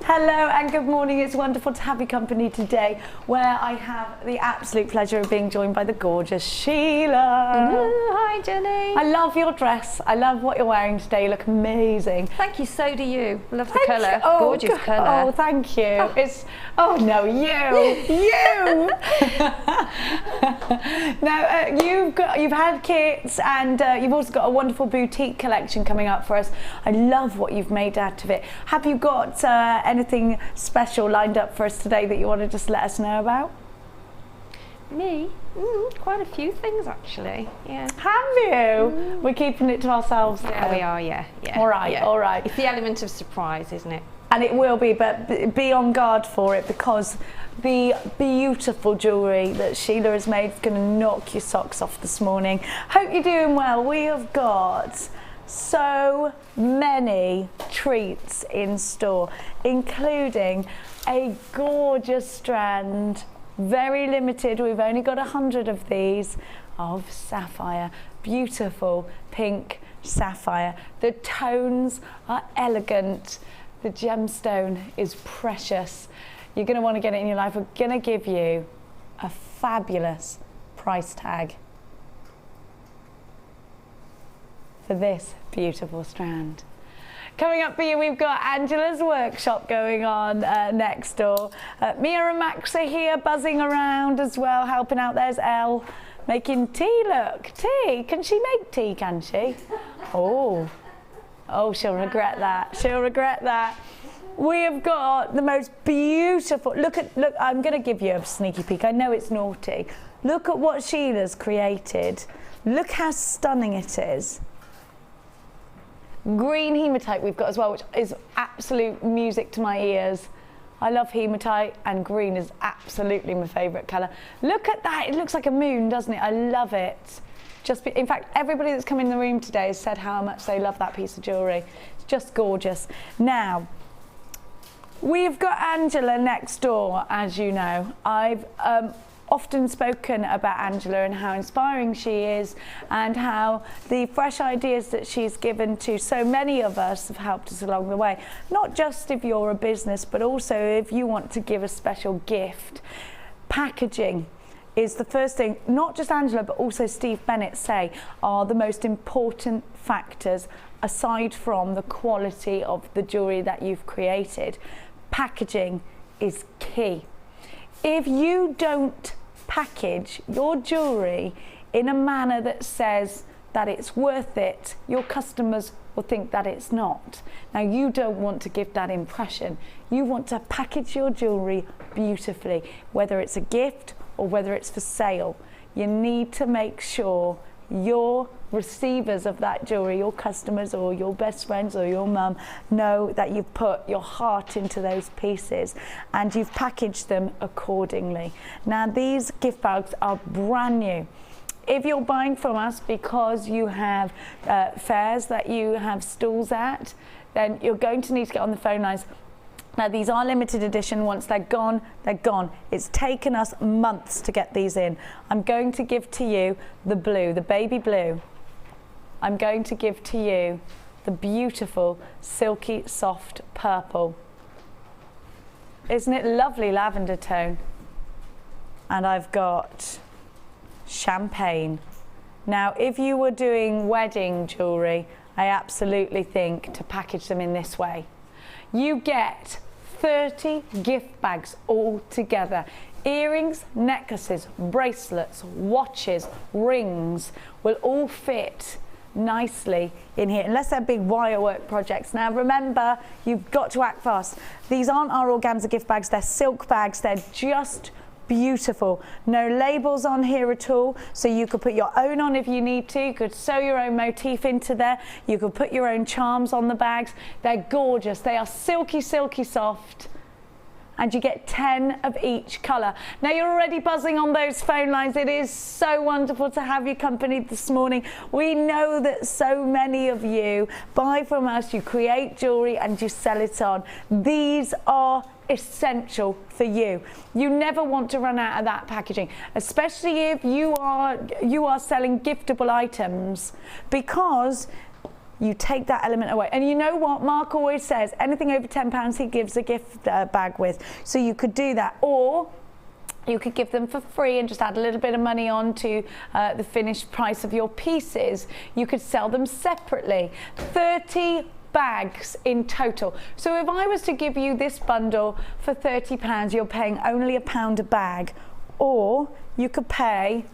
Hello and good morning. It's wonderful to have your company today, where I have the absolute pleasure of being joined by the gorgeous Sheila. Hi Jenny. I love your dress. I love what you're wearing today. You look amazing. Tk you, so do you. Love the colour. Oh, gorgeous colour. Oh, thank you. It's, oh no, you. Now, you've had kits and you've also got a wonderful boutique collection coming up for us. I love what you've made out of it. Have you got anything special lined up for us today that you want to just let us know about? Me? Quite a few things actually. Yeah. Have you? We're keeping it to ourselves. Yeah, we are. Yeah. All right. Yeah. All right. It's the element of surprise, isn't it? And it will be, but be on guard for it, because the beautiful jewellery that Sheila has made is going to knock your socks off this morning. Hope you're doing well. We have got so many treats in store, including a gorgeous strand, very limited, we've only got 100 of these, of sapphire, beautiful pink sapphire. The tones are elegant, the gemstone is precious. You're going to want to get it in your life. We're going to give you a fabulous price tag for this beautiful strand. Coming up for you, we've got Angela's workshop going on next door. Mia and Max are here buzzing around as well, helping out. There's Elle making tea. Look, tea. Can she make tea, can she? Oh, she'll regret that. She'll regret that. We have got the most beautiful, look, I'm going to give you a sneaky peek. I know it's naughty. Look at what Sheila's created. Look how stunning it is. Green hematite we've got as well, which is absolute music to my ears. I love hematite, and green is absolutely my favourite colour. Look at that, it looks like a moon, doesn't it? I love it. In fact, everybody that's come in the room today has said how much they love that piece of jewellery. It's just gorgeous. Now, we've got Angela next door, as you know. I've often spoken about Angela and how inspiring she is, and how the fresh ideas that she's given to so many of us have helped us along the way. Not just if you're a business, but also if you want to give a special gift. Packaging is the first thing, not just Angela, but also Steve Bennett say are the most important factors aside from the quality of the jewellery that you've created. Packaging is key. If you don't package your jewellery in a manner that says that it's worth it, your customers will think that it's not. Now, you don't want to give that impression. You want to package your jewellery beautifully, whether it's a gift or whether it's for sale. You need to make sure your receivers of that jewellery, your customers or your best friends or your mum, know that you've put your heart into those pieces and you've packaged them accordingly. Now, these gift bags are brand new. If you're buying from us because you have fairs that you have stalls at, then you're going to need to get on the phone lines. Now, these are limited edition. Once they're gone, they're gone. It's taken us months to get these in. I'm going to give to you the blue, the baby blue. I'm going to give to you the beautiful, silky, soft purple. Isn't it lovely lavender tone? And I've got champagne. Now, if you were doing wedding jewellery, I absolutely think to package them in this way. You get 30 gift bags all together. Earrings, necklaces, bracelets, watches, rings will all fit nicely in here, unless they're big wire work projects. Now remember, you've got to act fast. These aren't our organza gift bags, they're silk bags. They're just beautiful. No labels on here at all, so you could put your own on if you need to. You could sew your own motif into there. You could put your own charms on the bags. They're gorgeous. They are silky, silky soft. And you get 10 of each colour. Now, you're already buzzing on those phone lines. It is so wonderful to have you company this morning. We know that so many of you buy from us, you create jewellery and you sell it on. These are essential for you. You never want to run out of that packaging, especially if you are selling giftable items, because you take that element away. And you know what? Mark always says anything over £10 he gives a gift bag with. So you could do that. Or you could give them for free and just add a little bit of money on to the finished price of your pieces. You could sell them separately. 30 bags in total. So if I was to give you this bundle for £30, you're paying only £1 a bag. Or you could pay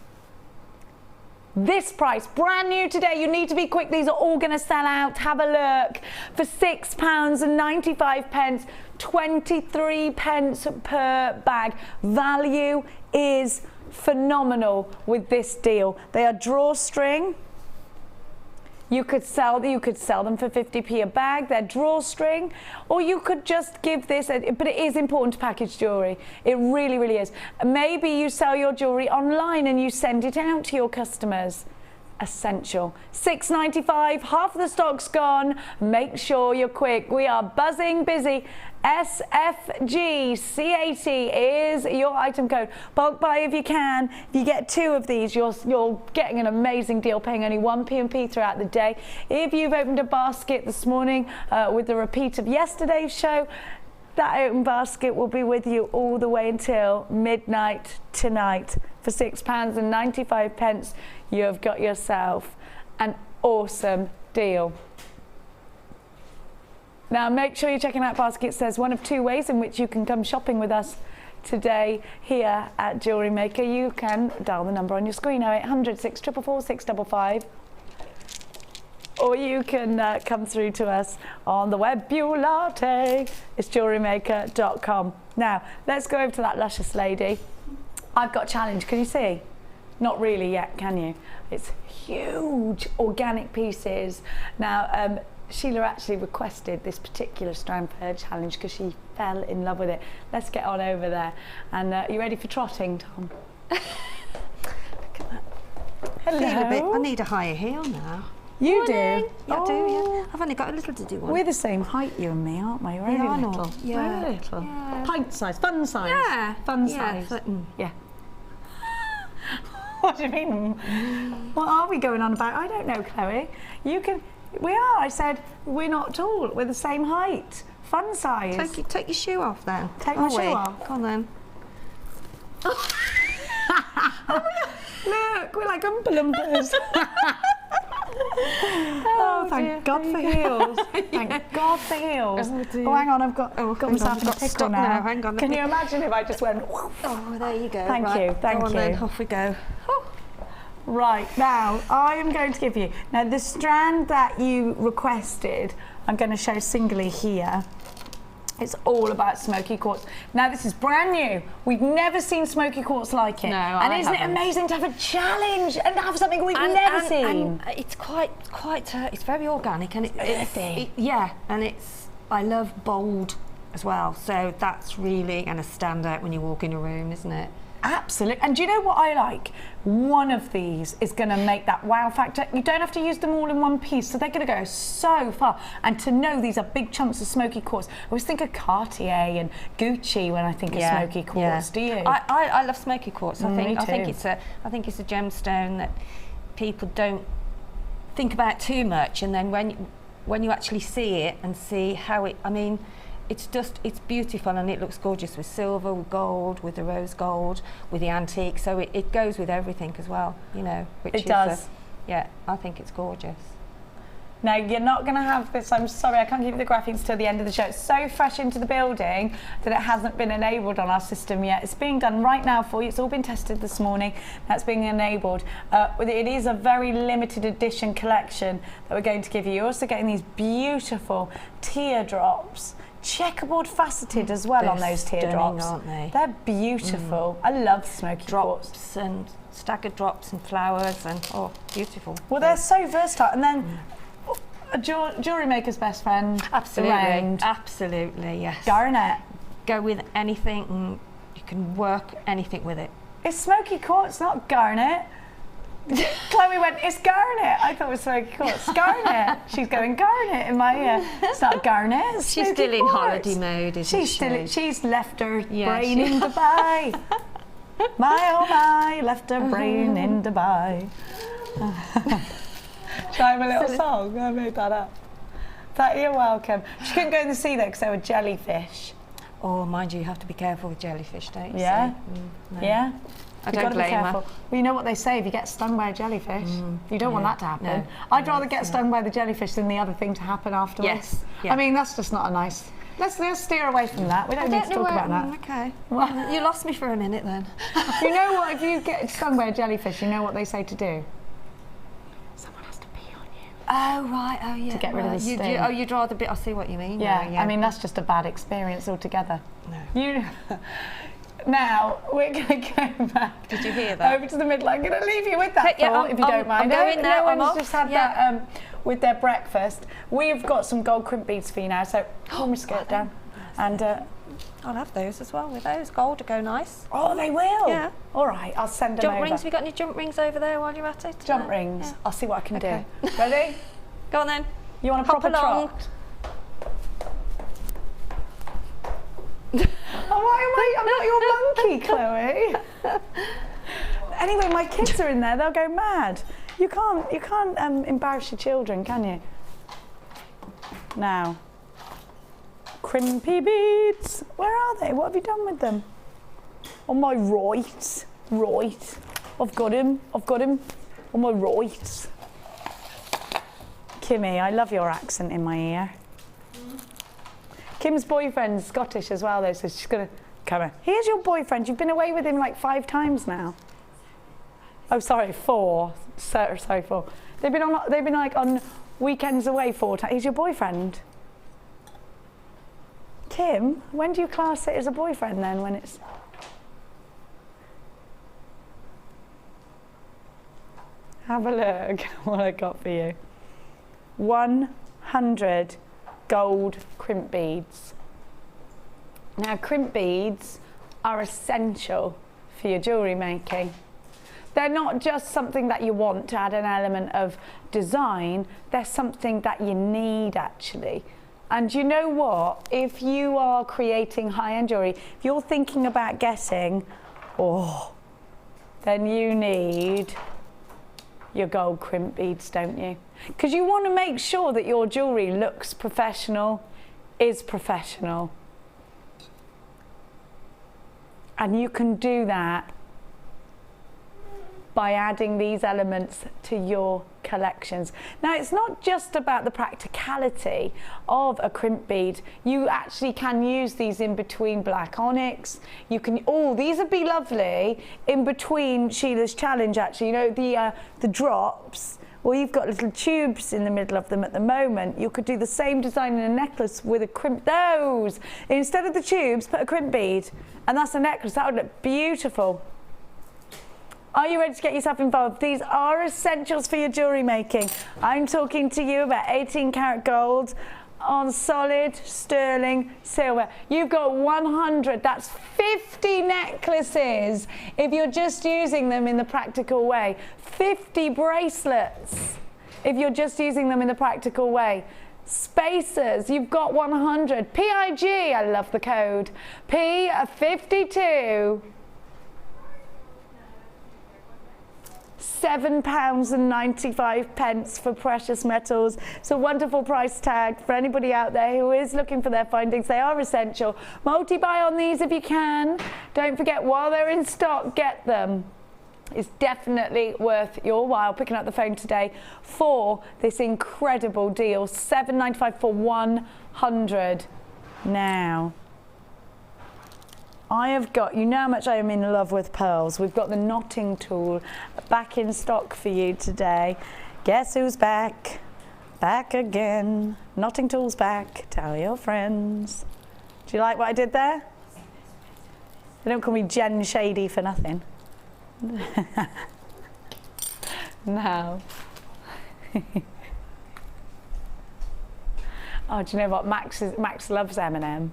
this price, brand new today. You need to be quick. These are all going to sell out. Have a look. For £6.95, 23 pence per bag. Value is phenomenal with this deal. They are drawstring. You could sell them for 50p a bag. They're drawstring, or you could just give this. But it is important to package jewellery. It really, really is. Maybe you sell your jewellery online and you send it out to your customers. Essential. £6.95. Half the stock's gone. Make sure you're quick. We are buzzing busy. SFGC80 is your item code. Bulk buy if you can. If you get 2 of these, you're getting an amazing deal, paying only 1 P&P throughout the day. If you've opened a basket this morning with the repeat of yesterday's show, that open basket will be with you all the way until midnight tonight. For £6.95, you have got yourself an awesome deal. Now make sure you're checking out baskets. There's one of 2 ways in which you can come shopping with us today here at Jewellery Maker. You can dial the number on your screen, 0800 644 655. Or you can come through to us on the web, Bewlatte. It's JewelleryMaker.com. Now, let's go over to that luscious lady. I've got a challenge, can you see? Not really yet, can you? It's huge organic pieces. Now, Sheila actually requested this particular strand for her challenge because she fell in love with it. Let's get on over there. And you ready for trotting, Tom? Look at that. Hello. I need a higher heel now. You do? Yeah, I do, yeah. I've only got a little to do one. We're the same height, you and me, aren't we? We're only little. Yeah. We're little. Yeah. Pint size, fun size. Yeah. Fun Yeah, size. so, Yeah. What do you mean? What are we going on about? I don't know, Chloe. You can. We are. I said we're not tall. We're the same height. Fun size. Take your shoe off then. Take my shoe off. Come on then. Look, we're like Oompa Loompas. Oh, thank God for heels. Thank God for heels. Oh, hang on, I've got myself in a pickle now. Hang on. Can you imagine if I just went? Oh, there you go. Thank you. Go on then, off we go. Right, now I am going to give you, now the strand that you requested, I'm going to show singly here. It's all about smoky quartz. Now this is brand new. We've never seen smoky quartz like it. No, and isn't it amazing to have a challenge and have something we've never seen? And it's quite. It's very organic and earthy. Yeah, and I love bold as well. So that's really going to stand out when you walk in a room, isn't it? Absolutely. And do you know what I like? One of these is going to make that wow factor. You don't have to use them all in one piece, so they're going to go so far. And to know these are big chunks of smoky quartz. I always think of Cartier and Gucci when I think of smoky quartz. Do you? I love smoky quartz. Me too. I think it's a gemstone that people don't think about too much, and then when you actually see it and see how it, I mean, it's beautiful and it looks gorgeous with silver, with gold, with the rose gold, with the antique. So it goes with everything as well, you know. It does. Yeah, I think it's gorgeous. Now, you're not going to have this, I'm sorry, I can't give you the graphics till the end of the show. It's so fresh into the building that it hasn't been enabled on our system yet. It's being done right now for you. It's all been tested this morning. That's being enabled. It is a very limited edition collection that we're going to give you. You're also getting these beautiful teardrops. Checkerboard faceted as well. They're on those teardrops, aren't they? They're beautiful. I love smoky drops quartz. And staggered drops and flowers and beautiful. Well, they're so versatile. And then a jewellery maker's best friend. Absolutely, round. Absolutely, yes. Garnet. Go with anything, and you can work anything with it. It's smoky quartz, not garnet. Chloe went, it's garnet. I thought it was smoky quartz. Garnet. She's going garnet in my ear. It's not garnet. It's she's still in holiday mode, isn't she? She's left her brain in Dubai. My oh my, left her brain in Dubai. I'm a little song. I made that up. You're welcome. She couldn't go in the sea though because there were jellyfish. Oh, mind you have to be careful with jellyfish, don't you? Yeah. No. Yeah. I don't blame her. Well, you know what they say, if you get stung by a jellyfish, you don't want that to happen. No. I'd rather get stung by the jellyfish than the other thing to happen afterwards. Yes. Yeah. I mean, that's just not a nice... Let's steer away from that. We don't need to talk about that. Okay. Well, You lost me for a minute then. you know what, if you get stung by a jellyfish, you know what they say to do? Someone has to pee on you. Oh, right. Oh, yeah. To get rid of the sting. You'd rather be... I see what you mean. Yeah, I mean, that's just a bad experience altogether. No. Now, we're going to go back. Did you hear that? Over to the middle. I'm going to leave you with that Yeah, thought, if you don't mind. I'm going now. No one's just had that with their breakfast. We've got some gold crimp beads for you now, so pull my skirt down. And I'll have those as well with those. Gold to go nice. oh, they will? Yeah. All right, I'll send them Jump over. rings. Have you got any jump rings over there while you're at it? Jump No? rings. Yeah. I'll see what I can Okay. do. Ready? Go on then. You want a Hop proper along. trot? Oh, why am I? I'm not your monkey, Chloe. Anyway, my kids are in there. They'll go mad. You can't embarrass your children, can you? Now, crimpy beads. Where are they? What have you done with them? On my right. Right. I've got him. On my right. Kimmy, I love your accent in my ear. Kim's boyfriend's Scottish as well, though, so she's going to come in. Here's your boyfriend. You've been away with him like 5 times now. Oh, sorry, 4. Sorry, 4. They've been like on weekends away 4 times. He's your boyfriend. Kim, when do you class it as a boyfriend then? When it's... Have a look what I got for you. 100 gold crimp beads. Now, crimp beads are essential for your jewellery making. They're not just something that you want to add an element of design, they're something that you need actually. And you know what? If you are creating high-end jewellery, if you're thinking about getting, then you need your gold crimp beads, don't you? Because you want to make sure that your jewellery looks professional, is professional. And you can do that by adding these elements to your collections. Now, it's not just about the practicality of a crimp bead. You actually can use these in between black onyx. You can, these would be lovely in between Sheila's challenge actually. You know, the drops, well, you've got little tubes in the middle of them at the moment. You could do the same design in a necklace with a crimp, instead of the tubes, put a crimp bead, and that's a necklace. That would look beautiful. Are you ready to get yourself involved? These are essentials for your jewellery making. I'm talking to you about 18 karat gold on solid sterling silver. You've got 100, that's 50 necklaces if you're just using them in the practical way. 50 bracelets if you're just using them in the practical way. Spacers, you've got 100. PIG, I love the code. P52. £7.95 for precious metals. It's a wonderful price tag for anybody out there who is looking for their findings. They are essential. Multi-buy on these if you can. Don't forget, while they're in stock, get them. It's definitely worth your while picking up the phone today for this incredible deal. £7.95 for 100. Now, I have got, you know how much I am in love with pearls. We've got the knotting tool back in stock for you today. Guess who's back? Back again. Knotting tool's back. Tell your friends. Do you like what I did there? They don't call me Jen Shady for nothing. Now. Oh, do you know what? Max loves M&M.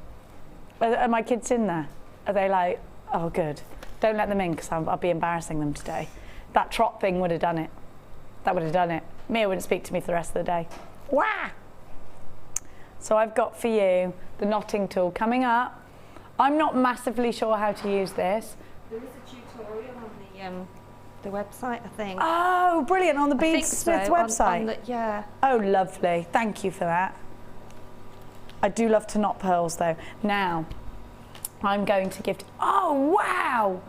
Are my kids in there? Are they like, oh good, don't let them in because I'll be embarrassing them today. That trot thing would have done it. That would have done it. Mia wouldn't speak to me for the rest of the day. Wah! So I've got for you the knotting tool coming up. I'm not massively sure how to use this. There is a tutorial the website, I think. Oh, brilliant, on the Beadsmith website. Yeah. Oh, lovely. Thank you for that. I do love to knot pearls though. Now, I'm going to gift. Oh, wow!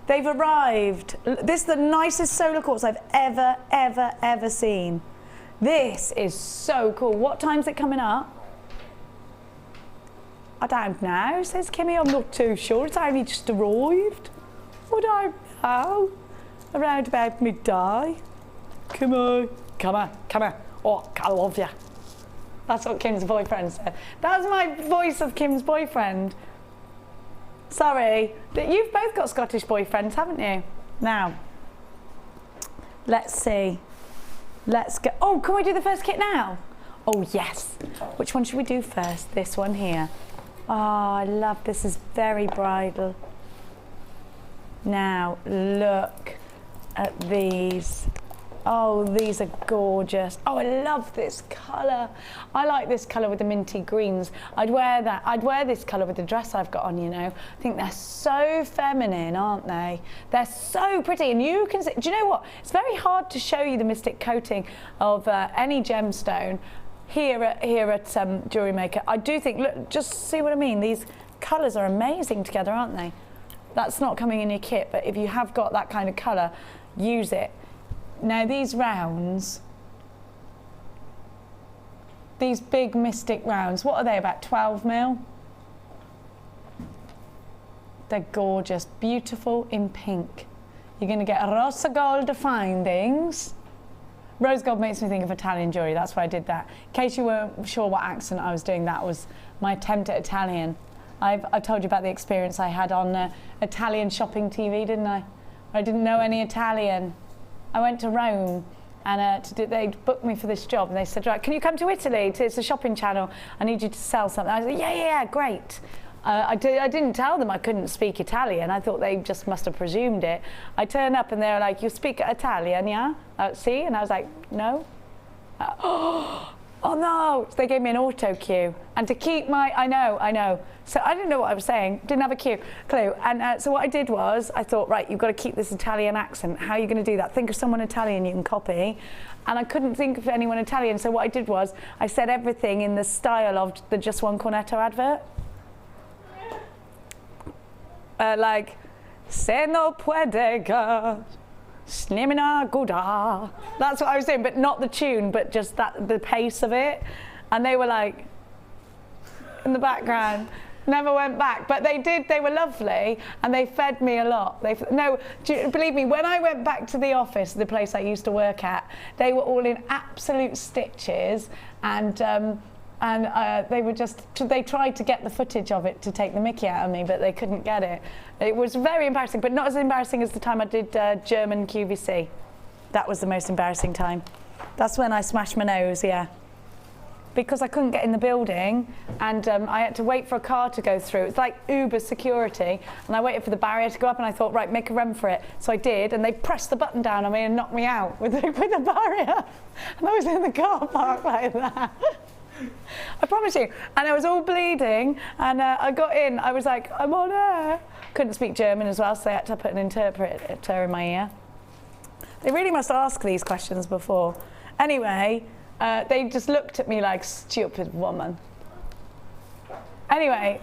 They've arrived. This is the nicest solar quartz I've ever seen. This is so cool. What time's it coming up? I don't know, says Kimmy. I'm not too sure. It's only just arrived. I don't know. Around about midday. Come on. Oh, I love you. That's what Kim's boyfriend said. That was my voice of Kim's boyfriend. Sorry. You've both got Scottish boyfriends, haven't you? Now, let's see. Let's go. Oh, can we do the first kit now? Oh, yes. Which one should we do first? This one here. Oh, I love this. Is very bridal. Now, look at these. Oh, these are gorgeous. Oh, I love this colour. I like this colour with the minty greens. I'd wear that. I'd wear this colour with the dress I've got on, you know. I think they're so feminine, aren't they? They're so pretty. And you can see, do you know what? It's very hard to show you the mystic coating of any gemstone here at Jewellery Maker. I do think, look, just see what I mean? These colours are amazing together, aren't they? That's not coming in your kit, but if you have got that kind of colour, use it. Now these rounds, these big mystic rounds, what are they, about 12 mil? They're gorgeous, beautiful in pink. You're going to get a rosa gold findings. Rose gold makes me think of Italian jewellery, that's why I did that. In case you weren't sure what accent I was doing, that was my attempt at Italian. I told you about the experience I had on Italian shopping TV, didn't I? I didn't know any Italian. I went to Rome and they booked me for this job and they said, right, can you come to Italy? It's a shopping channel. I need you to sell something. I said, yeah, great. I didn't tell them I couldn't speak Italian. I thought they just must have presumed it. I turned up and they were like, you speak Italian, yeah? See? And I was like, no. Oh no, so they gave me an auto cue. And to keep my, I know. So I didn't know what I was saying, didn't have a clue. And so what I did was, I thought, right, you've got to keep this Italian accent. How are you going to do that? Think of someone Italian you can copy. And I couldn't think of anyone Italian, so what I did was, I said everything in the style of the Just One Cornetto advert. Like, se no puede ga. Snimina Goda. That's what I was doing, but not the tune, but just the pace of it. And they were like, in the background, never went back. But they did, they were lovely, and they fed me a lot. Believe me, when I went back to the office, the place I used to work at, they were all in absolute stitches, and they tried to get the footage of it to take the mickey out of me, but they couldn't get it. It was very embarrassing, but not as embarrassing as the time I did German QVC. That was the most embarrassing time. That's when I smashed my nose, yeah. Because I couldn't get in the building, and I had to wait for a car to go through. It's like Uber security, and I waited for the barrier to go up, and I thought, right, make a run for it. So I did, and they pressed the button down on me and knocked me out with the barrier. And I was in the car park like that. I promise you. And I was all bleeding, and I got in. I was like, I'm on air. Couldn't speak German as well, so they had to put an interpreter in my ear. They really must ask these questions before. Anyway, they just looked at me like, stupid woman. Anyway,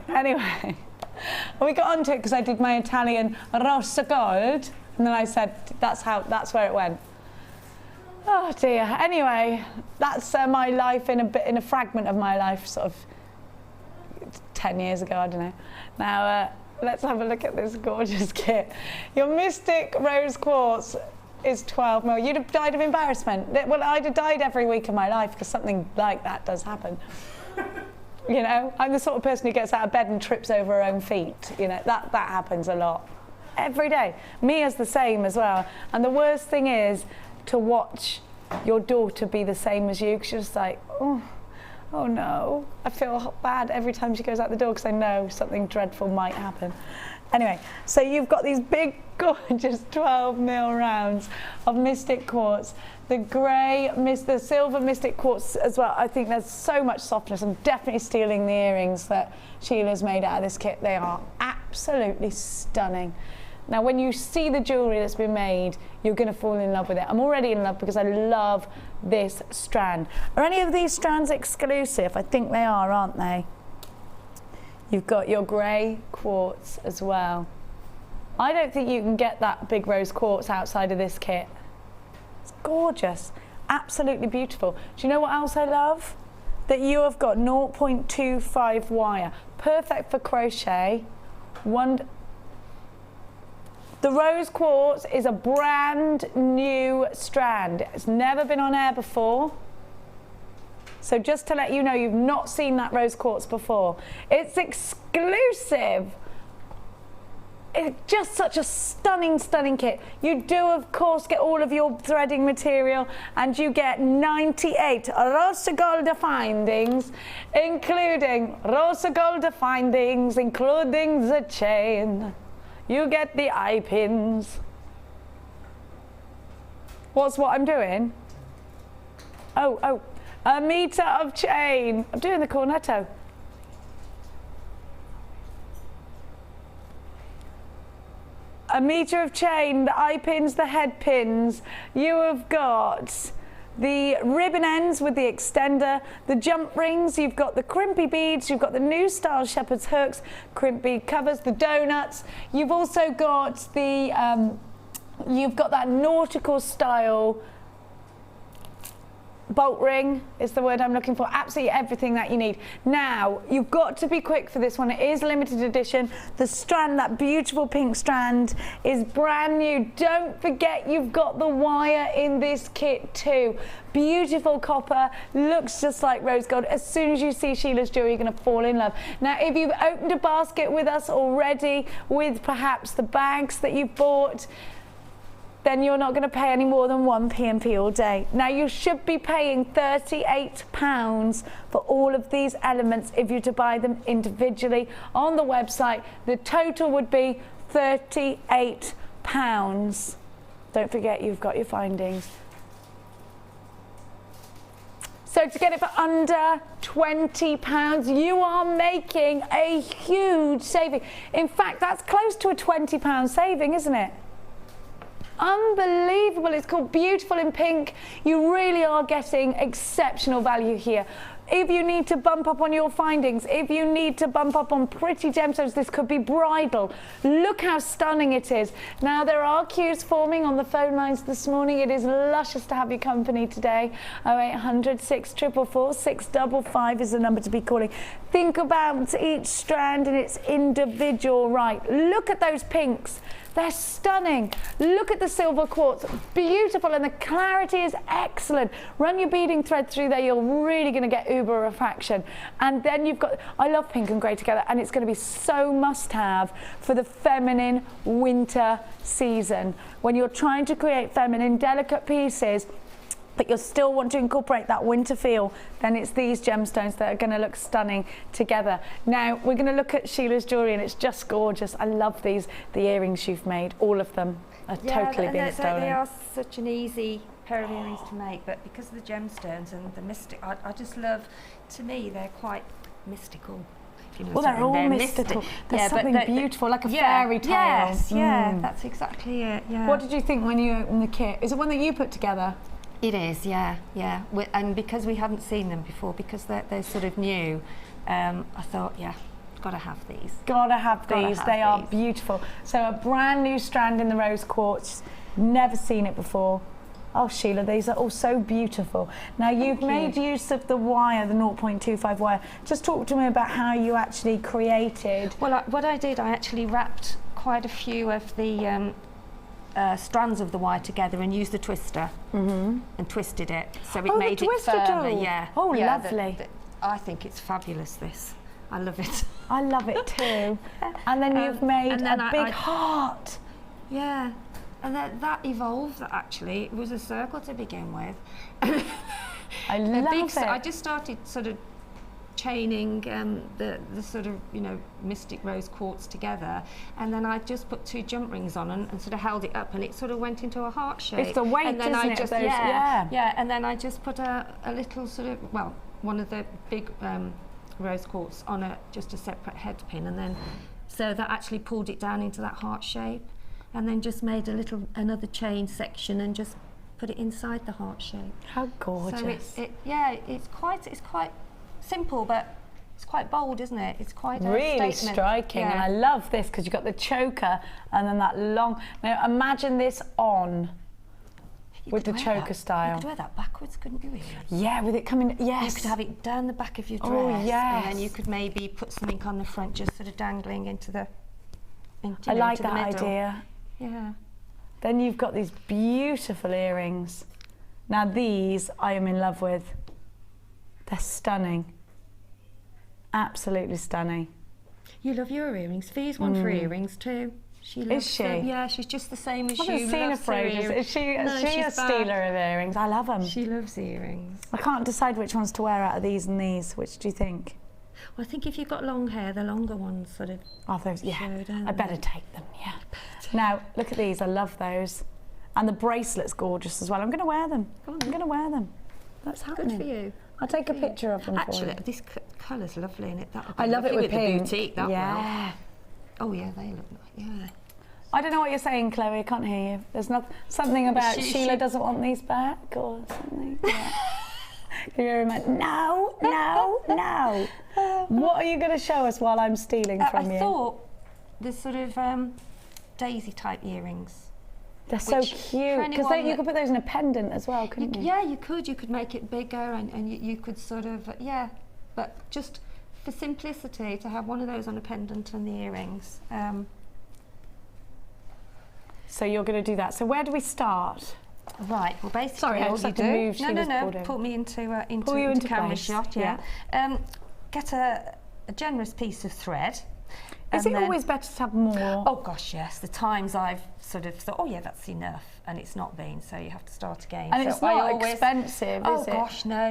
we got onto it because I did my Italian rosa gold, and then I said, that's where it went. Oh dear. Anyway, that's my life in a fragment of my life, sort of 10 years ago, I don't know. Now, let's have a look at this gorgeous kit. Your Mystic Rose Quartz is 12 mil. You'd have died of embarrassment. Well, I'd have died every week of my life because something like that does happen. You know, I'm the sort of person who gets out of bed and trips over her own feet. You know, that happens a lot. Every day. Mia's the same as well. And the worst thing is to watch your daughter be the same as you, because you're just like, oh no. I feel bad every time she goes out the door because I know something dreadful might happen. Anyway, so you've got these big, gorgeous 12 mil rounds of Mystic Quartz. The grey, the silver Mystic Quartz as well. I think there's so much softness. I'm definitely stealing the earrings that Sheila's made out of this kit. They are absolutely stunning. Now, when you see the jewellery that's been made, you're going to fall in love with it. I'm already in love because I love this strand. Are any of these strands exclusive? I think they are, aren't they? You've got your grey quartz as well. I don't think you can get that big rose quartz outside of this kit. It's gorgeous, absolutely beautiful. Do you know what else I love? That you have got 0.25 wire, perfect for crochet. The rose quartz is a brand new strand. It's never been on air before. So just to let you know, you've not seen that rose quartz before. It's exclusive. It's just such a stunning, stunning kit. You do, of course, get all of your threading material, and you get 98 rosa gold findings, including rosa gold findings, including the chain. You get the eye pins. What's what I'm doing? Oh, a meter of chain. I'm doing the cornetto. A meter of chain, the eye pins, the head pins. You have got the ribbon ends with the extender, the jump rings, you've got the crimpy beads, you've got the new style shepherd's hooks, crimp bead covers, the donuts. You've also got the, you've got that nautical style bolt ring is the word I'm looking for. Absolutely everything that you need. Now, you've got to be quick for this one. It is limited edition. The strand, that beautiful pink strand, is brand new. Don't forget you've got the wire in this kit too. Beautiful copper, looks just like rose gold. As soon as you see Sheila's jewelry, you're going to fall in love. Now, if you've opened a basket with us already, with perhaps the bags that you've bought, then you're not going to pay any more than one P&P all day. Now, you should be paying £38 for all of these elements if you're to buy them individually on the website. The total would be £38. Don't forget you've got your findings. So to get it for under £20, you are making a huge saving. In fact, that's close to a £20 saving, isn't it? Unbelievable. It's called Beautiful in Pink. You really are getting exceptional value here. If you need to bump up on your findings, if you need to bump up on pretty gemstones, this could be bridal. Look how stunning it is. Now, there are queues forming on the phone lines this morning. It is luscious to have your company today. 0800 644 655 is the number to be calling. Think about each strand in its individual right. Look at those pinks. They're stunning. Look at the silver quartz, beautiful, and the clarity is excellent. Run your beading thread through there, you're really gonna get uber refraction. And then you've got, I love pink and grey together, and it's gonna be so must have for the feminine winter season. When you're trying to create feminine, delicate pieces, but you still want to incorporate that winter feel, then it's these gemstones that are going to look stunning together. Now, we're going to look at Sheila's jewellery, and it's just gorgeous. I love these, the earrings you've made, all of them are totally being stolen. They are such an easy pair of earrings to make, but because of the gemstones and the mystic, I just love, to me, they're quite mystical. You know, well, they're all mystical. There's something beautiful, like a fairy tale. Yes, yeah, that's exactly it. Yeah. What did you think when you opened the kit? Is it one that you put together? It is, yeah. And because we hadn't seen them before, because they're sort of new, I thought, yeah, gotta have these. Gotta have these. They are beautiful. So a brand new strand in the rose quartz. Never seen it before. Oh, Sheila, these are all so beautiful. Now, you've made use of the wire, the 0.25 wire. Just talk to me about how you actually created. Well, what I did, I actually wrapped quite a few of the strands of the wire together and used the twister and twisted it, so it made it firmer. Yeah. Oh, yeah, lovely. I think it's fabulous, this. I love it. I love it too. And then you've made a big heart. Yeah. And that evolved, actually. It was a circle to begin with. I love it. I just started sort of chaining the sort of, you know, mystic rose quartz together, and then I just put 2 jump rings on and sort of held it up, and it sort of went into a heart shape. It's the weight, and then isn't it? Yeah, and then I just put a little sort of, well, one of the big rose quartz on just a separate head pin, and then so that actually pulled it down into that heart shape. and then just made another chain section and just put it inside the heart shape. How gorgeous. So it's quite simple, but it's quite bold, isn't it? It's quite a really statement. striking, and I love this because you've got the choker and then that long. Now imagine this on with the choker style. You could wear that backwards, couldn't you? Really? Yeah, with it coming. Yes. You could have it down the back of your dress. Oh yes. And then you could maybe put something on the front, just sort of dangling into the. I like that idea. Yeah. Then you've got these beautiful earrings. Now these I am in love with. They're stunning. Absolutely stunning. You love your earrings. Fee's one for earrings too. She loves Is she? them. Yeah, she's just the same as you. I haven't seen her for ages. Is she a stealer of earrings? I love them. She loves earrings. I can't decide which ones to wear out of these and these. Which do you think? Well, I think if you've got long hair, the longer ones sort of. Oh, those, yeah. show, I better take them, yeah. Now, look at these. I love those. And the bracelet's gorgeous as well. I'm going to wear them. I'm going to wear them. That's happening. Good for you. I'll take a picture of them Actually, for you. this colour's lovely in it. I love it with pink. The boutique, that yeah. will. Oh, yeah, they look nice. Yeah. I don't know what you're saying, Chloe. I can't hear you. There's something about Sheila doesn't want these back or something. Yeah. Can you remember? No, no, no. What are you going to show us while I'm stealing from you? I thought there's sort of daisy type earrings. They're so cute. Because you could put those in a pendant as well, couldn't you? Yeah, you could. You could make it bigger and you could sort of, but just for simplicity to have one of those on a pendant and the earrings. So you're going to do that. So where do we start? Right. Well, basically, sorry, I just had to move. No. Put me into camera place. shot. Yeah. Get a generous piece of thread. Is it always better to have more? Oh gosh, yes. The times I've sort of thought, oh yeah, that's enough, and it's not been. So you have to start again. And so it's not expensive, is it? Oh gosh, no.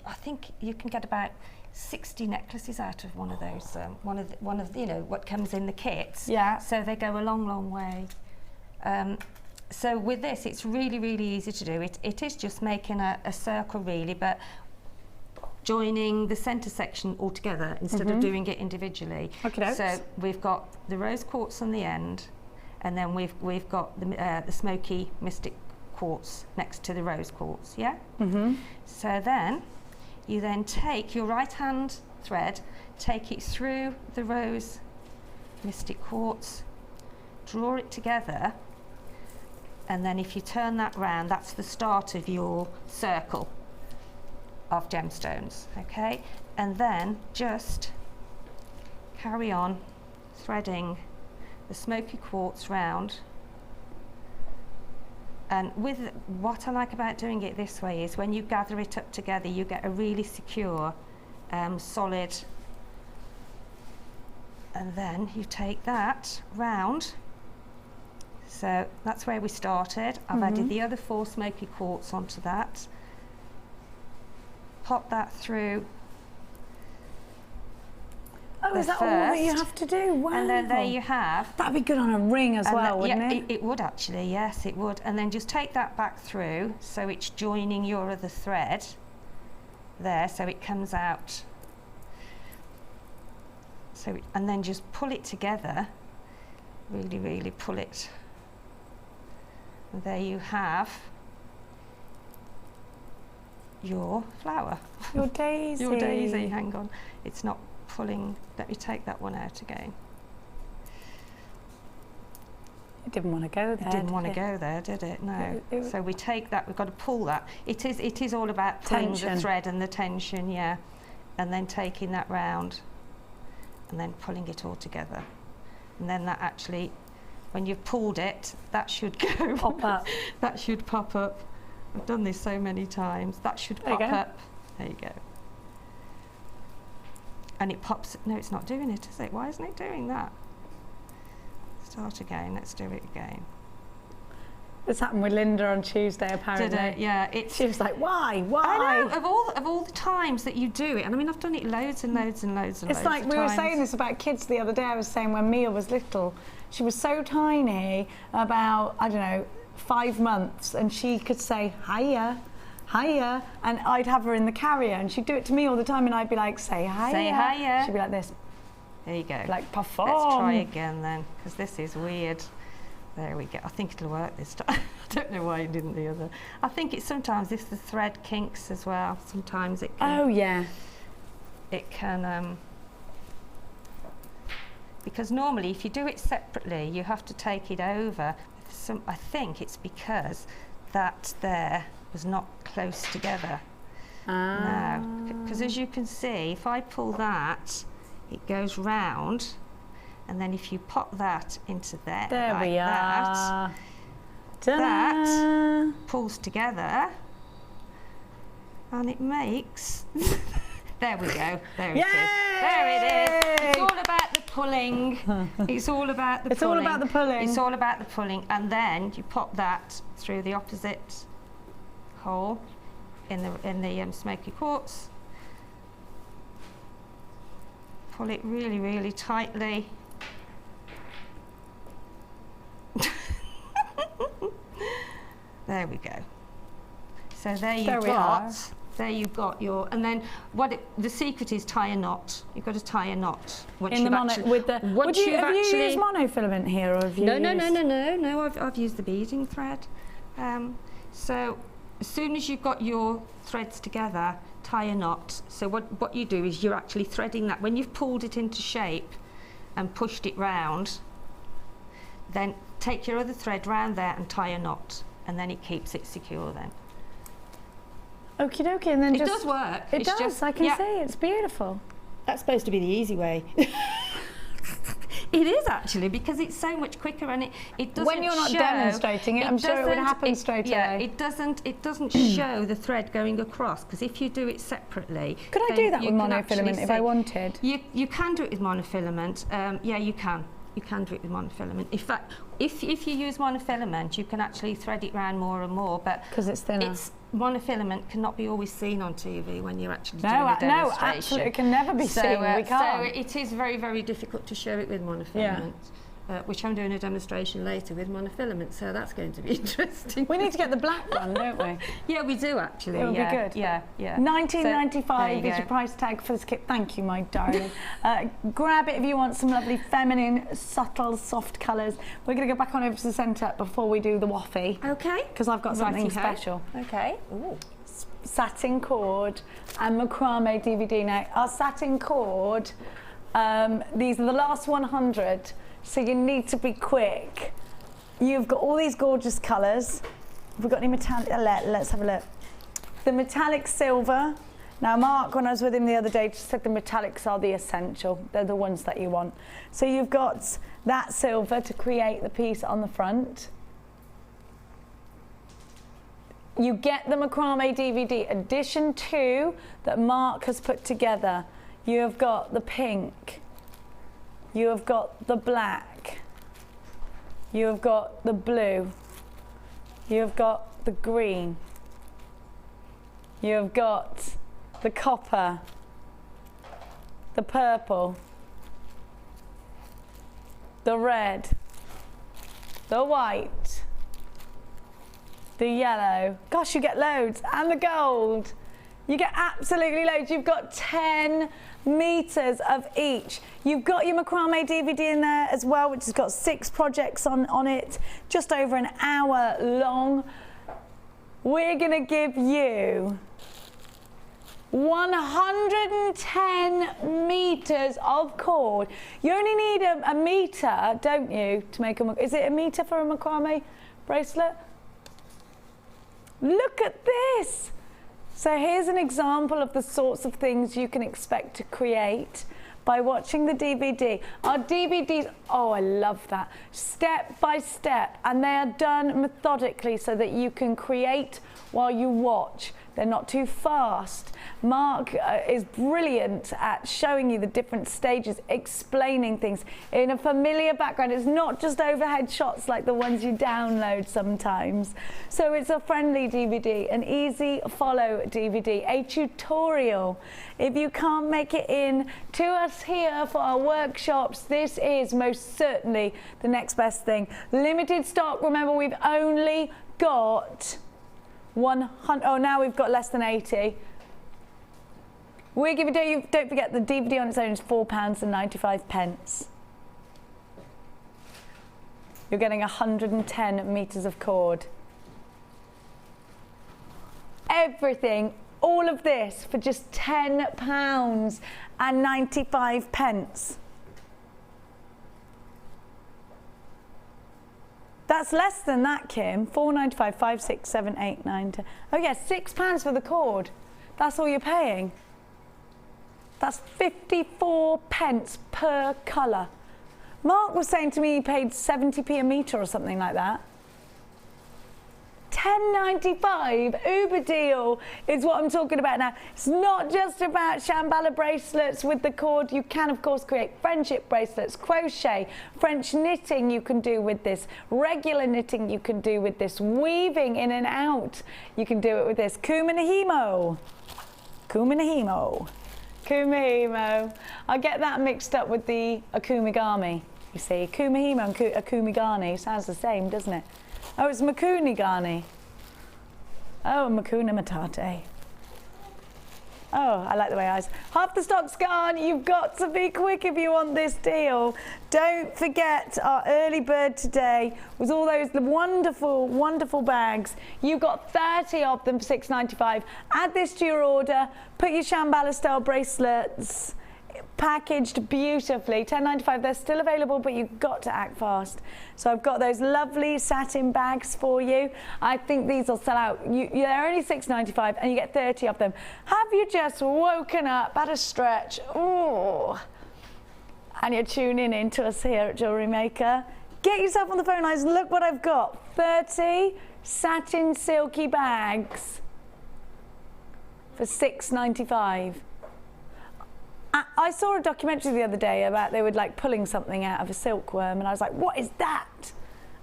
I think you can get about 60 necklaces out of one of those. One of what comes in the kits. Yeah. So they go a long, long way. So with this, it's really, really easy to do. It is just making a circle, really, but joining the centre section all together instead of doing it individually. Okay. So we've got the rose quartz on the end, and then we've got the smoky mystic quartz next to the rose quartz. Yeah. So then you then take your right hand thread, take it through the rose mystic quartz, draw it together. And then if you turn that round, that's the start of your circle of gemstones, okay? And then just carry on threading the smoky quartz round. And with what I like about doing it this way is when you gather it up together, you get a really secure, solid. And then you take that round. So that's where we started. I've added the other 4 smoky quartz onto that. Pop that through. Oh, is that all that you have to do? Wow. And then there you have. That'd be good on a ring as well, wouldn't it? It would actually, yes, it would. And then just take that back through so it's joining your other thread there, so it comes out. So, and then just pull it together. Really, really pull it. And there you have your flower. Your daisy. Your daisy, hang on. It's not pulling. Let me take that one out again. It didn't want to go there. It didn't want to go there, did it? No. So we take that, we've got to pull that. It is all about pulling the thread and the tension, yeah. And then taking that round and then pulling it all together. And then that actually, when you've pulled it, that should go. Pop up. That should pop up. I've done this so many times. That should pop up. There you go. And it pops. No, it's not doing it, is it? Why isn't it doing that? Start again. Let's do it again. This happened with Linda on Tuesday, apparently. Did it? Yeah. She was like, why? I know, of all the times that you do it, and I mean, I've done it loads and loads and loads and loads of times. It's like, we were saying this about kids the other day. I was saying when Mia was little, she was so tiny, about, I don't know, 5 months, and she could say, hiya, hiya, and I'd have her in the carrier, and she'd do it to me all the time, and I'd be like, say hiya. Say hiya. She'd be like this. There you go. Like, perform. Let's try again then, because this is weird. There we go. I think it'll work this time. I don't know why it didn't the other. I think it's sometimes if the thread kinks as well, sometimes it can. Oh yeah. It can, because normally if you do it separately, you have to take it over. I think it's because that there was not close together. Now, because as you can see, if I pull that, it goes round. And then if you pop that into there, There like we are. that pulls together, and it makes. There we go. There it is. There it is. It's all about the pulling. It's all about the pulling. It's all about the pulling. It's all about the pulling, and then you pop that through the opposite hole in the smoky quartz. Pull it really, really tightly. There we go. So there you've got your, and then the secret is tie a knot. You've got to tie a knot once In the mono, actually, with the. once you've Have you actually used monofilament here, or have you? No. I've used the beading thread. So as soon as you've got your threads together, tie a knot. So what you do is you're actually threading that when you've pulled it into shape and pushed it round. Then take your other thread round there and tie a knot, and then it keeps it secure then. Okie dokie, and then it does work. It does, I can see, it's beautiful. That's supposed to be the easy way. It is actually, because it's so much quicker, and it doesn't. When you're not demonstrating it, I'm sure it would happen straight away. It doesn't show the thread going across, because if you do it separately. Could I do that with monofilament if I wanted? You can do it with monofilament. Yeah, you can. You can do it with monofilament. In fact, if you use monofilament, you can actually thread it round more and more, but because it's thinner. Monofilament cannot be always seen on TV when you're actually doing a demonstration. No, absolutely, it can never be seen. We can't. So it is very, very difficult to show it with monofilament. Which I'm doing a demonstration later with monofilament, so that's going to be interesting. We need to get the black one, don't we? Yeah, we do actually. It would be good. Yeah. $19.95 is your price tag for this kit. Thank you, my darling. Grab it if you want some lovely feminine, subtle, soft colours. We're going to go back on over to the centre before we do the waffy. Okay. Because I've got something special. Okay. Ooh. Satin cord and macrame DVD. Now, our satin cord, these are the last 100. So you need to be quick. You've got all these gorgeous colours. Have we got any metallic? Let's have a look. The metallic silver. Now Mark, when I was with him the other day, just said the metallics are the essential. They're the ones that you want. So you've got that silver to create the piece on the front. You get the macrame DVD edition 2 that Mark has put together. You have got the pink. You have got the black, you have got the blue, you have got the green, you have got the copper, the purple, the red, the white, the yellow. Gosh, you get loads, and the gold. You get absolutely loads. You've got 10 meters of each. You've got your macrame DVD in there as well, which has got 6 projects on it, just over an hour long. We're gonna give you 110 meters of cord. You only need a meter, don't you, to make is it a meter for a macrame bracelet? Look at this. So here's an example of the sorts of things you can expect to create by watching the DVD. Our DVDs, oh, I love that. Step by step, and they are done methodically so that you can create while you watch. They're not too fast. Mark is brilliant at showing you the different stages, explaining things in a familiar background. It's not just overhead shots like the ones you download sometimes. So it's a friendly DVD, an easy follow DVD, a tutorial. If you can't make it in to us here for our workshops, this is most certainly the next best thing. Limited stock, remember we've only got 100, oh now we've got less than 80. We're giving, don't forget the DVD on its own is £4.95. you're getting 110 meters of cord. Everything, all of this for just £10 and 95p. That's less than that, Kim. £4.95, 5, 6, 7, 8, 9, 10. Oh yeah, £6 for the cord. That's all you're paying. That's 54p per colour. Mark was saying to me he paid 70p a metre or something like that. £10.95, Uber deal is what I'm talking about now. It's not just about Shambhala bracelets with the cord. You can, of course, create friendship bracelets, crochet, French knitting you can do with this, regular knitting you can do with this, weaving in and out you can do it with this. Kuminahimo. Kuminahimo. Kumihimo. I get that mixed up with the Akumigami, you see. Kumihimo and Akumigani sounds the same, doesn't it? Oh, it's Makunigani. Oh, Makuna Matate. Oh, I like the way eyes. Half the stock's gone. You've got to be quick if you want this deal. Don't forget our early bird today was all those wonderful, wonderful bags. You got 30 of them for £6.95. Add this to your order. Put your Shambhala style bracelets. Packaged beautifully, £10.95. They're still available, but you've got to act fast. So I've got those lovely satin bags for you. I think these will sell out. They're only £6.95 and you get 30 of them. Have you just woken up, had a stretch, ooh, and you're tuning in to us here at Jewellery Maker? Get yourself on the phone lines. Look what I've got. 30 satin silky bags for £6.95. I saw a documentary the other day about they were like pulling something out of a silkworm, and I was like, what is that?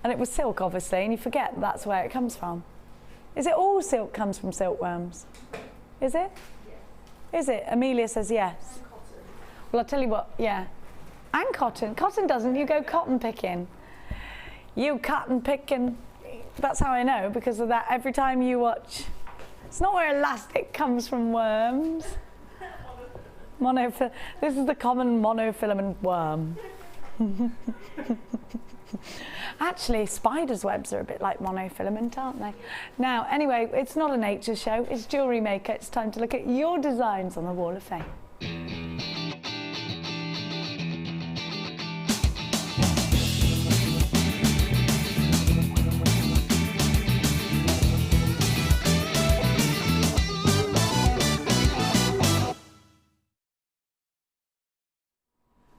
And it was silk, obviously, and you forget that's where it comes from. Is it all silk comes from silkworms? Is it? Yes. Is it? Amelia says yes. And cotton. Well, I'll tell you what, yeah. And cotton. Cotton doesn't. You go cotton picking. You cotton picking. That's how I know, because of that. Every time you watch, it's not where elastic comes from worms. This is the common monofilament worm. Actually, spiders' webs are a bit like monofilament, aren't they? Now, anyway, it's not a nature show, it's Jewellery Maker. It's time to look at your designs on the Wall of Fame.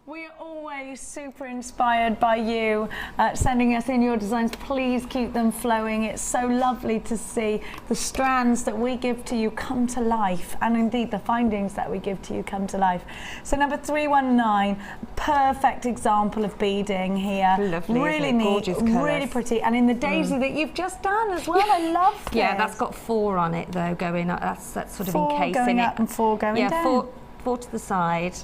We are always super inspired by you sending us in your designs. Please keep them flowing. It's so lovely to see the strands that we give to you come to life, and indeed the findings that we give to you come to life. So number 319, perfect example of beading here. Lovely, really neat, gorgeous colours. Really pretty, and in the daisy that you've just done as well. I love this. Yeah, that's got 4 on it though going up. That's sort of 4 encasing going it. up and 4 going down. Yeah, 4 to the side.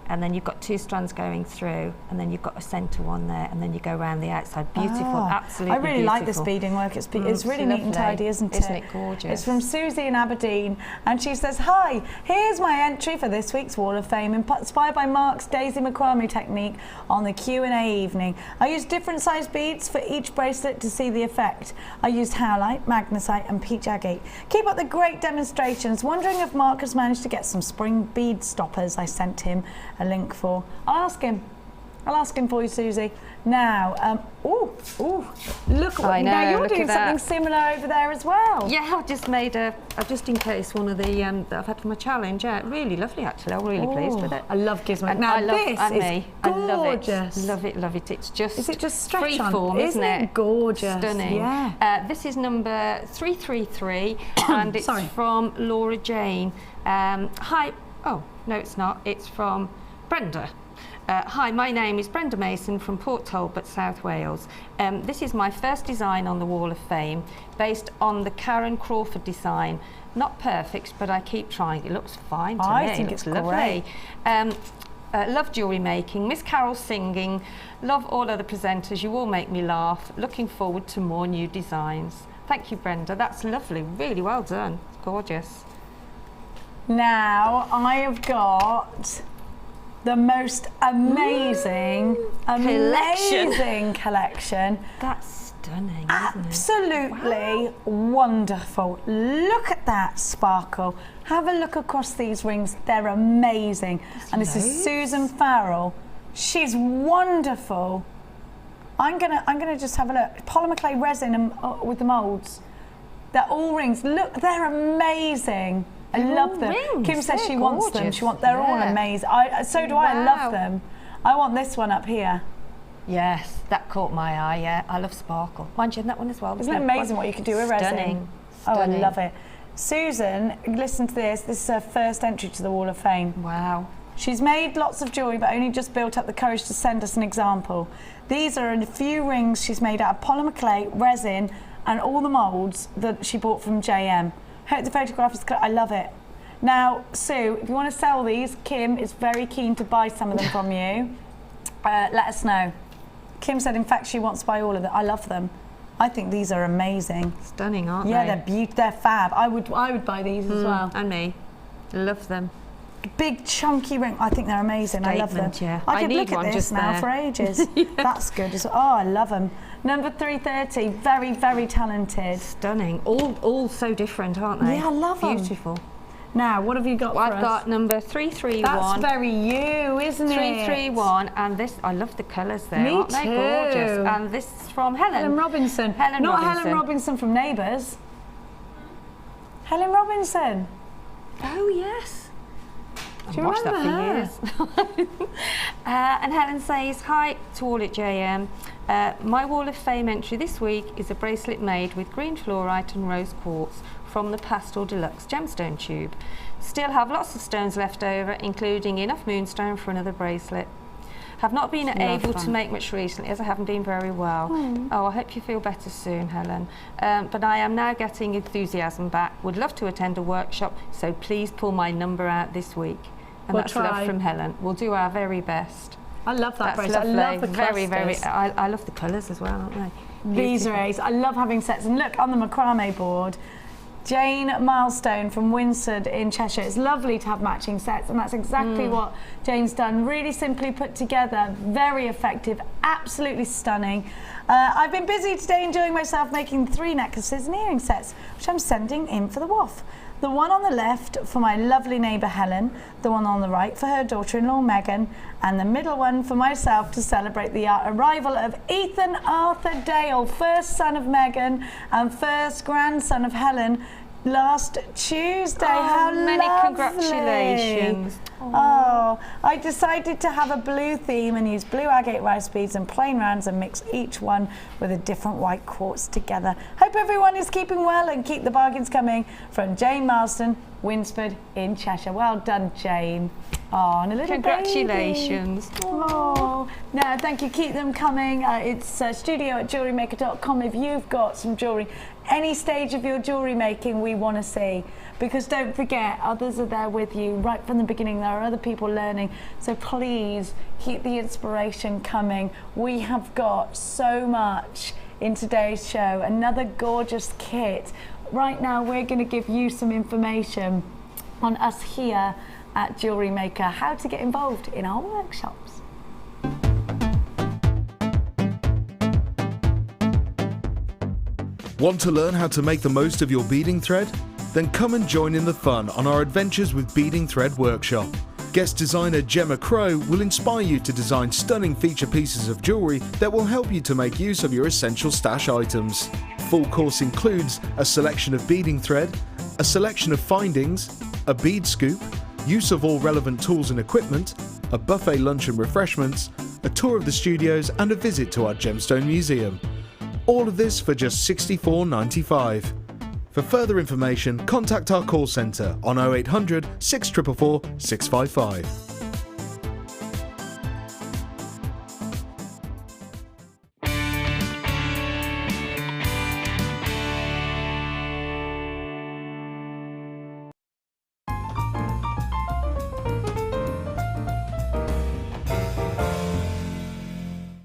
And then you've got 2 strands going through, and then you've got a centre one there, and then you go around the outside. Beautiful, absolutely I really beautiful. like this beading work. It's really neat and tidy, isn't it? Isn't it gorgeous? It's from Susie in Aberdeen, and she says, hi, here's my entry for this week's Wall of Fame, inspired by Mark's Daisy macrame technique on the Q&A evening. I used different sized beads for each bracelet to see the effect. I used howlite, magnesite, and peach agate. Keep up the great demonstrations. Wondering if Mark has managed to get some spring bead stoppers I sent him a link for. I'll ask him for you, Susie. Now, look what, now you're doing something similar over there as well. Yeah, I've just made I've just encased one of the that I've had for my challenge. Yeah, really lovely actually. I'm really pleased with it. I love gizmo. Now this is gorgeous. Love it. It's just, is it just stretch freeform, isn't it? Gorgeous. Stunning. Yeah. This is number 333, and it's from Laura Jane. Hi. Oh no, it's not. It's from Brenda. Hi, my name is Brenda Mason from Port Talbot, South Wales. This is my first design on the Wall of Fame, based on the Karen Crawford design. Not perfect, but I keep trying. It looks fine to me. I think it's lovely. Love jewellery making, Miss Carol singing, love all other presenters. You all make me laugh. Looking forward to more new designs. Thank you, Brenda. That's lovely. Really well done. It's gorgeous. Now I have got the most amazing collection. That's stunning, isn't it? Absolutely wonderful. Look at that sparkle. Have a look across these rings. They're amazing. And this is Susan Farrell. She's wonderful. I'm gonna just have a look. Polymer clay resin and, with the moulds. They're all rings. Look, they're amazing. I love them. Rings. Kim says she wants them. Gorgeous. They're all amazing. So do I. I love them. I want this one up here. Yes, that caught my eye, yeah. I love sparkle. Mind you, that one as well. Isn't it amazing what you can do with resin? Stunning. Oh, I Stunning. love it. Susan, listen to this. This is her first entry to the Wall of Fame. Wow. She's made lots of jewellery, but only just built up the courage to send us an example. These are a few rings she's made out of polymer clay, resin, and all the moulds that she bought from JM. Hope the photograph is clear. I love it. Now, Sue, if you want to sell these, Kim is very keen to buy some of them from you. Let us know. Kim said, in fact, she wants to buy all of them. I love them. I think these are amazing. Stunning, aren't Yeah, they? they're beautiful. They're fab. I would buy these as well. And me. Love them. Big chunky ring. I think they're amazing. I love them. Yeah. I could need look at one this just now there. for ages. That's good. Oh, I love them. Number 330. Very, very talented. Stunning. All so different, aren't they? Yeah, I love them. Beautiful. Now, what have you got Well, for I've us? got number 331. That's very you, isn't it? 331, and this, I love the colours there, Me aren't they? too. Gorgeous. And this is from Helen. Helen Robinson. Helen Not Robinson. Helen Robinson from Neighbours. Helen Robinson. Oh, yes. Do you I've watched that remember for years. And Helen says, hi to all at JM. My Wall of Fame entry this week is a bracelet made with green fluorite and rose quartz from the Pastel Deluxe gemstone tube. Still have lots of stones left over, including enough moonstone for another bracelet. Have not been able to make much recently as I haven't been very well. Oh, I hope you feel better soon, Helen. But I am now getting enthusiasm back. Would love to attend a workshop, so please pull my number out this week. And We'll that's try. love from Helen. We'll do our very best. I love that That's bracelet. lovely. I love the very, very. clusters. I love the colours as well, aren't they? These are ace. I love having sets. And look, on the macrame board, Jane Milestone from Winsford in Cheshire. It's lovely to have matching sets, and that's exactly what Jane's done. Really simply put together, very effective, absolutely stunning. I've been busy today enjoying myself making 3 necklaces and earring sets, which I'm sending in for the WAF. The one on the left for my lovely neighbour Helen, the one on the right for her daughter-in-law Megan, and the middle one for myself to celebrate the arrival of Ethan Arthur Dale, first son of Megan and first grandson of Helen, last Tuesday. How many lovely. congratulations. Oh, I decided to have a blue theme and use blue agate rice beads and plain rounds and mix each one with a different white quartz together. Hope everyone is keeping well and keep the bargains coming. From Jane Marston, Winsford in Cheshire. Well done, Jane. Oh, and a little Congratulations. baby. Oh, no, thank you. Keep them coming. It's studio@jewellerymaker.com if you've got some jewellery. Any stage of your jewellery making we want to see. Because don't forget, others are there with you right from the beginning. There are other people learning. So please keep the inspiration coming. We have got so much in today's show. Another gorgeous kit. Right now, we're going to give you some information on us here at Jewellery Maker, how to get involved in our workshops. Want to learn how to make the most of your beading thread? Then come and join in the fun on our Adventures with Beading Thread workshop. Guest designer Gemma Crow will inspire you to design stunning feature pieces of jewellery that will help you to make use of your essential stash items. Full course includes a selection of beading thread, a selection of findings, a bead scoop, use of all relevant tools and equipment, a buffet lunch and refreshments, a tour of the studios and a visit to our Gemstone Museum. All of this for just $64.95. For further information, contact our call centre on 0800 644 655.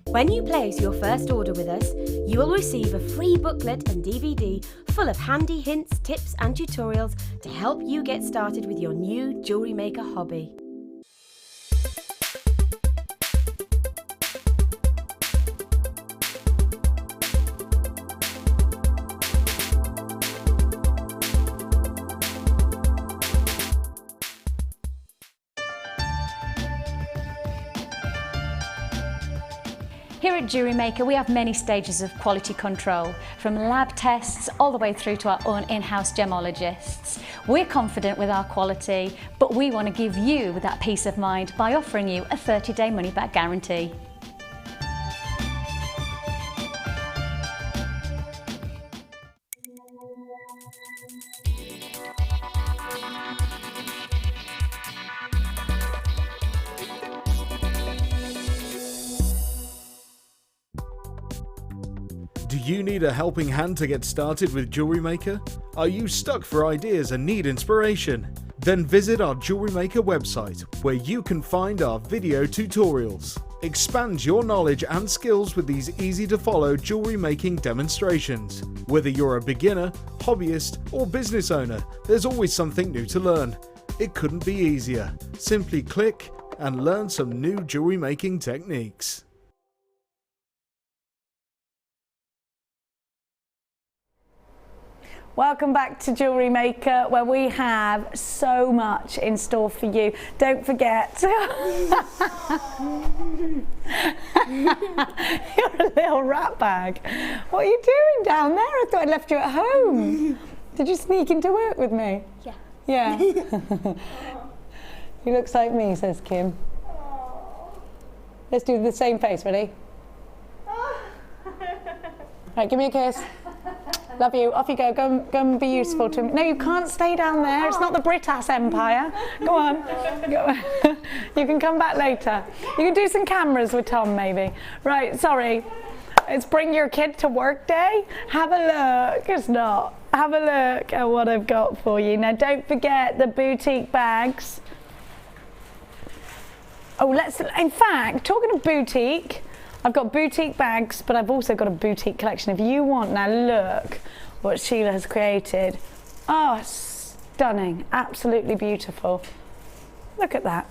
When you place your first order with us, you will receive a free booklet and DVD full of handy hints, tips and tutorials to help you get started with your new Jewellery Maker hobby. Here at Jewellery Maker, we have many stages of quality control, from lab tests all the way through to our own in-house gemologists. We're confident with our quality, but we want to give you that peace of mind by offering you a 30-day money-back guarantee. Do you need a helping hand to get started with Jewellery Maker? Are you stuck for ideas and need inspiration? Then visit our Jewellery Maker website, where you can find our video tutorials. Expand your knowledge and skills with these easy-to-follow jewellery making demonstrations. Whether you're a beginner, hobbyist, or business owner, there's always something new to learn. It couldn't be easier. Simply click and learn some new jewellery making techniques. Welcome back to Jewellery Maker, where we have so much in store for you. Don't forget, you're a little rat bag. What are you doing down there? I thought I left you at home. Did you sneak into work with me? Yeah. Yeah. He looks like me, says Kim. Let's do the same face, ready? Right, give me a kiss. Love you. Off you go. Go and be useful to me. No, you can't stay down there. It's not the British Empire. Go on. Go. You can come back later. You can do some cameras with Tom, maybe. Right, sorry. It's bring your kid to work day. Have a look. It's not. Have a look at what I've got for you. Now, don't forget the boutique bags. Oh, in fact, talking of boutique, I've got boutique bags, but I've also got a boutique collection. If you want, now look what Sheila has created. Oh, stunning, absolutely beautiful. Look at that.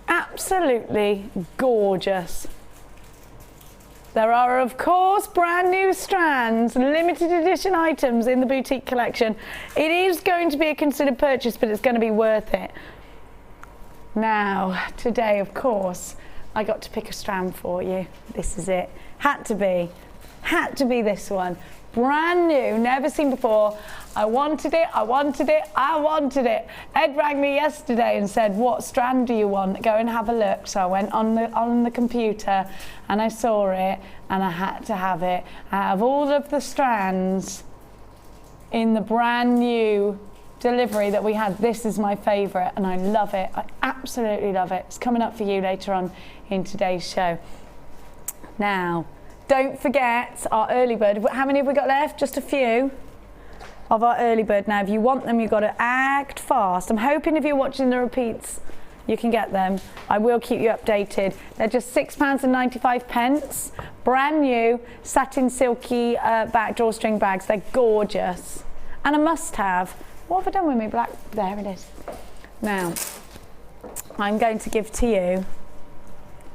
Absolutely gorgeous. There are, of course, brand new strands, limited edition items in the boutique collection. It is going to be a considered purchase, but it's going to be worth it. Now, today, of course, I got to pick a strand for you. This is it. Had to be this one. Brand new, never seen before. I wanted it. Ed rang me yesterday and said, what strand do you want? Go and have a look. So I went on the computer and I saw it and I had to have it. Out of all of the strands in the brand new delivery that we had, this is my favourite and I love it. I absolutely love it. It's coming up for you later on in today's show. Now, don't forget our early bird. How many have we got left? Just a few of our early bird. Now, if you want them, you've got to act fast. I'm hoping if you're watching the repeats, you can get them. I will keep you updated. They're just £6.95. Brand new satin silky drawstring bags. They're gorgeous and a must-have. What have I done with me black? There it is. Now, I'm going to give to you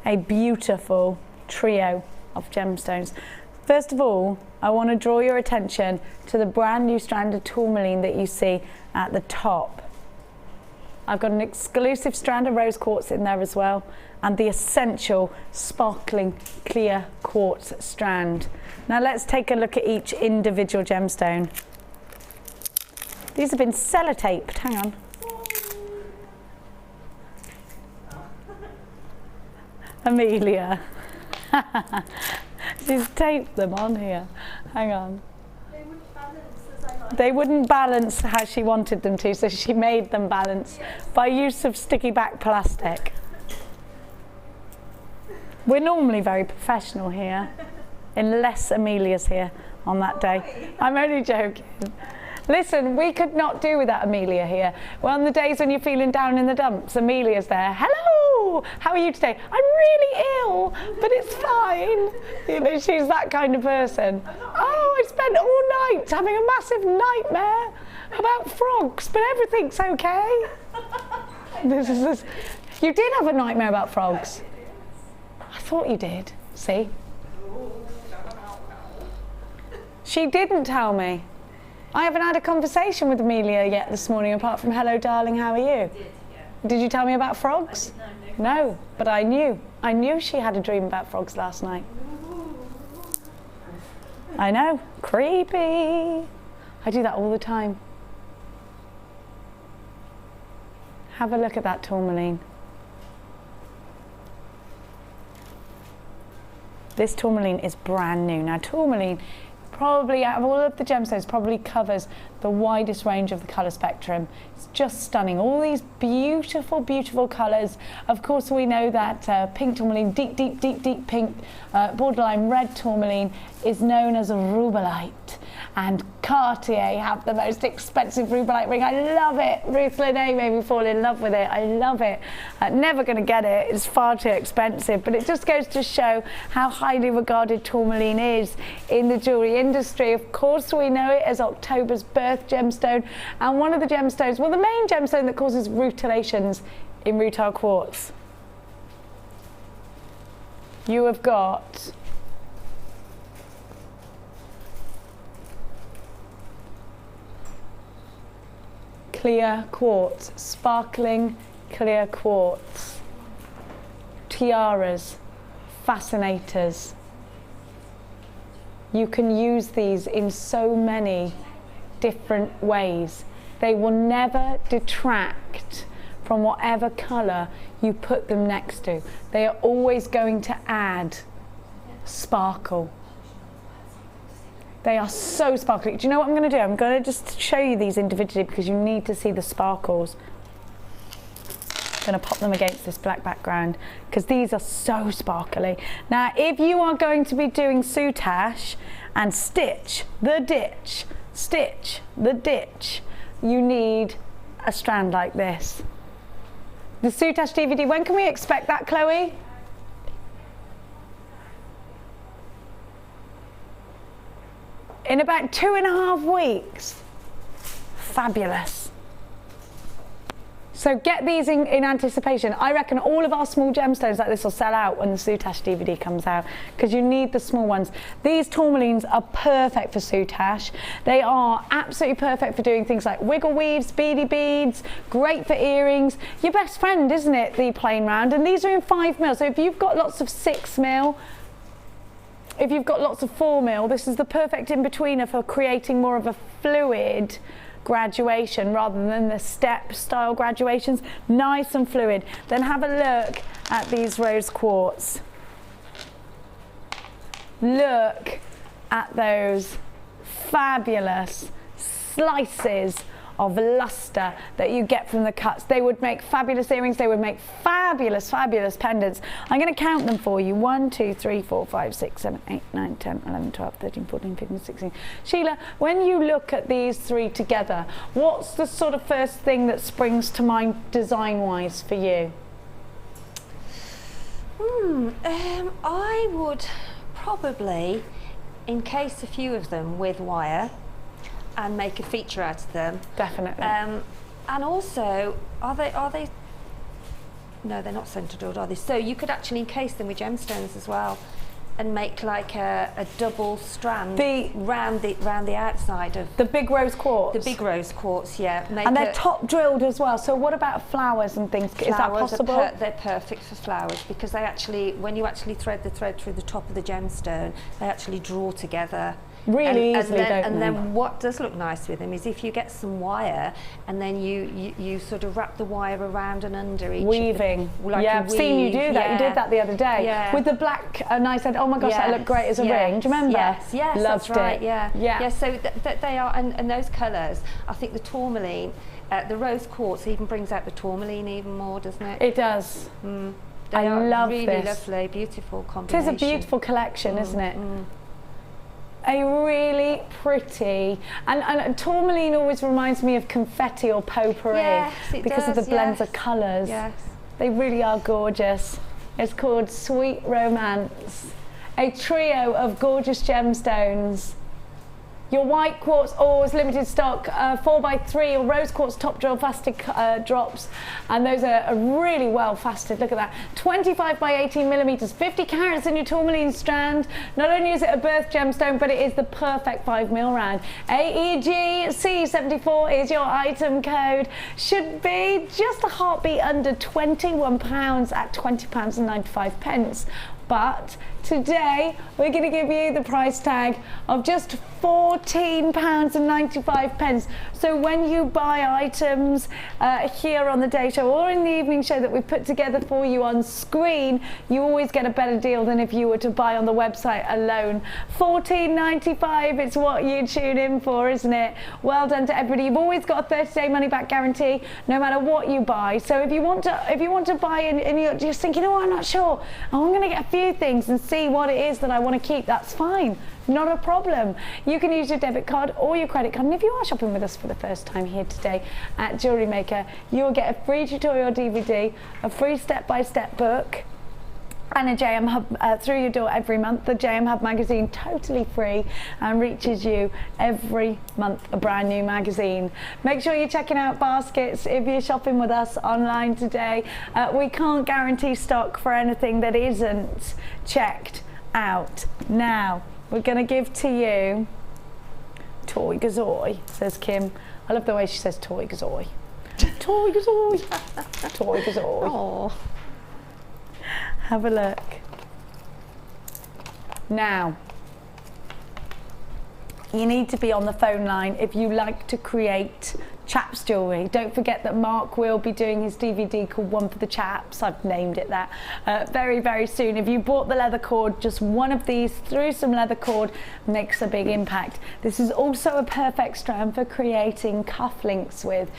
a beautiful trio of gemstones. First of all, I want to draw your attention to the brand new strand of tourmaline that you see at the top. I've got an exclusive strand of rose quartz in there as well, and the essential sparkling clear quartz strand. Now let's take a look at each individual gemstone. These have been sellotaped. Hang on. Amelia. She's taped them on here. Hang on. They wouldn't balance as I like. They wouldn't balance how she wanted them to, so she made them balance by use of sticky back plastic. We're normally very professional here, unless Amelia's here on that day. I'm only joking. Listen, we could not do without Amelia here. Well, on the days when you're feeling down in the dumps, Amelia's there. Hello, how are you today? I'm really ill, but it's fine. You know, she's that kind of person. Oh, I spent all night having a massive nightmare about frogs, but everything's okay. This. You did have a nightmare about frogs. I thought you did. See? She didn't tell me. I haven't had a conversation with Amelia yet this morning, apart from hello darling, how are you? Did, yeah. Did you tell me about frogs? No, No, but I knew she had a dream about frogs last night. I know, creepy. I do that all the time. Have a look at that tourmaline. This tourmaline is brand new. Now tourmaline, probably out of all of the gemstones, probably covers the widest range of the colour spectrum. It's just stunning. All these beautiful, beautiful colours. Of course, we know that pink tourmaline, deep, deep, deep, deep pink, borderline red tourmaline is known as a rubellite. And Cartier have the most expensive rubellite ring. I love it. Ruth Lene made me fall in love with it. I love it. Never going to get it. It's far too expensive. But it just goes to show how highly regarded tourmaline is in the jewellery industry. Of course, we know it as October's birth gemstone. And one of the gemstones, well, the main gemstone that causes rutilations in rutile quartz. You have got clear quartz, sparkling clear quartz, tiaras, fascinators. You can use these in so many different ways. They will never detract from whatever colour you put them next to. They are always going to add sparkle. They are so sparkly. Do you know what I'm going to do? I'm going to just show you these individually because you need to see the sparkles. I'm going to pop them against this black background because these are so sparkly. Now, if you are going to be doing soutache and stitch the ditch, you need a strand like this. The soutache DVD, when can we expect that, Chloe? In about 2.5 weeks. Fabulous. So get these in anticipation. I reckon all of our small gemstones like this will sell out when the soutache DVD comes out because you need the small ones. These tourmalines are perfect for soutache. They are absolutely perfect for doing things like wiggle weaves, beady beads, great for earrings. Your best friend, isn't it, the plain round? And these are in 5mm. So if you've got lots of 6mm, if you've got lots of 4mm, this is the perfect in-betweener for creating more of a fluid graduation rather than the step style graduations. Nice and fluid. Then have a look at these rose quartz. Look at those fabulous slices of luster that you get from the cuts. They would make fabulous earrings. They would make fabulous, fabulous pendants. I'm going to count them for you. 1, 2, 3, 4, 5, 6, 7, 8, 9, 10, 11, 12, 13, 14, 15, 16. Sheila, when you look at these three together, what's the sort of first thing that springs to mind design-wise for you? I would probably encase a few of them with wire and make a feature out of them. Definitely. And also, are they? No, they're not centered, are they? So you could actually encase them with gemstones as well, and make like a double strand round the outside of the big rose quartz. The big rose quartz, yeah. And they're top drilled as well. So what about flowers and things? Is that possible? They're perfect for flowers because they actually, when you actually thread the thread through the top of the gemstone, they actually draw together. Really easily, don't they? And then what does look nice with them is if you get some wire and then you sort of wrap the wire around and under each. Weaving. Yeah, I've seen you do that. Yeah. You did that the other day with the black, and I said, oh my gosh, that looked great as a ring. Do you remember? Yes, loved that's right. it. Yeah. So they are, and those colours. I think the tourmaline, the rose quartz even brings out the tourmaline even more, doesn't it? It does. They are love really this. lovely, beautiful combination. It is a beautiful collection, isn't it? A really pretty, and tourmaline always reminds me of confetti or potpourri because of the blends of colours. Yes. They really are gorgeous. It's called Sweet Romance, a trio of gorgeous gemstones Your white quartz ores, limited stock, 4x3 or rose quartz top drill fasted drops, and those are really well fasted. Look at that, 25 by 18 millimeters, 50 carats in your tourmaline strand. Not only is it a birth gemstone, but it is the perfect 5mm round. AEGC74 is your item code. Should be just a heartbeat under £21 at £20.95. But today we're going to give you the price tag of just £14.95. So when you buy items here on the day show or in the evening show that we've put together for you on screen, you always get a better deal than if you were to buy on the website alone. £14.95, it's what you tune in for, isn't it? Well done to everybody. You've always got a 30-day money-back guarantee, no matter what you buy. So if you want to buy and you're just thinking, oh, I'm not sure, I'm going to get a few things and see what it is that I want to keep, that's fine. Not a problem. You can use your debit card or your credit card. And if you are shopping with us for the first time here today at Jewellery Maker, you'll get a free tutorial DVD, a free step-by-step book, and a JM Hub through your door every month. The JM Hub magazine, totally free, and reaches you every month, a brand new magazine. Make sure you're checking out baskets if you're shopping with us online today. We can't guarantee stock for anything that isn't checked out. Now, we're going to give to you Toy Gazoy, says Kim. I love the way she says Toy Gazoy. Toy Gazoy. Toy Gazoy. Oh. Have a look. Now, you need to be on the phone line if you like to create chaps jewellery. Don't forget that Mark will be doing his DVD called One for the Chaps. I've named it that. Very, very soon. If you bought the leather cord, just one of these through some leather cord makes a big impact. This is also a perfect strand for creating cufflinks with.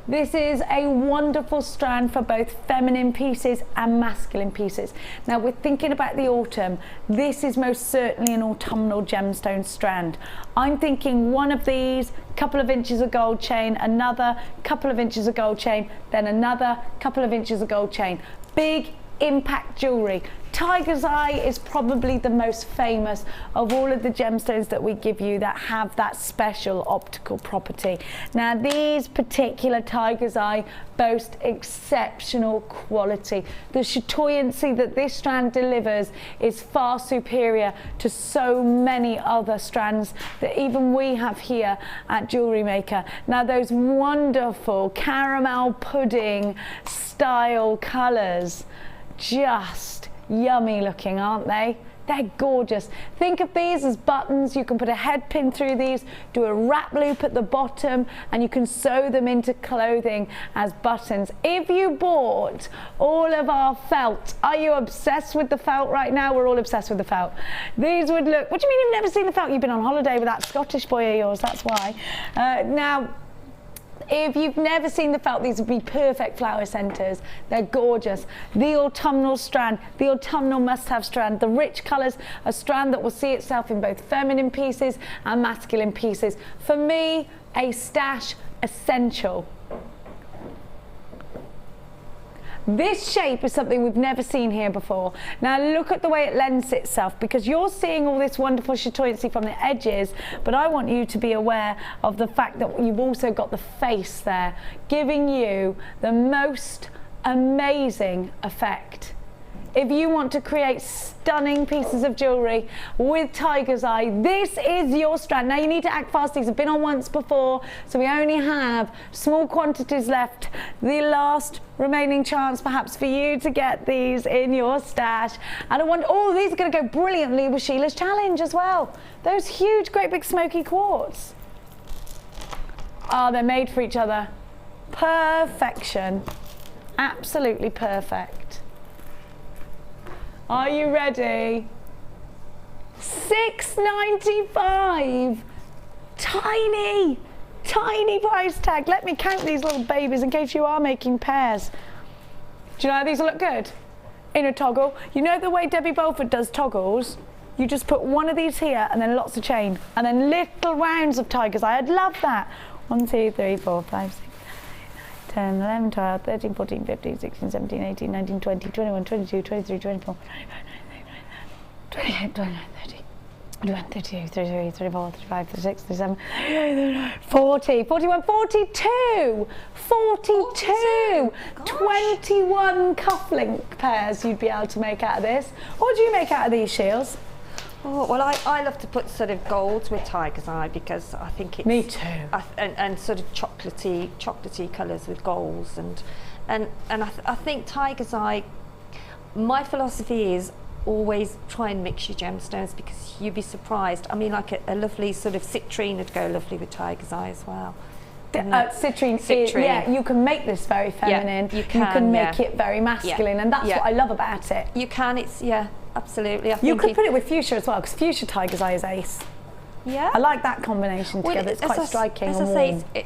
This is a wonderful strand for both feminine pieces and masculine pieces. Now we're thinking about the autumn. This is most certainly an autumnal gemstone strand. I'm thinking one of these, couple of inches of gold chain, another couple of inches of gold chain, then another couple of inches of gold chain. Big impact jewellery. Tiger's Eye is probably the most famous of all of the gemstones that we give you that have that special optical property. Now these particular Tiger's Eye boast exceptional quality. The chatoyancy that this strand delivers is far superior to so many other strands that even we have here at Jewellery Maker. Now those wonderful caramel pudding style colours, just yummy looking, aren't they? They're gorgeous. Think of these as buttons. You can put a head pin through these, do a wrap loop at the bottom, and you can sew them into clothing as buttons. If you bought all of our felt, are you obsessed with the felt right now? We're all obsessed with the felt. These would look, what do you mean you've never seen the felt? You've been on holiday with that Scottish boy of yours, that's why. Now, if you've never seen the felt, these would be perfect flower centres. They're gorgeous. The autumnal strand, the autumnal must-have strand, the rich colours, a strand that will see itself in both feminine pieces and masculine pieces. For me, a stash essential. This shape is something we've never seen here before. Now look at the way it lends itself, because you're seeing all this wonderful chatoyancy from the edges, but I want you to be aware of the fact that you've also got the face there, giving you the most amazing effect. If you want to create stunning pieces of jewellery with Tiger's Eye, this is your strand. Now you need to act fast. These have been on once before, so we only have small quantities left. The last remaining chance perhaps for you to get these in your stash. And I want, oh, these are going to go brilliantly with Sheila's challenge as well. Those huge, great big smoky quartz. Oh, they're made for each other. Perfection. Absolutely perfect. Are you ready? $6.95. Tiny, tiny price tag. Let me count these little babies in case you are making pairs. Do you know how these will look good? In a toggle. You know the way Debbie Bolford does toggles? You just put one of these here and then lots of chain and then little rounds of Tiger's Eye. I'd love that. 1, 2, 3, 4, 5, 6. 10, 11, 12, 13, 14, 15, 16, 17, 18, 19, 20, 21, 22, 23, 24, 25, 26, 27, 28, 29, 30. 32, 33, 34, 35, 36, 37, 40, 41, 42! 42! 21 cufflink pairs you'd be able to make out of this. What do you make out of these, Shields? Oh, well, I love to put sort of golds with tiger's eye because I think it's... Me too. And sort of chocolatey colours with golds and I think tiger's eye, my philosophy is always try and mix your gemstones because you'd be surprised. I mean, like a lovely sort of citrine would go lovely with tiger's eye as well. Citrine. Yeah, you can make this very feminine. Yeah, you can make it very masculine, and that's what I love about it. You can. It's absolutely. You could put it with fuchsia as well, because fuchsia tiger's eye is ace. Yeah. I like that combination together. It's quite striking. As and I warm. say,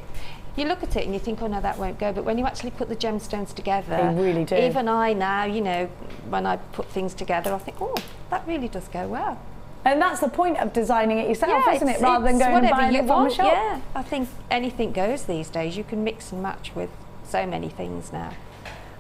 you look at it and you think, oh no, that won't go. But when you actually put the gemstones together, they really do. Even I now, you know, when I put things together, I think, oh, that really does go well. And that's the point of designing it yourself, isn't it? Rather than going and buying it from a shop. Yeah, I think anything goes these days. You can mix and match with so many things now.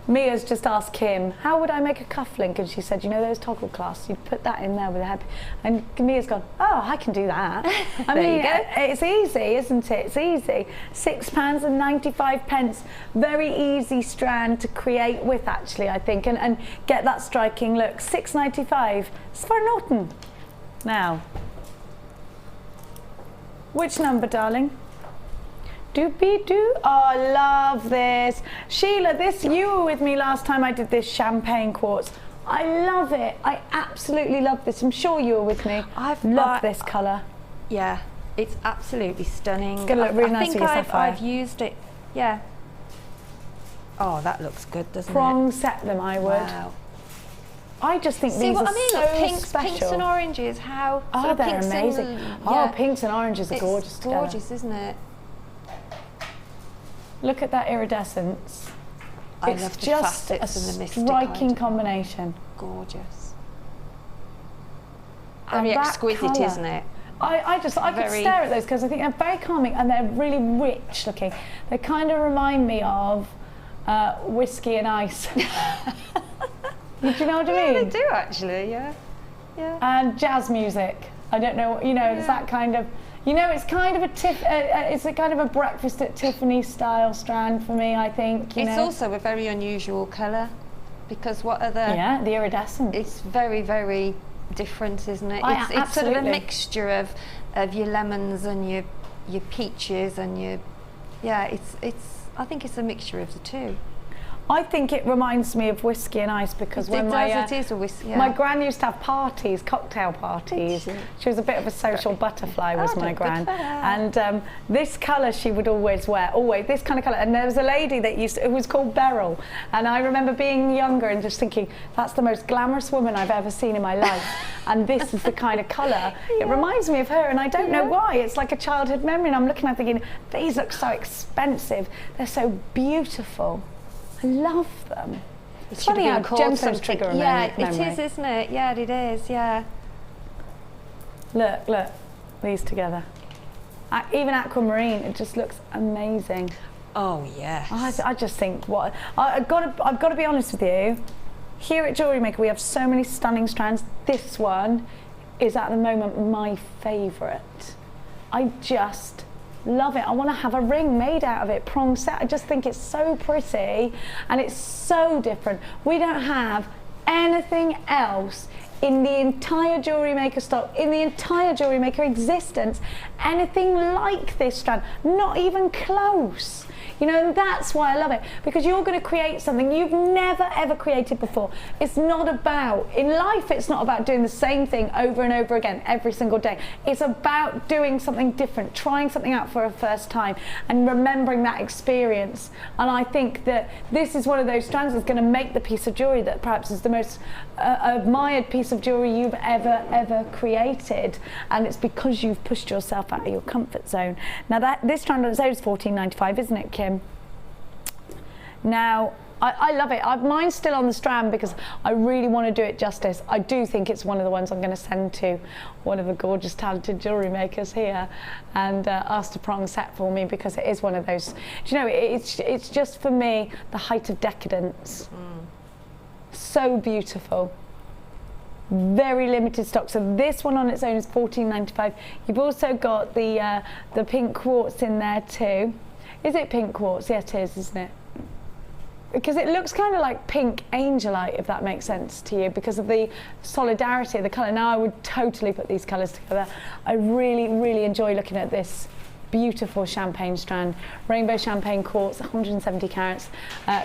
Mia's just asked Kim, how would I make a cufflink? And she said, you know those toggle clasps? You'd put that in there with a happy. And Mia's gone, oh, I can do that. I mean, it's easy, isn't it? It's easy. £6.95. Very easy strand to create with, actually, I think, and get that striking look. £6.95. It's for Norton. Now, which number, darling? Doobie-doo. Oh, I love this. Sheila, you were with me last time I did this champagne quartz. I love it. I absolutely love this. I'm sure you were with me. Love this colour. Yeah, it's absolutely stunning. It's going to look really nice with your sapphire. I've used it, yeah. Oh, that looks good, doesn't it? Prong set them, I would. Wow. I just think these are so special. Pinks and oranges, how... Oh, they're amazing. Oh, pinks and oranges are gorgeous together. It's gorgeous, isn't it? Look at that iridescence. It's just a striking combination. Gorgeous. Very exquisite, isn't it? I could stare at those because I think they're very calming and they're really rich looking. They kind of remind me of whiskey and ice. Do you know what I mean? Yeah, they do actually, yeah. And jazz music. I don't know, it's that kind of... it's kind of it's a kind of a breakfast at Tiffany style strand for me, I think. It's also a very unusual colour because what other... Yeah, the iridescence. It's very, very different, isn't it? It's sort of a mixture of your lemons and your peaches and your... Yeah, I think it's a mixture of the two. I think it reminds me of whiskey and ice because when it is a whiskey. Yeah. My gran used to have parties, cocktail parties. She was a bit of a social butterfly, was my gran. And this colour she would always wear, this kind of colour. And there was a lady that who was called Beryl. And I remember being younger and just thinking, that's the most glamorous woman I've ever seen in my life. And this is the kind of colour. It reminds me of her, and I don't know why. It's like a childhood memory. And I'm looking at thinking, these look so expensive. They're so beautiful. I love them. It's funny how gemstones trigger a memory. Yeah, it is, isn't it? Yeah, it is, yeah. Look, these together. Even aquamarine, it just looks amazing. Oh, yes. I just think, I've got to be honest with you. Here at Jewellery Maker, we have so many stunning strands. This one is at the moment my favourite. I just love it. I want to have a ring made out of it, prong set. I just think it's so pretty and it's so different. We don't have anything else in the entire Jewellery Maker stock, in the entire Jewellery Maker existence, anything like this strand, not even close. And that's why I love it, because you're going to create something you've never ever created before. It's not about, in life it's not about doing the same thing over and over again every single day. It's about doing something different, trying something out for a first time and remembering that experience. And I think that this is one of those strands that's going to make the piece of jewellery that perhaps is the most admired piece of jewellery you've ever created. And it's because you've pushed yourself out of your comfort zone. Now this strand on its own is $14.95, isn't it, Kim? Now, I love it. Mine's still on the strand because I really want to do it justice. I do think it's one of the ones I'm going to send to one of the gorgeous, talented jewellery makers here and ask to prong set for me, because it is one of those. It's just for me the height of decadence. So beautiful. very limited stock. So this one on its own is $14.95. You've also got the pink quartz in there too. Is it pink quartz? Yes, it is, isn't it? Because it looks kind of like pink angelite, if that makes sense to you, because of the solidarity of the colour. Now I would totally put these colours together. I really, really enjoy looking at this beautiful champagne strand, rainbow champagne quartz, 170 carats.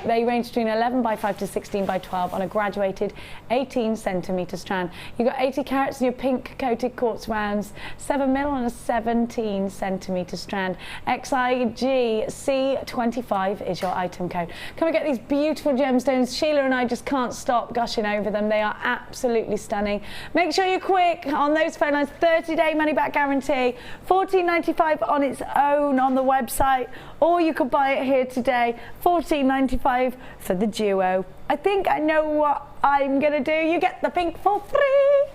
They range between 11 by 5 to 16 by 12 on a graduated 18 centimetre strand. You've got 80 carats in your pink coated quartz rounds, 7 mil on a 17 centimetre strand. XIGC25 is your item code. Can we get these beautiful gemstones? Sheila and I just can't stop gushing over them. They are absolutely stunning. Make sure you're quick on those phone lines. 30-day money back guarantee, $14.95 on its own on the website, or you could buy it here today, $14.95 for the duo. I think I know what I'm gonna do. You get the pink for free.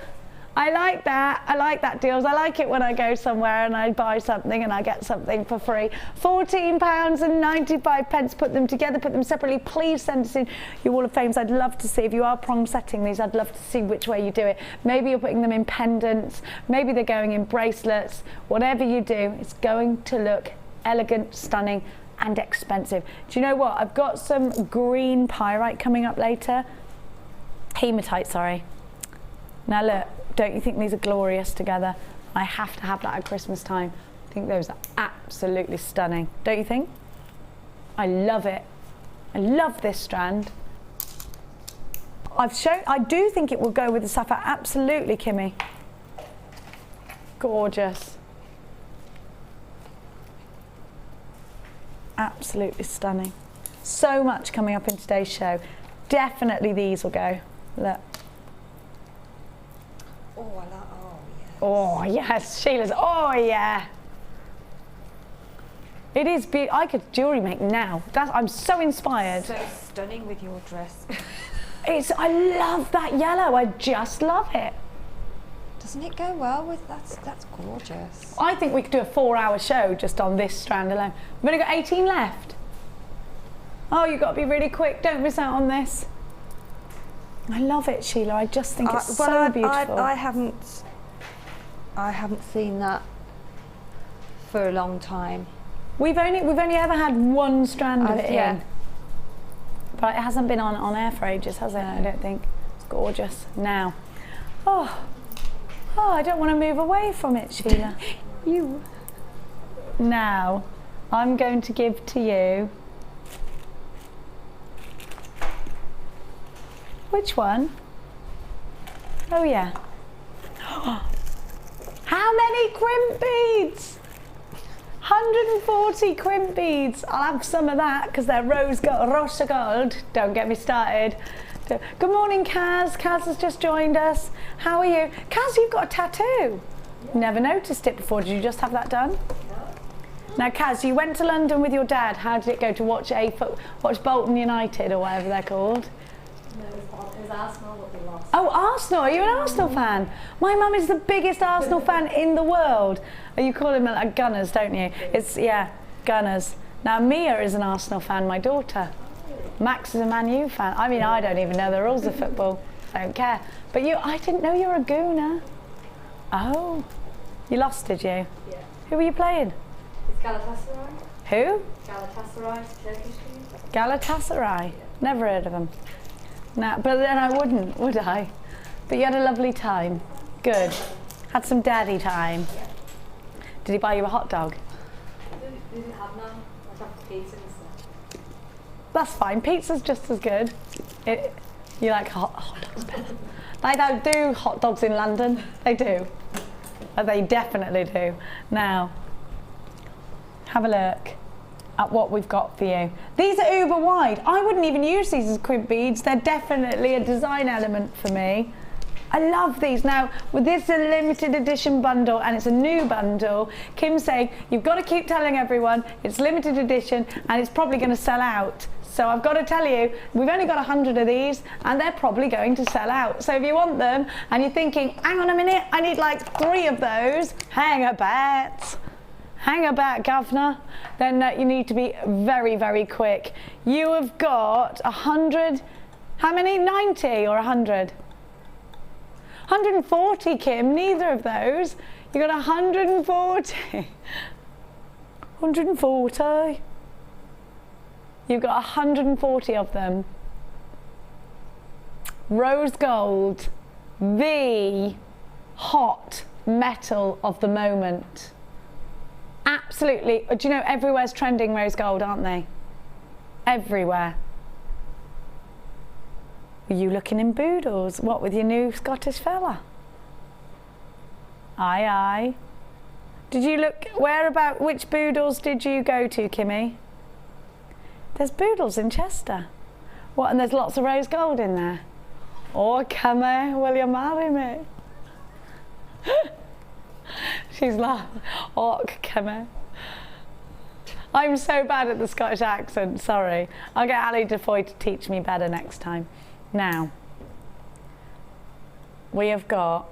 I like that. I like that deals. I like it when I go somewhere and I buy something and I get something for free. £14.95. Put them together, put them separately. Please send us in your Wall of Fames. I'd love to see, if you are prong setting these, I'd love to see which way you do it. Maybe you're putting them in pendants, maybe they're going in bracelets. Whatever you do, it's going to look elegant, stunning and expensive. Do you know what? I've got some green pyrite coming up later. Hematite, sorry. Now look, don't you think these are glorious together? I have to have that at Christmas time. I think those are absolutely stunning. Don't you think? I love it. I love this strand. I do think it will go with the sapphire. Absolutely, Kimmy. Gorgeous. Absolutely stunning. So much coming up in today's show. Definitely these will go. Look. Oh, I like, oh, yes. Oh, yes, Sheila's, oh, yeah. It is beautiful. I could jewellery make now. I'm so inspired. So stunning with your dress. I love that yellow. I just love it. Doesn't it go well with, that's gorgeous. I think we could do a 4-hour show just on this strand alone. We've only got 18 left. Oh, you've got to be really quick. Don't miss out on this. I love it, Sheila. I just think it's so beautiful. I haven't seen that for a long time. We've only ever had one strand of it yeah. in, but it hasn't been on air for ages, has it? I don't think. It's gorgeous. Now, oh, I don't want to move away from it, Sheila. You. Now, I'm going to give to you. Which one? Oh yeah. How many crimp beads? 140 crimp beads. I'll have some of that because they're rose gold. Don't get me started. Good morning, Kaz. Kaz has just joined us. How are you? Kaz, you've got a tattoo. Yeah. Never noticed it before. Did you just have that done? No. Now, Kaz, you went to London with your dad. How did it go to watch Bolton United or whatever they're called? It was Arsenal, but we lost. Oh, Arsenal. Are you an Arsenal fan? My mum is the biggest Arsenal fan in the world. You call them like Gunners, don't you? It's, yeah, Gunners. Now, Mia is an Arsenal fan, my daughter. Max is a Man U fan. I mean, I don't even know the rules of football. I don't care. But I didn't know you were a Gooner. Oh. You lost, did you? Yeah. Who were you playing? It's Galatasaray. Who? Galatasaray, Turkish team. Galatasaray. Yeah. Never heard of them. No, but then I wouldn't, would I? But you had a lovely time. Good. Had some daddy time. Yeah. Did he buy you a hot dog? We didn't have none. I had pizza instead. That's fine. Pizza's just as good. You like hot dogs better. They don't do hot dogs in London. They do. They definitely do. Now, have a look at what we've got for you. These are uber wide. I wouldn't even use these as crimp beads. They're definitely a design element for me. I love these. Now, with this a limited edition bundle, and it's a new bundle, Kim's saying, you've got to keep telling everyone it's limited edition and it's probably going to sell out. So I've got to tell you, we've only got 100 of these and they're probably going to sell out. So if you want them and you're thinking, hang on a minute, I need like 3 of those, hang about, governor, then you need to be very, very quick. You have got 100, how many? 90 or 100? 140, Kim, neither of those. You got 140. 140. You've got 140 of them. Rose gold, the hot metal of the moment. Absolutely. Do you know everywhere's trending rose gold, aren't they? Everywhere. Were you looking in boodles? What, with your new Scottish fella? Aye, aye. Did you look, which boodles did you go to, Kimmy? There's boodles in Chester. What, and there's lots of rose gold in there? Oh, come here, will you marry me? She's laughing. Oh, come here. I'm so bad at the Scottish accent, sorry. I'll get Ali Defoy to teach me better next time. Now, we have got...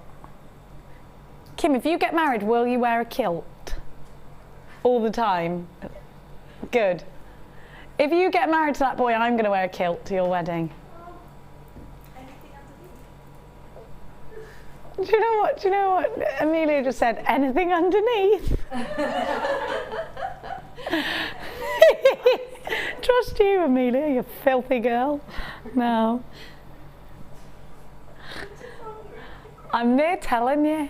Kim, if you get married, will you wear a kilt? All the time? Good. If you get married to that boy, I'm going to wear a kilt to your wedding. Do you know what Amelia just said? Anything underneath? Trust you, Amelia, you filthy girl. No. I'm near telling you.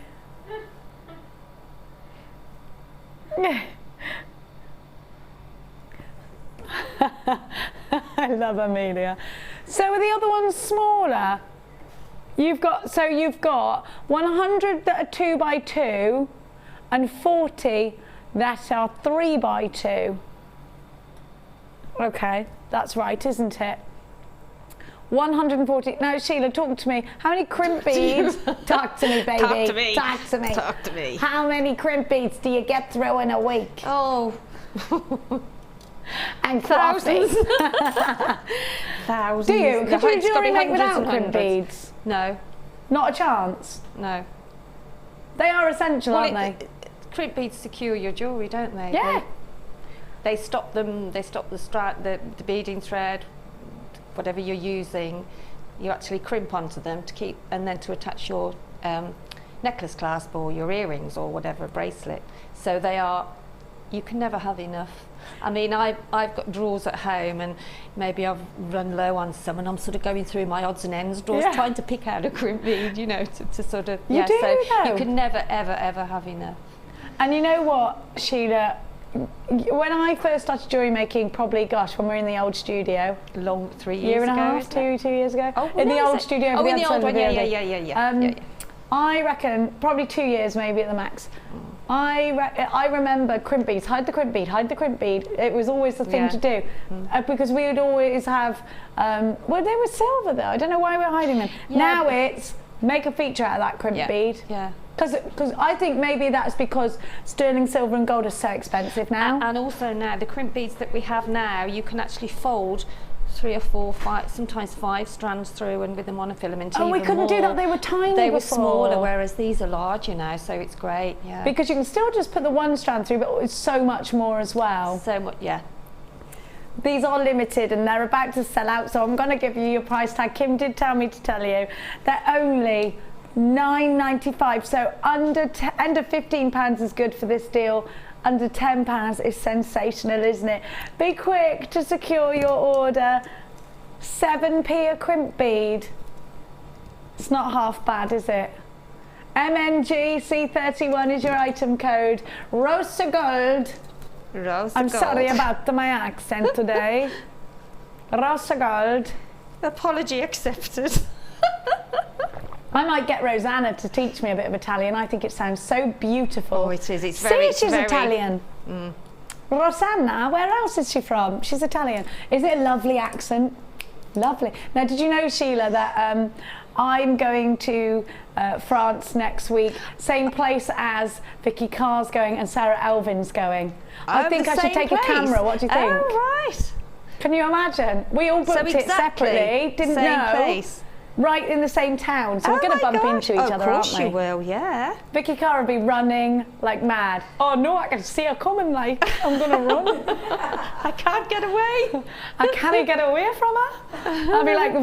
I love Amelia. So are the other ones smaller? You've got 100 that are 2 by 2 and 40 that are 3 by 2. Okay, that's right, isn't it? 140. Now, Sheila, talk to me. How many crimp beads? Talk to me, baby. Talk to me. Talk to me. Talk to me. How many crimp beads do you get through in a week? Oh. And thousands. Thousands. Do you? Could you jewellery make without crimp hundreds. beads? No. Not a chance? No. They are essential, aren't they? Crimp beads secure your jewellery, don't they? Yeah. They stop them. They stop the beading thread, whatever you're using. You actually crimp onto them to keep, and then to attach your necklace clasp or your earrings or whatever bracelet. So they are. You can never have enough. I mean, I've got drawers at home, and maybe I've run low on some, and I'm sort of going through my odds and ends drawers, trying to pick out a crimp bead, you know, to sort of. You do, so though. you can never, ever, ever have enough. And you know what, Sheila? When I first started jewellery making, probably, gosh, when we were in the old studio. 3 years year and ago, a half, 2 years ago. Oh, in no, the old it? studio. Oh, in the old one, yeah. I reckon probably 2 years, maybe at the max. I remember crimp beads. Hide the crimp bead. Hide the crimp bead. It was always the thing to do, because we would always have. Well, they were silver though. I don't know why we were hiding them. Yeah, now it's make a feature out of that crimp bead. Yeah. Because I think maybe that's because sterling silver and gold are so expensive now. And also now the crimp beads that we have now, you can actually fold 3 or 4, 5, sometimes 5 strands through, and with them on a filament. Oh, we couldn't do that. They were tiny. They were before. smaller, whereas these are larger now, so it's great. Yeah. Because you can still just put the one strand through, but it's so much more as well. So much, yeah. These are limited and they're about to sell out, so I'm going to give you your price tag. Kim did tell me to tell you they're only £9.95, so under £15 is good for this deal. Under £10 is sensational, isn't it? Be quick to secure your order. 7p a crimp bead. It's not half bad, is it? MNGC31 is your item code. Rose to gold. I'm sorry about my accent today. Rose to gold. Apology accepted. I might get Rosanna to teach me a bit of Italian. I think it sounds so beautiful. Oh, it is. It's very. See, she's Italian. Rosanna, where else is she from? She's Italian. Is it a lovely accent? Lovely. Now, did you know, Sheila, that I'm going to France next week, same place as Vicky Carr's going and Sarah Elvin's going. I think I should take a camera. What do you think? Oh, right. Can you imagine? We all booked it separately, didn't know. Place. Right in the same town, so we're going to bump into each other, aren't we? Of course you will, yeah. Vicky Carr will be running like mad. Oh no, I can see her coming, like, I'm going to run. I can't get away. I can't get away from her. I'll be like,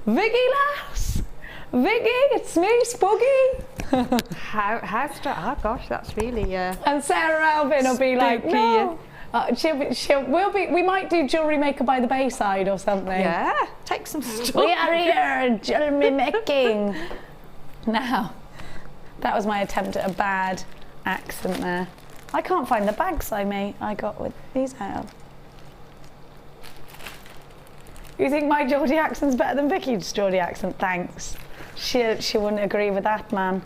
Vicky lass, Vicky, it's me, Spuggy. Oh gosh, that's really. And Sarah Alvin will be like, no. We might do Jewellery Maker by the Bayside or something. Yeah, take some stuff. We are here, jewellery making. Now, that was my attempt at a bad accent there. I can't find the bags I got with these out of. You think my Geordie accent's better than Vicky's Geordie accent? Thanks. She wouldn't agree with that, man.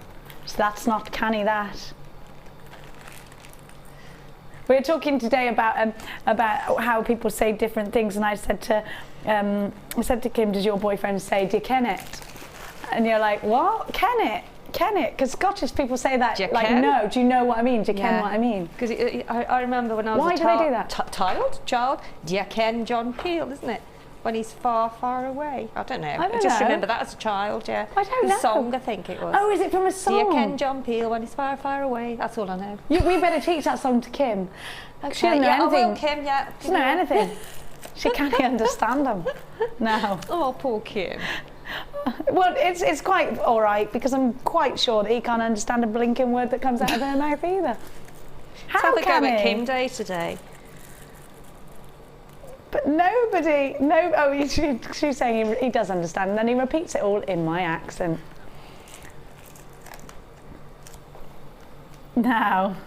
So that's not canny, that. We were talking today about how people say different things, and I said to Kim, does your boyfriend say, do you ken it? And you're like, what? Ken it? Ken it? Because Scottish people say that, like, no, do you know what I mean? Do you ken what I mean? Because I remember when I was Why do they do that? child, do you ken John Peel, isn't it? When he's far, far away. I don't know. I just know. remember that as a child, yeah. I don't know. The song, I think it was. Oh, is it from a song? Do you ken John Peel when he's far, far away? That's all I know. We better teach that song to Kim. Okay, She doesn't know anything. I will, Kim, yeah. She doesn't know anything. She can't understand them. No. Oh, poor Kim. Well, it's quite all right, because I'm quite sure that he can't understand a blinking word that comes out of her mouth either. How Let's have a go at Kim Day today. But nobody, she's saying he does understand, and then he repeats it all in my accent. Now,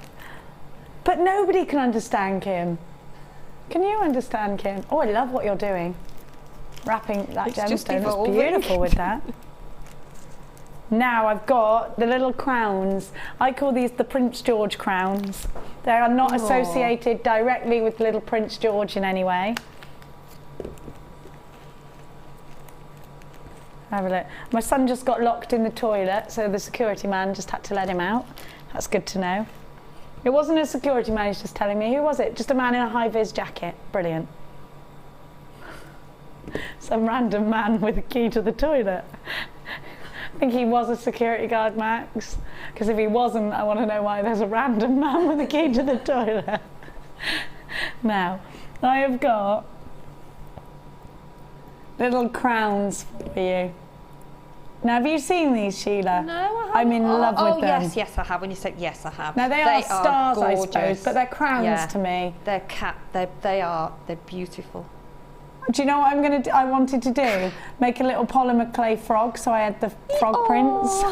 but nobody can understand Kim. Can you understand Kim? Oh, I love what you're doing. Wrapping that gemstone, it's beautiful with that. Now I've got the little crowns. I call these the Prince George crowns. They are not associated directly with little Prince George in any way. Have a look. My son just got locked in the toilet, so the security man just had to let him out. That's good to know. It wasn't a security man, he's just telling me. Who was it? Just a man in a high-vis jacket. Brilliant. Some random man with a key to the toilet. I think he was a security guard, Max. Because if he wasn't, I want to know why there's a random man with a key to the toilet. Now, I have got little crowns for you. Now, have you seen these, Sheila? No, I haven't. I'm in love with them. Yes, I have. When you said yes, I have. Now, they are stars, I suppose, but they're crowns to me. They're beautiful. Do you know what I'm going to do? I wanted to do? Make a little polymer clay frog, so I had the frog prints.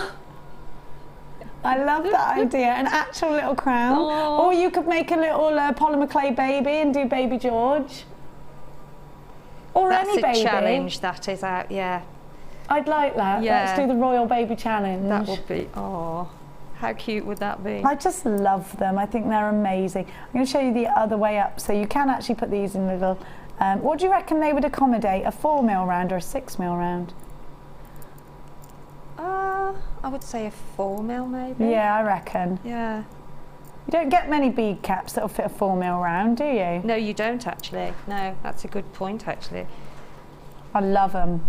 I love that idea, an actual little crown. Or you could make a little polymer clay baby and do Baby George. Or any baby. That's a challenge that is out, yeah. I'd like that. Yeah. Let's do the Royal Baby Challenge. That would be, how cute would that be? I just love them. I think they're amazing. I'm going to show you the other way up, so you can actually put these in little... what do you reckon they would accommodate? A 4mm round or a 6mm round? I would say a 4mm maybe. Yeah, I reckon. Yeah. You don't get many bead caps that'll fit a 4mm round, do you? No, you don't actually. No, that's a good point actually. I love them.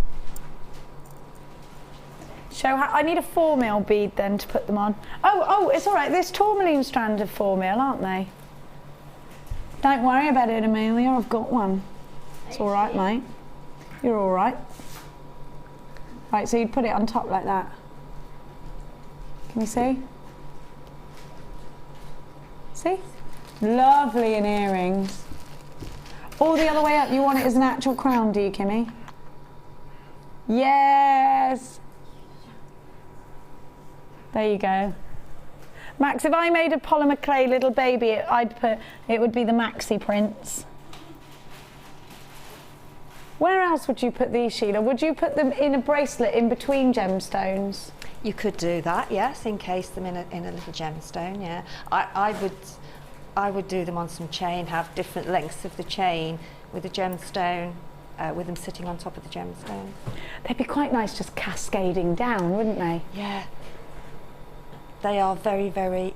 Show how I need a 4mm bead then to put them on. Oh, it's all right. There's tourmaline strand of 4mm, aren't they? Don't worry about it, Amelia. I've got one. It's all right, mate. You're all right. Right, so you'd put it on top like that. Can you see? See? Lovely in earrings. All the other way up. You want it as an actual crown, do you, Kimmy? Yes. There you go. Max, if I made a polymer clay little baby, it would be the Maxi Prince. Where else would you put these, Sheila? Would you put them in a bracelet in between gemstones? You could do that, yes, encase them in a little gemstone, yeah. I would do them on some chain, have different lengths of the chain with a gemstone, with them sitting on top of the gemstone. They'd be quite nice just cascading down, wouldn't they? Yeah. They are very, very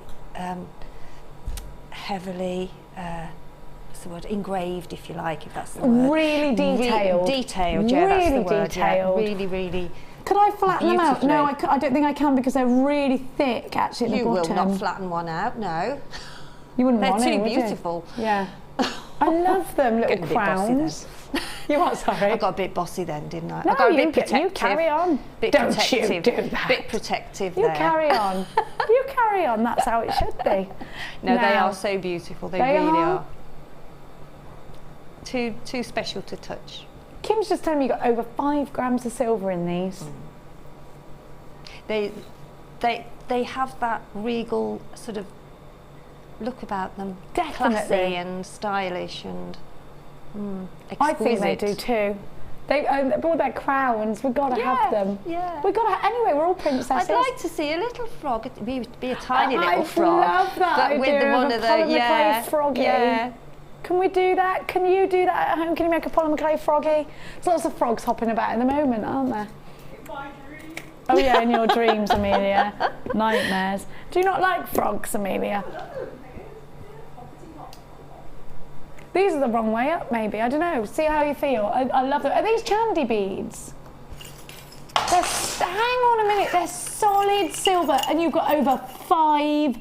heavily, what's the word, engraved, if you like, if that's the word. Really detailed. Detailed, yeah, that's the word. Detailed. Yeah. Really, really. Could I flatten them out? No, I don't think I can because they're really thick, actually, at the bottom. You will not flatten one out, no. You wouldn't want to, They're too would beautiful. you? Yeah. I love them, little crowns. You what, sorry? I got a bit bossy then, didn't I? No, I got a bit you protective. carry on. Bit Don't protective. you do that. Bit protective You there. carry on. You carry on. That's how it should be. No, they Now, are so beautiful. They they really are. are. Too special to touch. Kim's just telling me you got over 5 grams of silver in these. They have that regal sort of look about them. Definitely. Classy and stylish and exquisite. I think they do too. They all their crowns. We've got to have them. Yeah. We've got to. Anyway, we're all princesses. I'd like to see a little frog. It'd be a tiny little I frog. love that but idea with one of of a Paul the McClay froggy. Yeah. Can we do that? Can you do that at home? Can you make a Paul McClay froggy? There's lots of frogs hopping about in the moment, aren't there? Oh yeah, in your dreams, Amelia. Nightmares. Do you not like frogs, Amelia? These are the wrong way up, maybe. I don't know. See how you feel. I love them. Are these candy beads? Hang on a minute. They're solid silver, and you've got over 5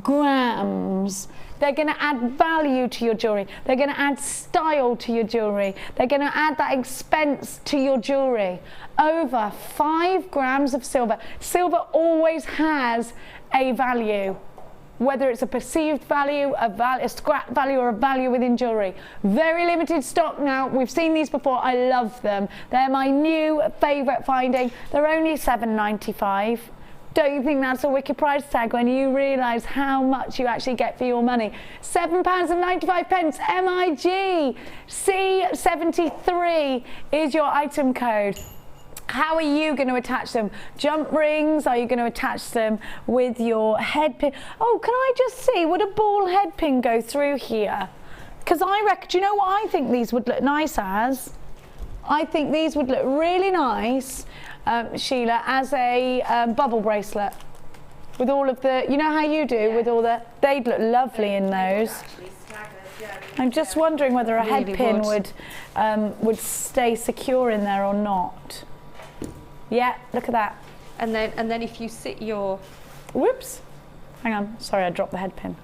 grams. They're going to add value to your jewellery. They're going to add style to your jewellery. They're going to add that expense to your jewellery. Over 5 grams of silver. Silver always has a value, whether it's a perceived value, a scrap value, or a value within jewellery. Very limited stock now. We've seen these before. I love them. They're my new favourite finding. They're only £7.95. Don't you think that's a wicked price tag when you realise how much you actually get for your money? £7.95, MIG. C73 is your item code. How are you going to attach them? Jump rings? Are you going to attach them with your head pin? Oh, can I just see, would a ball head pin go through here? Because I reckon, do you know what I think these would look nice as? I think these would look really nice, Sheila, as a bubble bracelet. With all of the, you know how you do, with all the, they'd look lovely in those. I'm just wondering whether a head pin would stay secure in there or not. Yeah, look at that. And then if you sit your... Whoops. Hang on, sorry, I dropped the head pin.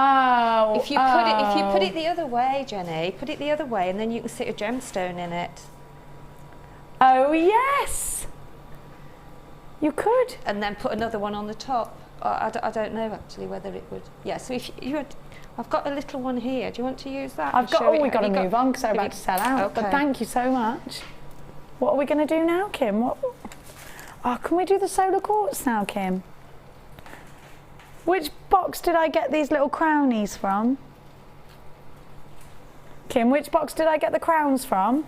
Oh, if you put it the other way, Jenny, put it the other way, and then you can sit a gemstone in it. Oh yes, you could. And then put another one on the top. I don't know actually whether it would. Yeah. So if you would, I've got a little one here. Do you want to use that? We've got to move on because they're about to sell out. Okay. But thank you so much. What are we going to do now, Kim? Oh, can we do the solar quartz now, Kim? Which box did I get these little crownies from? Kim, which box did I get the crowns from?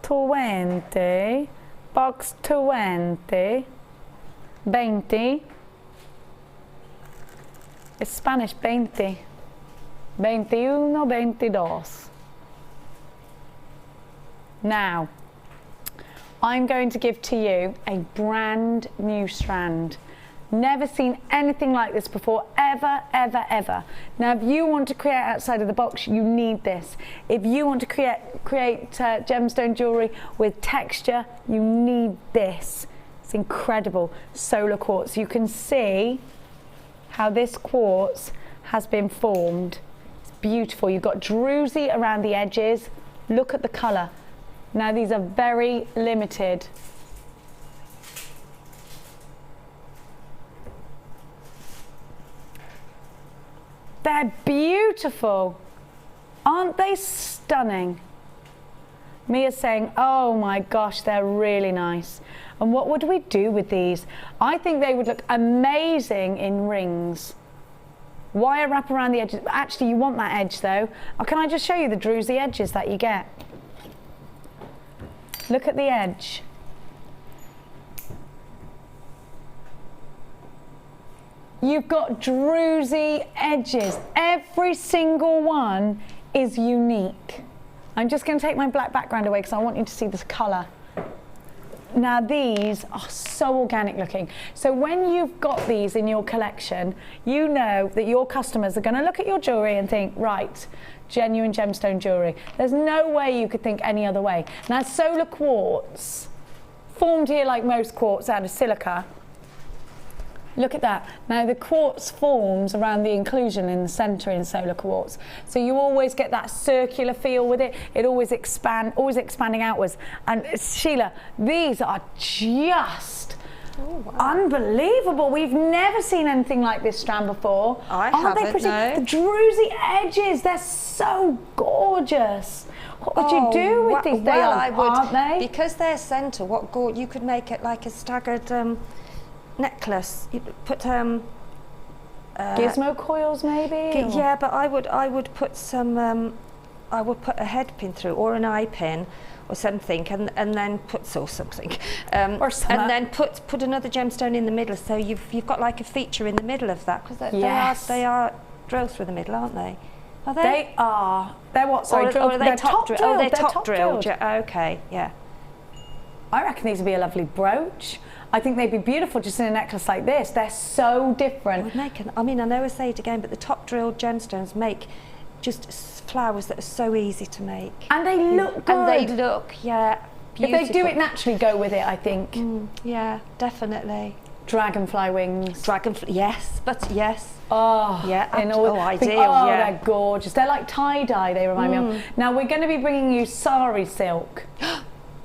20. Box 20. 20. It's Spanish 20. 21, 22. Now, I'm going to give to you a brand new strand. Never seen anything like this before, ever, ever, ever. Now, if you want to create outside of the box, you need this. If you want to create gemstone jewellery with texture, you need this. It's incredible. Solar quartz. You can see how this quartz has been formed. It's beautiful. You've got druzy around the edges. Look at the colour. Now these are very limited. They're beautiful. Aren't they stunning? Mia's saying, oh my gosh, they're really nice. And what would we do with these? I think they would look amazing in rings. Wire wrap around the edges. Actually, you want that edge though. Oh, can I just show you the druzy edges that you get? Look at the edge. You've got druzy edges. Every single one is unique. I'm just going to take my black background away because I want you to see this colour. Now these are so organic looking. So when you've got these in your collection, you know that your customers are going to look at your jewellery and think, right, genuine gemstone jewellery. There's no way you could think any other way. Now solar quartz, formed here like most quartz out of silica. Look at that. Now the quartz forms around the inclusion in the centre in solar quartz. So you always get that circular feel with it. It always expanding outwards. And Sheila, these are just unbelievable. We've never seen anything like this strand before. Aren't they pretty? No. The druzy edges, they're so gorgeous. What would you do with these? They are, aren't they? Because they're centre, you could make it like a staggered necklace. You put gizmo coils maybe? Yeah, but I would put some I would put a head pin through or an eye pin or something, and then put something or and then put another gemstone in the middle, so you've got like a feature in the middle of that, because they are drilled through the middle, aren't they? Are they? They are. They're what? Sorry, or are they top drilled? Oh, they're top drilled. Yeah, okay, yeah. I reckon these would be a lovely brooch. I think they'd be beautiful just in a necklace like this. They're so different. I mean, I know I say it again, but the top drilled gemstones make just flowers that are so easy to make. And they look good. And they look, yeah, beautiful. If they do it naturally, go with it, I think. Yeah, definitely. Dragonfly wings. Yes, but yes. Oh, yeah. Ideal. Yeah. They're gorgeous. They're like tie-dye, they remind me of. Now, we're going to be bringing you sari silk.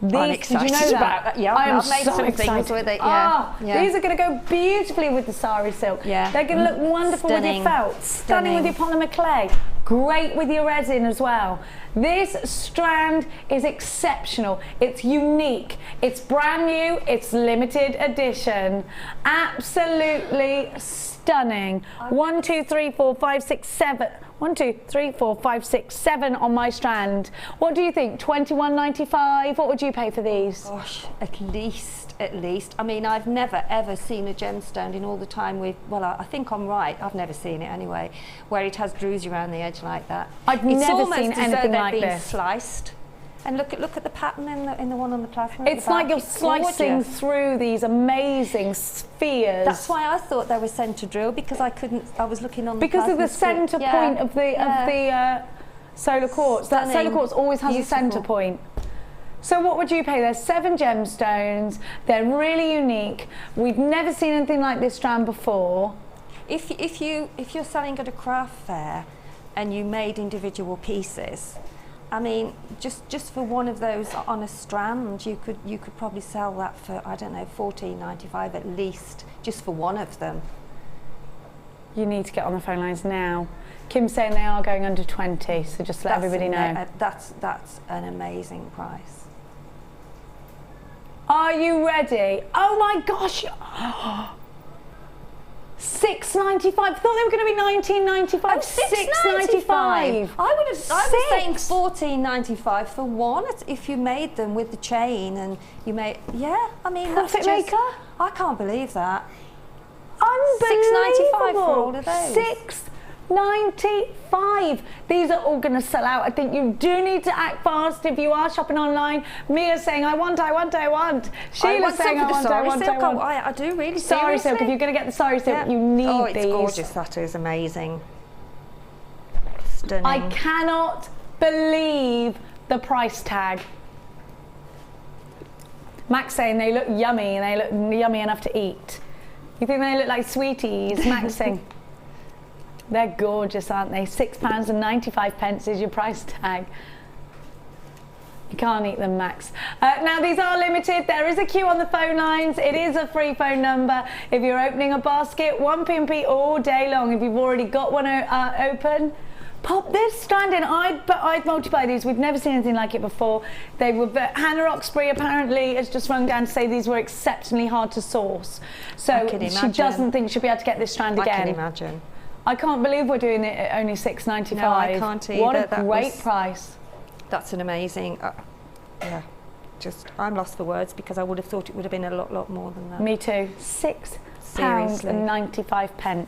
I'm excited did you know about that? Yeah, I've made some things with it. Yeah. These are going to go beautifully with the sari silk. Yeah. They're going to look wonderful with your felt. Stunning with your polymer clay. Great with your resin as well. This strand is exceptional. It's unique. It's brand new. It's limited edition. Absolutely stunning. 1, 2, 3, 4, 5, 6, 7. 1, 2, 3, 4, 5, 6, 7 on my strand. What do you think? $21.95? What would you pay for these? Gosh, at least. I mean, I've never ever seen a gemstone in all the time I think I'm right. I've never seen it anyway, where it has druzy around the edge like that. I've never seen anything like this. Sliced. And look at the pattern in the one on the plasma. It's like you're slicing through these amazing spheres. That's why I thought they were centre drill, because I was looking on the because of the centre point of the solar quartz. That solar quartz always has a centre point. So what would you pay? There's 7 gemstones. They're really unique. We've never seen anything like this strand before. If you're selling at a craft fair and you made individual pieces, I mean, just for one of those on a strand, you could probably sell that for, I don't know, $14.95 at least, just for one of them. You need to get on the phone lines now. Kim's saying they are going under 20, so just let everybody know. That's an amazing price. Are you ready? Oh my gosh! $6.95. I thought they were going to be $19.95. $6.95. I was saying $14.95 for one if you made them with the chain and you made. Yeah, I mean, Profit maker. I can't believe that. Unbelievable. $6.95 for all of those. $6.95. These are all going to sell out. I think you do need to act fast if you are shopping online. Mia's saying, I want. Sheila's saying, I do really. Sari silk. If you're going to get the sari silk, you need these. It's gorgeous. That is amazing. Stunning. I cannot believe the price tag. Max saying they look yummy and they look yummy enough to eat. You think they look like sweeties? Max saying. They're gorgeous, aren't they? £6.95 is your price tag. You can't eat them, Max. Now, these are limited. There is a queue on the phone lines. It is a free phone number. If you're opening a basket, 1 p.m. all day long. If you've already got one open, pop this strand in. I'd multiply these. We've never seen anything like it before. They were. Hannah Oxbury apparently has just rung down to say these were exceptionally hard to source. So she doesn't think she'll be able to get this strand again. I can imagine. I can't believe we're doing it at only $6.95. No, I can't either. What a great price. That's an amazing, yeah, I'm lost for words because I would have thought it would have been a lot more than that. Me too. £6.95.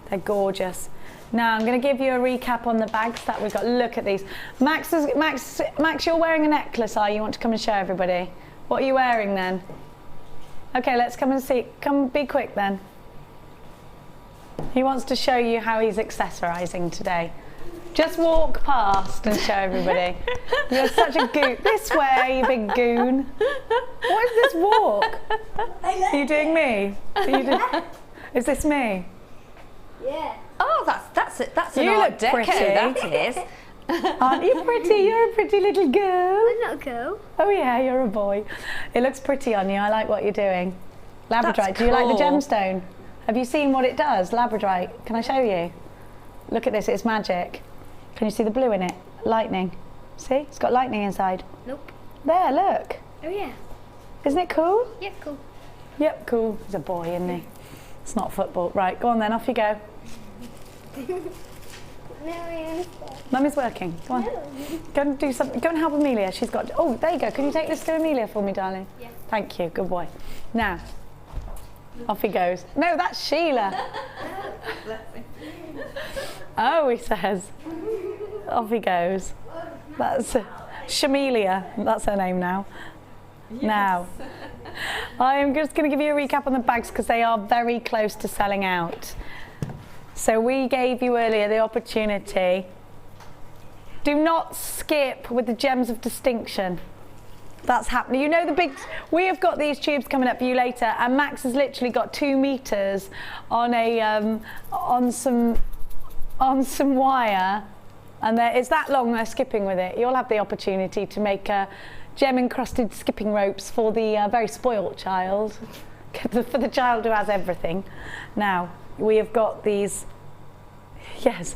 They're gorgeous. Now I'm going to give you a recap on the bags that we've got. Look at these. Max, you're wearing a necklace, are you? You want to come and show everybody? What are you wearing then? Okay, let's come and see. Come, be quick then. He wants to show you how he's accessorising today. Just walk past and show everybody. You're such a goon. This way, you big goon. What is this walk? Are you doing me? Is this me? Yeah. Oh, that's an You art look deco, pretty. that is. Aren't you pretty? You're a pretty little girl. I'm not a girl. Oh yeah, you're a boy. It looks pretty on you. I like what you're doing. Labradorite. That's Do you like the cool. gemstone? Have you seen what it does? Labradorite. Can I show you? Look at this. It's magic. Can you see the blue in it? Lightning. See? It's got lightning inside. Nope. There, look. Oh yeah. Isn't it cool? Yeah, cool. Yep, cool. He's a boy, isn't he? It's not football. Right, go on then. Off you go. Mummy's working. Go on. Go and do something. Go and help Amelia. She's got. Oh, there you go. Can you take this to Amelia for me, darling? Yeah. Thank you. Good boy. Now, off he goes. No, that's Sheila. Oh, he says. Off he goes. That's Shamelia. That's her name now. Yes. Now, I am just going to give you a recap on the bags because they are very close to selling out. So we gave you earlier the opportunity. Do not skip with the gems of distinction. That's happening. You know the big. We have got these tubes coming up for you later, and Max has literally got 2 meters on a on some wire, and it's that long. They're skipping with it. You'll have the opportunity to make gem encrusted skipping ropes for the very spoilt child, for the child who has everything. Now we have got these. Yes.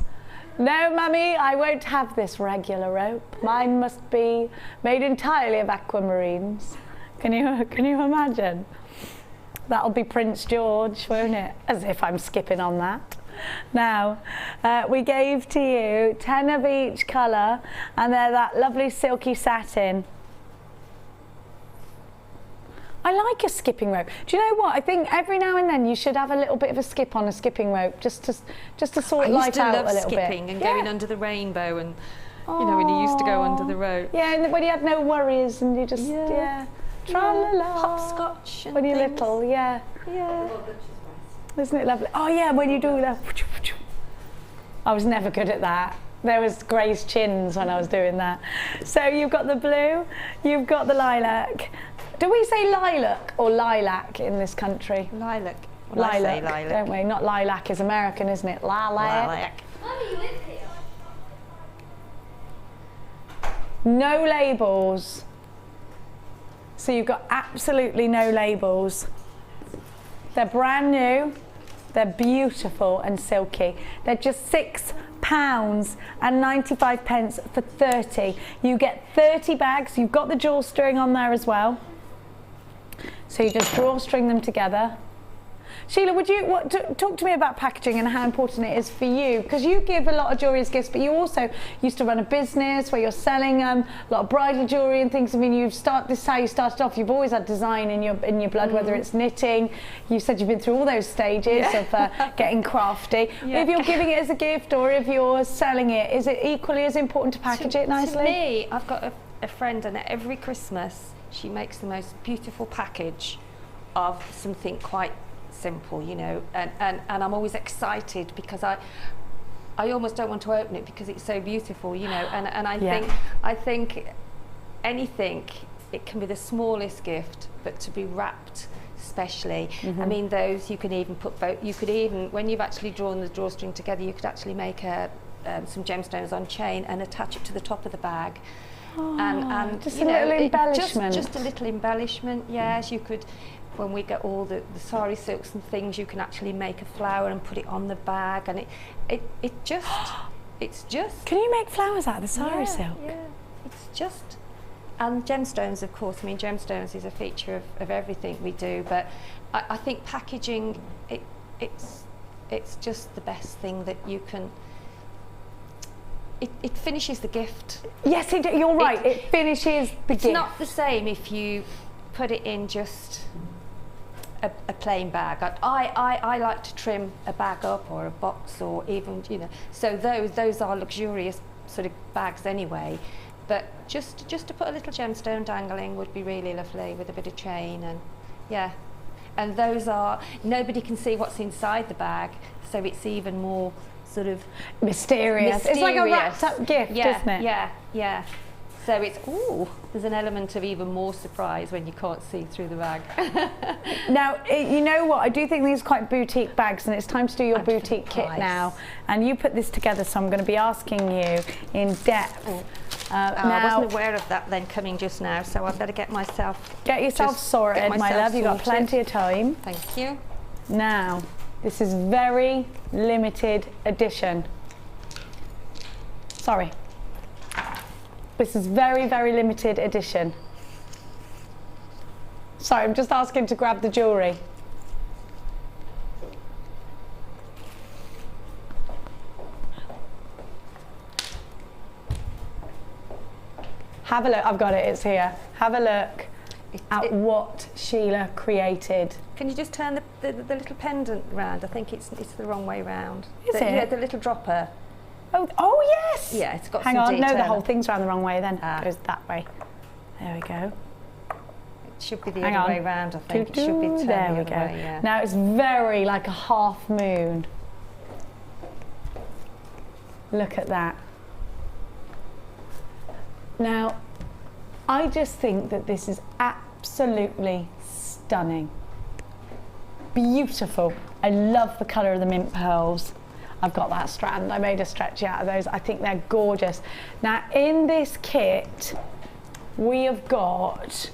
No, Mummy, I won't have this regular rope. Mine must be made entirely of aquamarines. Can you imagine? That'll be Prince George, won't it? As if I'm skipping on that. Now, we gave to you 10 of each colour, and they're that lovely silky satin. I like a skipping rope. Do you know what? I think every now and then you should have a little bit of a skip on a skipping rope, just to sort life out a little bit. I used to love skipping and going under the rainbow, and you know when you used to go under the rope. Yeah, and when you had no worries and you just tra-la-la. Hopscotch. When you're little, yeah. Yeah. Isn't it lovely? Oh yeah, when you do that. I was never good at that. There was grazed chins when I was doing that. So you've got the blue, you've got the lilac. Do we say lilac or lilac in this country? Lilac. Lilac, I say lilac, don't we? Not lilac is American, isn't it? Lilac. Mummy, you live here. No labels. So you've got absolutely no labels. They're brand new, they're beautiful and silky. They're just £6.95 for 30. You get 30 bags, you've got the drawstring on there as well. So you just drawstring them together. Sheila, would you talk to me about packaging and how important it is for you? Because you give a lot of jewellery as gifts, but you also used to run a business where you're selling a lot of bridal jewellery and things. I mean, this is how you started off. You've always had design in your blood, whether it's knitting. You said you've been through all those stages of getting crafty. Yeah. If you're giving it as a gift or if you're selling it, is it equally as important to package it nicely? To me, I've got a friend, and every Christmas she makes the most beautiful package of something quite simple, you know, and I'm always excited because I almost don't want to open it because it's so beautiful, you know, and I think anything, it can be the smallest gift, but to be wrapped specially. I mean, those you can even put when you've actually drawn the drawstring together, you could actually make some gemstones on chain and attach it to the top of the bag. And just a little embellishment. Just a little embellishment, yes. You could, when we get all the sari silks and things, you can actually make a flower and put it on the bag, and it's just. Can you make flowers out of the sari silk? Yeah, it's just. And gemstones, of course. I mean, gemstones is a feature of everything we do, but I think packaging, it's just the best thing that you can. It finishes the gift. Yes, you're right. It finishes the gift. It's not the same if you put it in just a plain bag. I like to trim a bag up or a box, or even, you know. So those are luxurious sort of bags anyway. But just to put a little gemstone dangling would be really lovely with a bit of chain, and yeah. And those are, nobody can see what's inside the bag, so it's even more sort of mysterious. It's like a wrapped up gift, isn't it? Yeah. So it's, ooh, there's an element of even more surprise when you can't see through the bag. Now, you know what? I do think these are quite boutique bags, and it's time to do your boutique kit now. And you put this together, so I'm going to be asking you in depth. I Now, wasn't aware of that then coming just now, so I better get myself sorted, my love. You've got plenty of time. Thank you. Now, this is very limited edition. Sorry. This is very, very limited edition. Sorry, I'm just asking to grab the jewellery. Have a look, I've got it, it's here. Have a look at what Sheila created. Can you just turn the little pendant round? I think it's the wrong way round. Is it? Yeah, the little dropper. Oh yes! Yeah, it's got Hang some on, no, detail. the whole thing's round the wrong way then. It goes that way. There we go. It should be the other way round, I think. It should be turned there the we other go. way, yeah. Now it's very like a half moon. Look at that. Now, I just think that this is absolutely stunning. Beautiful. I love the colour of the mint pearls. I've got that strand. I made a stretchy out of those. I think they're gorgeous. Now, in this kit, we have got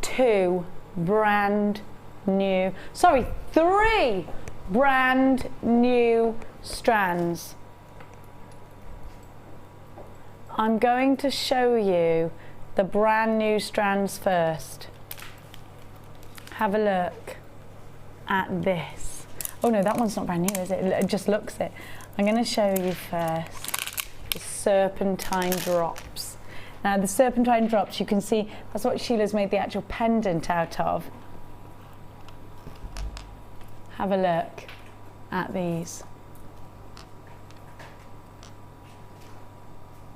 three brand new strands. I'm going to show you the brand new strands first. Have a look at this. Oh no, that one's not brand new, is it? It just looks it. I'm going to show you first the serpentine drops. Now the serpentine drops, you can see that's what Sheila's made the actual pendant out of. Have a look at these.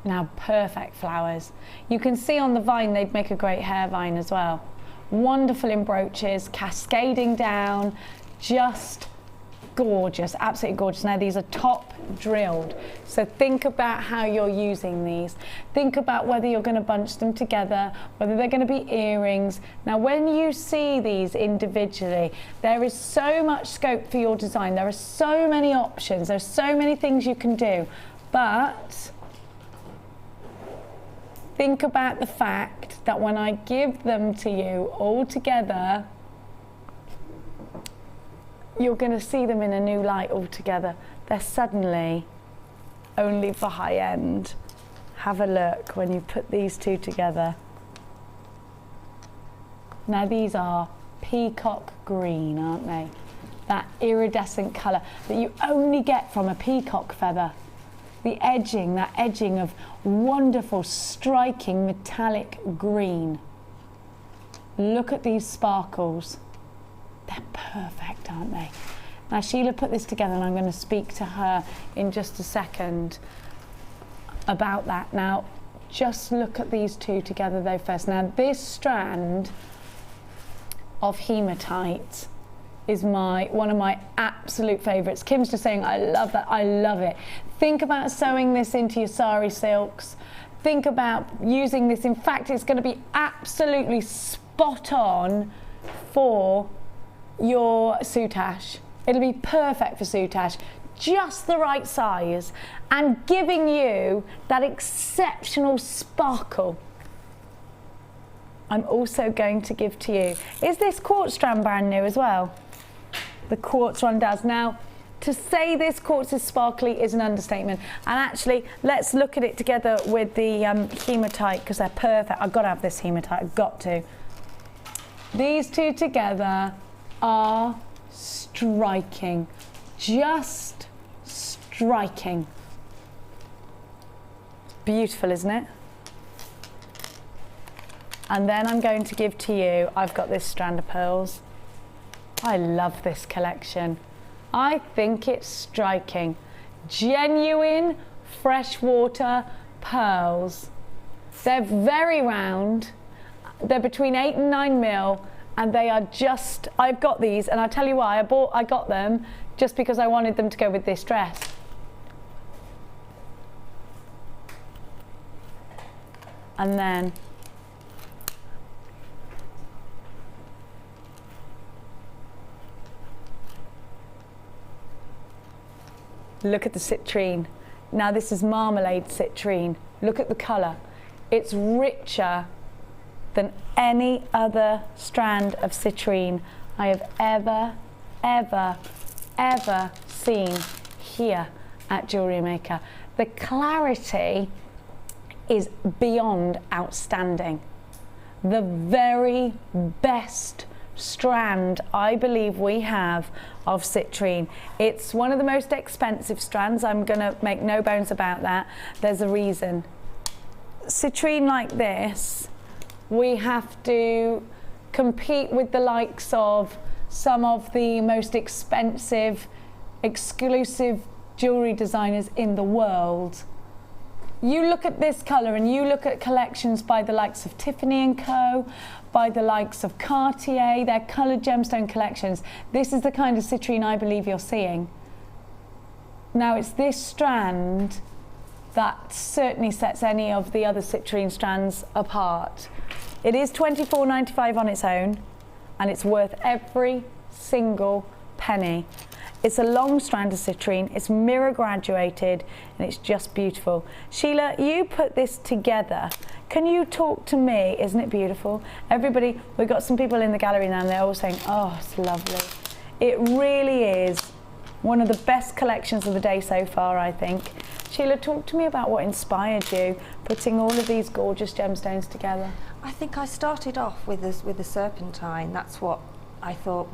Now, perfect flowers. You can see on the vine they'd make a great hair vine as well. Wonderful in brooches, cascading down, just gorgeous, absolutely gorgeous. Now these are top drilled, so think about how you're using these. Think about whether you're going to bunch them together, whether they're going to be earrings. Now when you see these individually, there is so much scope for your design. There are so many options, there's so many things you can do, but think about the fact that when I give them to you all together, you're going to see them in a new light altogether. They're suddenly only for high end. Have a look when you put these two together. Now these are peacock green, aren't they? That iridescent colour that you only get from a peacock feather. The edging, that edging of wonderful, striking metallic green. Look at these sparkles. They're perfect, aren't they? Now Sheila put this together and I'm going to speak to her in just a second about that. Now, just look at these two together though first. Now this strand of hematite is one of my absolute favourites. Kim's just saying, I love that, I love it. Think about sewing this into your sari silks. Think about using this. In fact, it's going to be absolutely spot on for your soutache. It'll be perfect for soutache. Just the right size and giving you that exceptional sparkle. I'm also going to give to you, is this quartz strand brand new as well? The quartz one does. Now, to say this quartz is sparkly is an understatement. And actually, let's look at it together with the hematite, because they're perfect. I've got to have this hematite, I've got to. These two together are striking, just striking. Beautiful, isn't it? And then I'm going to give to you, I've got this strand of pearls. I love this collection. I think it's striking. Genuine freshwater pearls. They're very round. They're between 8 and 9 mil, and they are just, I've got these, and I'll tell you why, I got them just because I wanted them to go with this dress. and then look at the citrine. Now this is marmalade citrine. Look at the colour. It's richer than any other strand of citrine I have ever seen here at Jewellery Maker. The clarity is beyond outstanding. The very best strand I believe we have of citrine. It's one of the most expensive strands. I'm gonna make no bones about that. There's a reason. Citrine like this, we have to compete with the likes of some of the most expensive, exclusive jewellery designers in the world. You look at this colour and you look at collections by the likes of Tiffany & Co, by the likes of Cartier, their coloured gemstone collections. This is the kind of citrine I believe you're seeing. Now it's this strand that certainly sets any of the other citrine strands apart. It is $24.95 on its own, and it's worth every single penny. It's a long strand of citrine, it's mirror graduated, and it's just beautiful. Sheila, you put this together. Can you talk to me? Isn't it beautiful? Everybody, we've got some people in the gallery now and they're all saying, oh, it's lovely. It really is one of the best collections of the day so far, I think. Sheila, talk to me about what inspired you putting all of these gorgeous gemstones together. I think I started off with the serpentine. That's what I thought,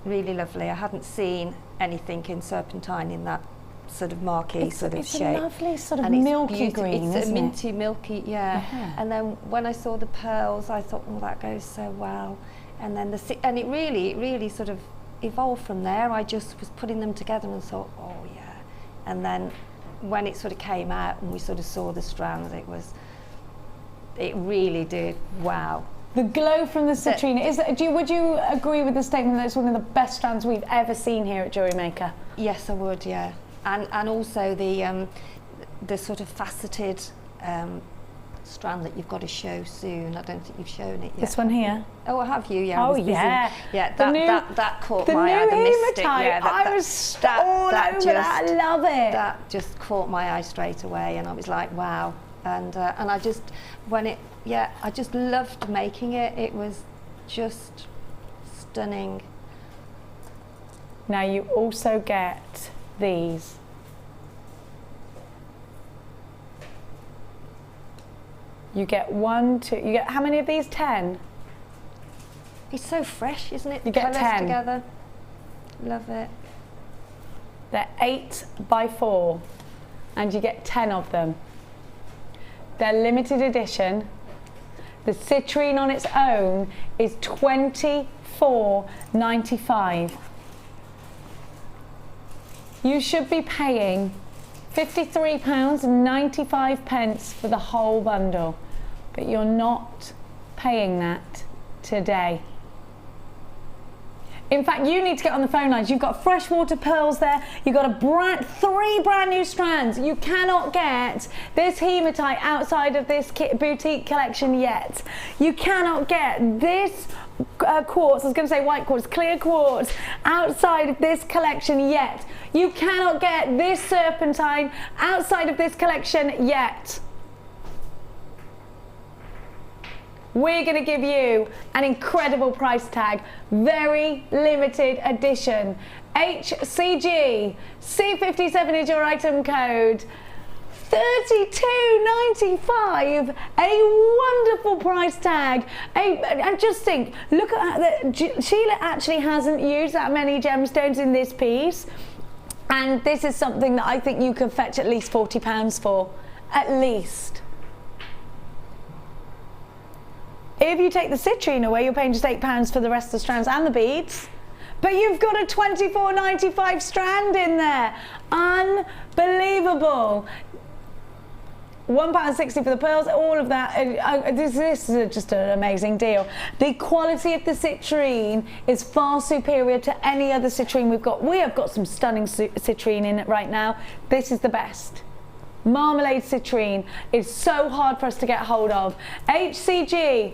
really lovely. I hadn't seen anything in serpentine in that sort of marquee sort of shape. It's a lovely sort of milky green, isn't it? It's a minty, milky, yeah. And then when I saw the pearls, I thought, oh, that goes so well. And then it really sort of evolved from there. I just was putting them together and thought, oh yeah. And then when it sort of came out and we sort of saw the strands, it really did, wow. The glow from the citrine, would you agree with the statement that it's one of the best strands we've ever seen here at Jewellery Maker? Yes, I would, yeah. And also the sort of faceted strand that you've got to show soon. I don't think you've shown it yet. This one here? Oh, have you? Yeah. Oh, yeah. Yeah, that caught my eye. The new hematite. I was all over that. I love it. That just caught my eye straight away, and I was like, wow. And I just, I just loved making it. It was just stunning. Now you also get these. You get you get how many of these? 10? It's so fresh, isn't it? You get 10 together. Love it. They're 8x4, and you get 10 of them. They're limited edition. The citrine on its own is $24.95. You should be paying £53.95 for the whole bundle, but you're not paying that today. In fact, you need to get on the phone lines. You've got freshwater pearls there. You've got 3 brand new strands. You cannot get this hematite outside of this boutique collection yet. You cannot get this quartz, I was going to say white quartz, clear quartz, outside of this collection yet. You cannot get this serpentine outside of this collection yet. We're going to give you an incredible price tag, very limited edition. HCG, C57 is your item code. $32.95, a wonderful price tag. And just think, look at that. Sheila actually hasn't used that many gemstones in this piece, and this is something that I think you can fetch at least £40 for, at least. If you take the citrine away, you're paying just £8 for the rest of the strands and the beads. But you've got a $24.95 strand in there. Unbelievable. £1.60 for the pearls, all of that. This is just an amazing deal. The quality of the citrine is far superior to any other citrine we've got. We have got some stunning citrine in it right now. This is the best. Marmalade citrine is so hard for us to get hold of. HCG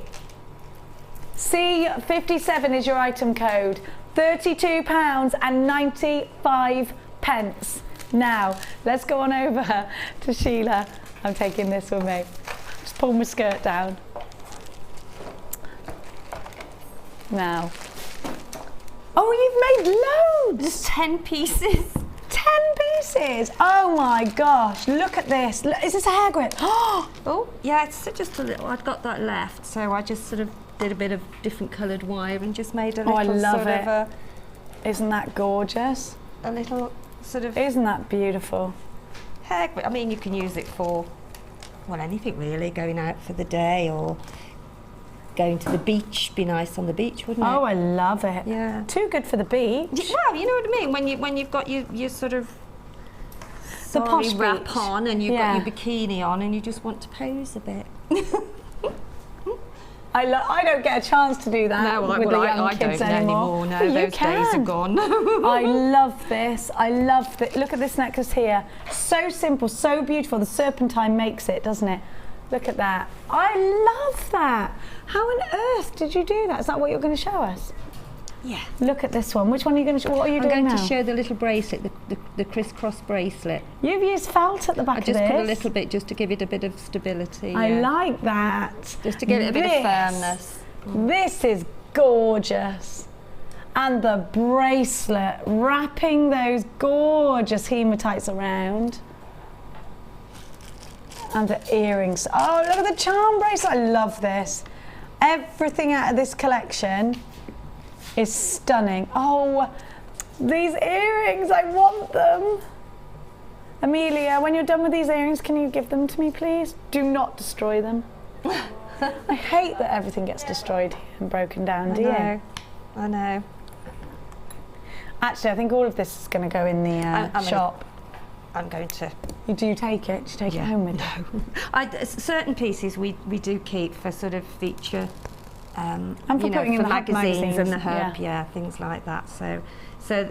C57 is your item code. £32.95. Now, let's go on over to Sheila. I'm taking this with me. Just pull my skirt down. Now. Oh, you've made loads! There's 10 pieces. 10 pieces! Oh my gosh, look at this. Look, is this a hair grip? Oh, yeah, it's just a little, I've got that left, so I just sort of did a bit of different coloured wire and just made a little I love sort it. of Isn't that gorgeous? a little sort of Isn't that beautiful? hair grip. I mean, you can use it for, well, anything really, going out for the day or going to the beach. Be nice on the beach, wouldn't it? Oh, I love it. Yeah. Too good for the beach. Well, you know what I mean. When you've got your sort of The posh sari wrap beach. on and you've Yeah. got your bikini on and you just want to pose a bit. I don't get a chance to do that with the young kids anymore. No, But you those days are can. gone. I love this. I love it. Look at this necklace here. So simple, so beautiful. The serpentine makes it, doesn't it? Look at that. I love that. How on earth did you do that? Is that what you're going to show us? Yeah. Look at this one. Which one are you going to show? What are you I'm doing going now? to show the little bracelet, the crisscross bracelet. You've used felt at the back I of just this. put a little bit just to give it a bit of stability. I yeah. like that. Just to give it a bit of firmness. This is gorgeous. And the bracelet, wrapping those gorgeous hematites around. And the earrings. Oh, look at the charm bracelet. I love this. Everything out of this collection is stunning. Oh, these earrings, I want them. Amelia, when you're done with these earrings, can you give them to me, please? Do not destroy them. I hate that everything gets destroyed here and broken down, do you? I know. Actually, I think all of this is going to go in the shop. I'm going to. Do you take it? Do you take it home with you? Certain pieces we do keep for sort of feature, And for you know, putting in for the magazines and the yeah. herb, things like that. So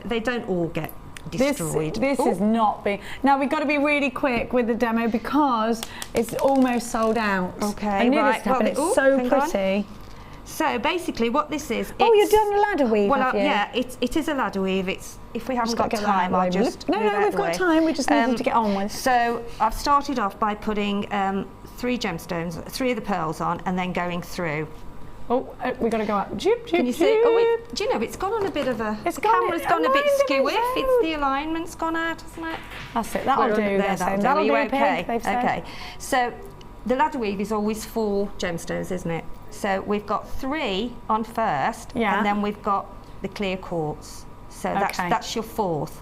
they don't all get destroyed. This is not being. Now we've got to be really quick with the demo because it's almost sold out. Okay, I knew right. this would happen. Well, It's so hang on. pretty. So basically, what this is. Oh, you've it's- done a ladder weave. Well, have you? yeah, it is a ladder weave. It's if we haven't Just gotta got get that out time, of I'll the way. just No, move no, out we've the got way. time. We just need to get on with. So I've started off by putting 3 gemstones, 3 of the pearls on, and then going through. Oh, we got to go up. Joop, joop, Can you see? Oh, joop. do you know it's gone on a bit of a? It's the gone- camera's gone a bit aligned on skew. its If own. it's the alignment's gone out, isn't it? That's it. That'll Well, do. there, They're saying. that'll do. That'll Are you do, okay? pig, they've said. Okay. So the ladder weave is always 4 gemstones, isn't it? So we've got 3 on first, Yeah. and then we've got the clear quartz. So Okay. that's your 4th.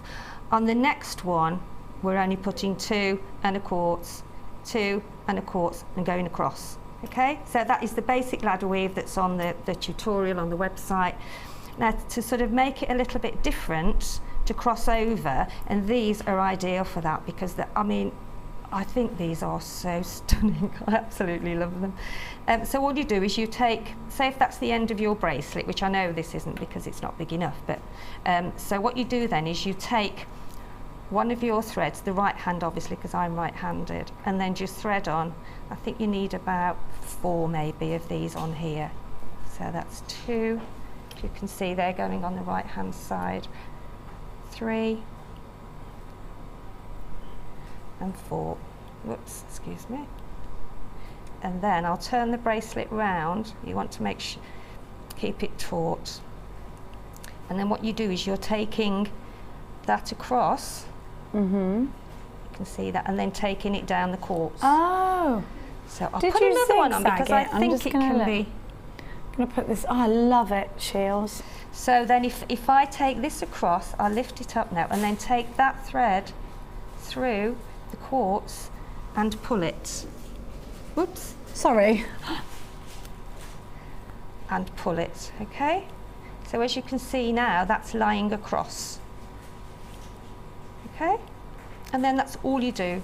On the next one, we're only putting 2 and a quartz, 2 and a quartz, and going across. Okay, so that is the basic ladder weave that's on the tutorial on the website. Now, to sort of make it a little bit different, to cross over, and these are ideal for that because, I think these are so stunning. I absolutely love them. So all you do is you take, say if that's the end of your bracelet, which I know this isn't because it's not big enough, but so what you do then is you take one of your threads, the right hand obviously because I'm right-handed, and then just thread on. I think you need about 4 maybe of these on here. So that's 2. You can see they're going on the right hand side. 3 and 4. Whoops, excuse me. And then I'll turn the bracelet round. You want to keep it taut. And then what you do is you're taking that across. Mm-hmm. You can see that, and then taking it down the quartz. Oh. So I'll Did put you another one on zigzag because I it? I'm think just it gonna can look. be. I'm going to put this. Oh, I love it, Shields. So then if I take this across, I'll lift it up now and then take that thread through the quartz and pull it. Whoops. Sorry. And pull it, okay? So as you can see now, that's lying across. Okay? And then that's all you do.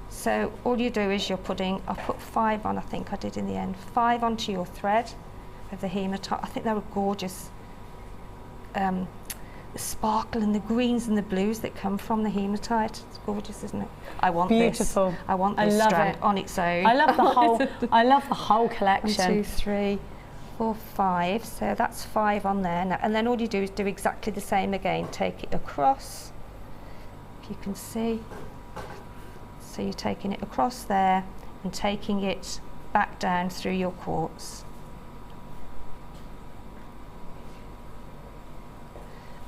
So all you do is I'll put 5 on, I think I did in the end, 5 onto your thread of the hematite. I think they were gorgeous sparkle and the greens and the blues that come from the hematite. It's gorgeous, isn't it? I want Beautiful. this. I want this strand on its own. I love the whole. I love the whole 1, collection. 2, 3, 4, 5. So that's 5 on there now. And then all you do is do exactly the same again. Take it across. If you can see. So you're taking it across there and taking it back down through your quartz.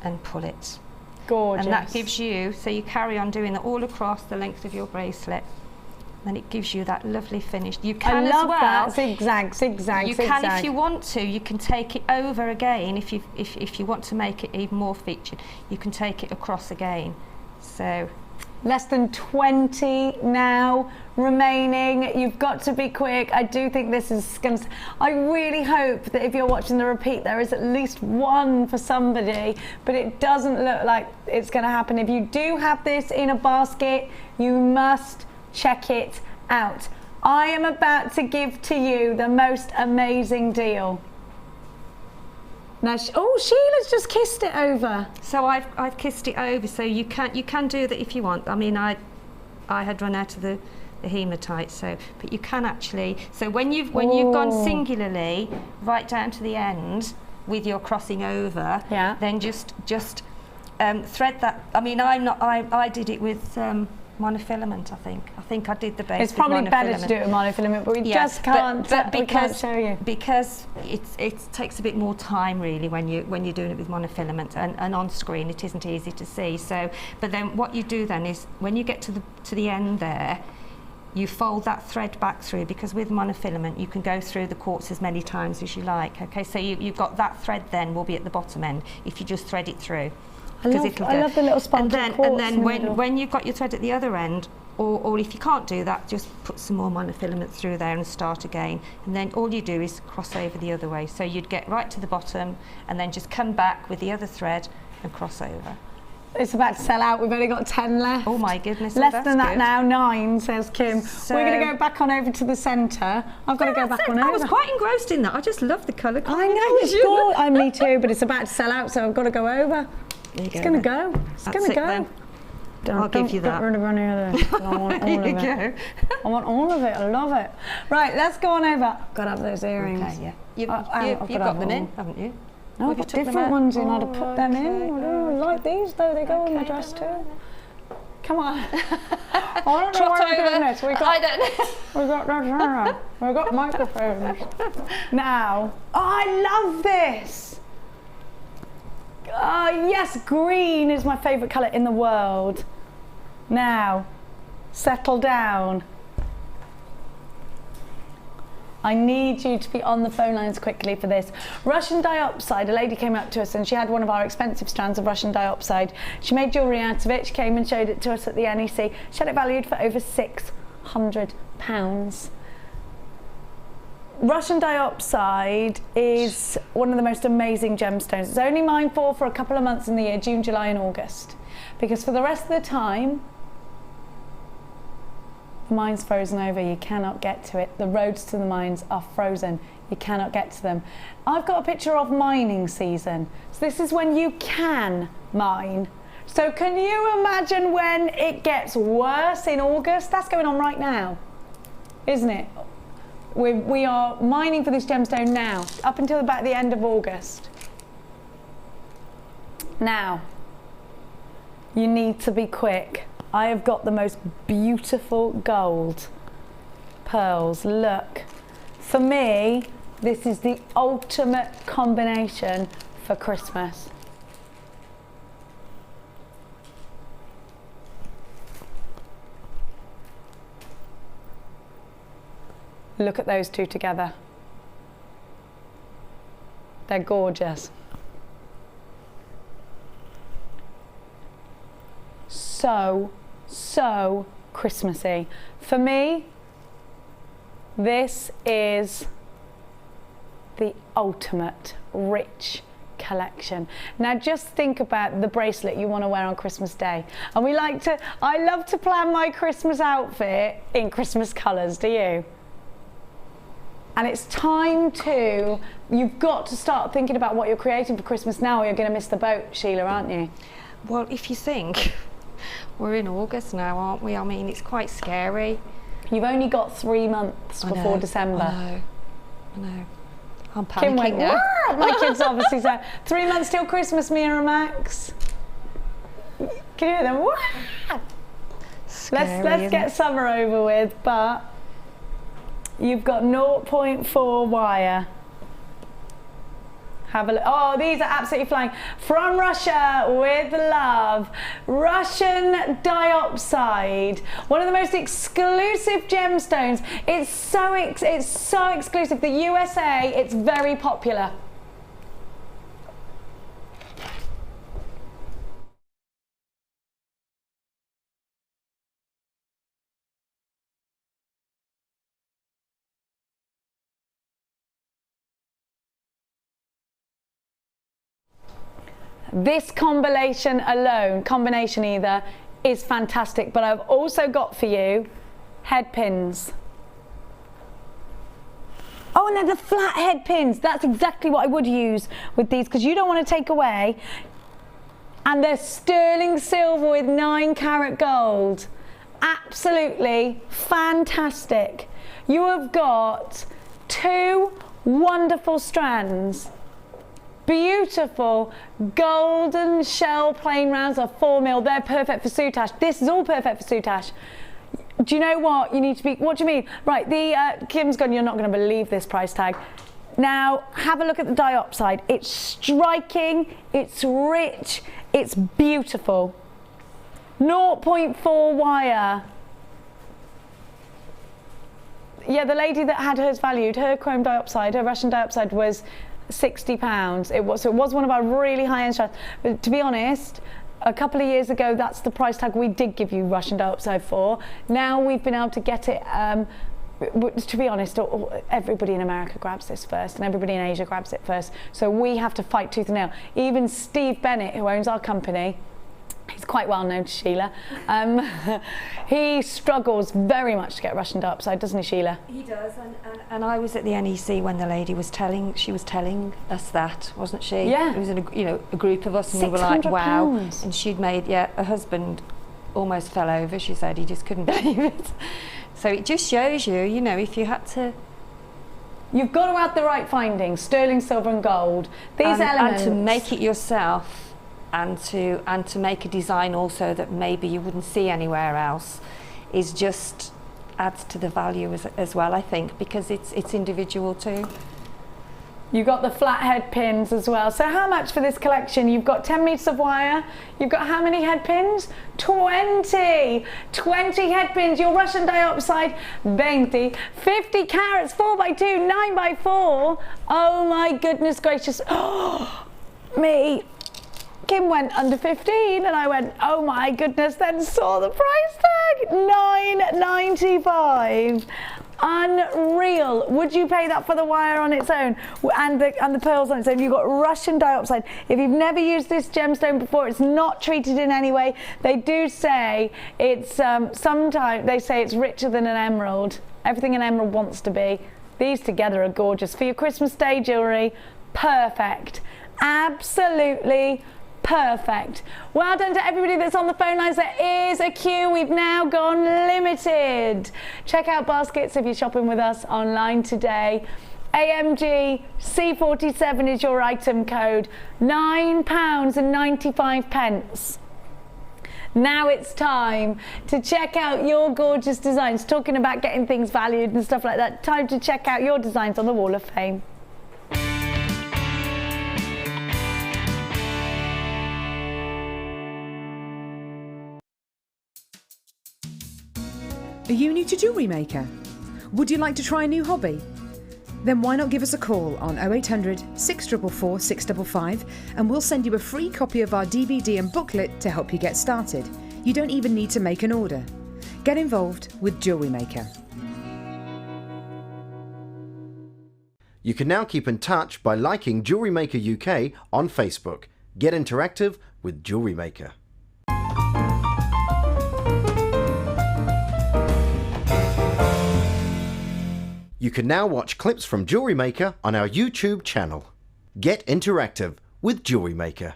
And pull it. Gorgeous. And that gives you, so you carry on doing it all across the length of your bracelet. Then it gives you that lovely finish. You can I love as well. that. Zigzag, zigzag, You zigzag. can, if you want to, you can take it over again. If you want to make it even more featured, you can take it across again. So less than 20 now remaining. You've got to be quick. I do think this is going to... I really hope that if you're watching the repeat, there is at least one for somebody, but it doesn't look like it's going to happen. If you do have this in a basket, you must check it out. I am about to give to you the most amazing deal. Now, oh, Sheila's just kissed it over. So I've kissed it over. So you can do that if you want. I mean, I had run out of the hematite, so but you can actually. So when you've gone singularly right down to the end with your crossing over, yeah, then just thread that. I mean, I did it with monofilament. I think I did the base. It's probably better to do it with monofilament, but we just can't. But we can't show you because it takes a bit more time really when you're doing it with monofilament, and on screen it isn't easy to see. So, but then what you do then is when you get to the end there, you fold that thread back through, because with monofilament you can go through the quartz as many times as you like. Okay, so you've got that thread then will be at the bottom end if you just thread it through. I love the little sponge. And then when you've got your thread at the other end, or if you can't do that, just put some more monofilament through there and start again. And then all you do is cross over the other way. So you'd get right to the bottom and then just come back with the other thread and cross over. It's about to sell out. We've only got 10 left. Oh my goodness. Less that's than that good. now, 9, says Kim. So we're going to go back on over to the centre. I've got to go back on over. I was quite engrossed in that. I just love the colour. I know, it's good. Me too, but it's about to sell out, so I've got to go over. It's going to go. It's going to go. I'll give you that. Don't rid of any of this. I want all of it. Go. I want all of it. I love it. Right, let's go on over. Got to have those earrings. Okay, yeah. You've got them in, haven't you? No, I've got different ones in. I'd have put them in. I like these though. They go in my dress too. Come on. I don't know why we're doing this. I don't know. We got microphones. Now, I love this. Yes, green is my favourite colour in the world. Now, settle down. I need you to be on the phone lines quickly for this. Russian diopside, a lady came up to us and she had one of our expensive strands of Russian diopside. She made jewellery out of it. She came and showed it to us at the NEC. She had it valued for over £600. Russian diopside is one of the most amazing gemstones. It's only mined for a couple of months in the year, June, July and August. Because for the rest of the time, the mine's frozen over, you cannot get to it. The roads to the mines are frozen, you cannot get to them. I've got a picture of mining season. So this is when you can mine. So can you imagine when it gets worse in August? That's going on right now, isn't it? We are mining for this gemstone now, up until about the end of August. Now, you need to be quick. I have got the most beautiful gold pearls. Look, for me, this is the ultimate combination for Christmas. Look at those two together. They're gorgeous. So Christmassy. For me, this is the ultimate rich collection. Now just think about the bracelet you want to wear on Christmas Day. And I love to plan my Christmas outfit in Christmas colours, do you? And it's time to, you've got to start thinking about what you're creating for Christmas now, or you're going to miss the boat, Sheila, aren't you? Well, if you think, we're in August now, aren't we? I mean, it's quite scary. You've only got 3 months before December. I know. I'm Kim panicking went, now. "Wah!" My kids obviously said, 3 months till Christmas, Mia and Max. Can you hear them? Wah! Let's get summer over with, but you've got 0.4 wire. Have a look. Oh, these are absolutely flying. From Russia with love, Russian dioxide. One of the most exclusive gemstones. It's so exclusive. The USA, it's very popular. This combination alone, is fantastic, but I've also got for you head pins. Oh, and they're the flat head pins. That's exactly what I would use with these, because you don't want to take away. And they're sterling silver with 9-carat gold. Absolutely fantastic. You have got 2 wonderful strands. Beautiful golden shell plain rounds of 4mm. They're perfect for soutache. This is all perfect for soutache. Do you know what? You need to be, what do you mean? Right, Kim's gone, you're not going to believe this price tag. Now, have a look at the diopside. It's striking, it's rich, it's beautiful. 0.4 wire. Yeah, the lady that had hers valued, her chrome diopside, her Russian diopside was £60. It was one of our really high-end strands. But to be honest, a couple of years ago, that's the price tag we did give you Russian diopside for. Now we've been able to get it. To be honest, everybody in America grabs this first, and everybody in Asia grabs it first. So we have to fight tooth and nail. Even Steve Bennett, who owns our company, he's quite well known to Sheila. He struggles very much to get Russian diopside, doesn't he, Sheila? He does, and I was at the NEC when the lady was telling us that, wasn't she? Yeah. It was a group of us, and we were like, wow. £600. And she'd made, her husband almost fell over. She said he just couldn't believe it. So it just shows you, if you had to. You've got to have the right findings, sterling silver and gold. These elements. And to make it yourself. And to make a design also that maybe you wouldn't see anywhere else is just adds to the value as well, I think, because it's individual too. You've got the flathead pins as well. So how much for this collection? You've got 10 meters of wire. You've got how many head pins? 20 head pins. Your Russian diopside, 20. 50 carats, 4x2, 9x4. Oh my goodness gracious. Oh, me. Kim went under 15 and I went, oh my goodness, then saw the price tag, £9.95. Unreal. Would you pay that for the wire on its own and the pearls on its own? You've got Russian diopside. If you've never used this gemstone before, it's not treated in any way. They do say it's, sometimes they say it's richer than an emerald. Everything an emerald wants to be. These together are gorgeous. For your Christmas Day jewellery, perfect. Absolutely perfect. Well done to everybody that's on the phone lines. There is a queue. We've now gone limited. Check out baskets if you're shopping with us online today. AMG C47 is your item code. £9.95. Now it's time to check out your gorgeous designs. Talking about getting things valued and stuff like that. Time to check out your designs on the Wall of Fame. Are you new to Jewellery Maker? Would you like to try a new hobby? Then why not give us a call on 0800 644 655 and we'll send you a free copy of our DVD and booklet to help you get started. You don't even need to make an order. Get involved with Jewellery Maker. You can now keep in touch by liking Jewellery Maker UK on Facebook. Get interactive with Jewellery Maker. You can now watch clips from Jewellery Maker on our YouTube channel. Get interactive with Jewellery Maker.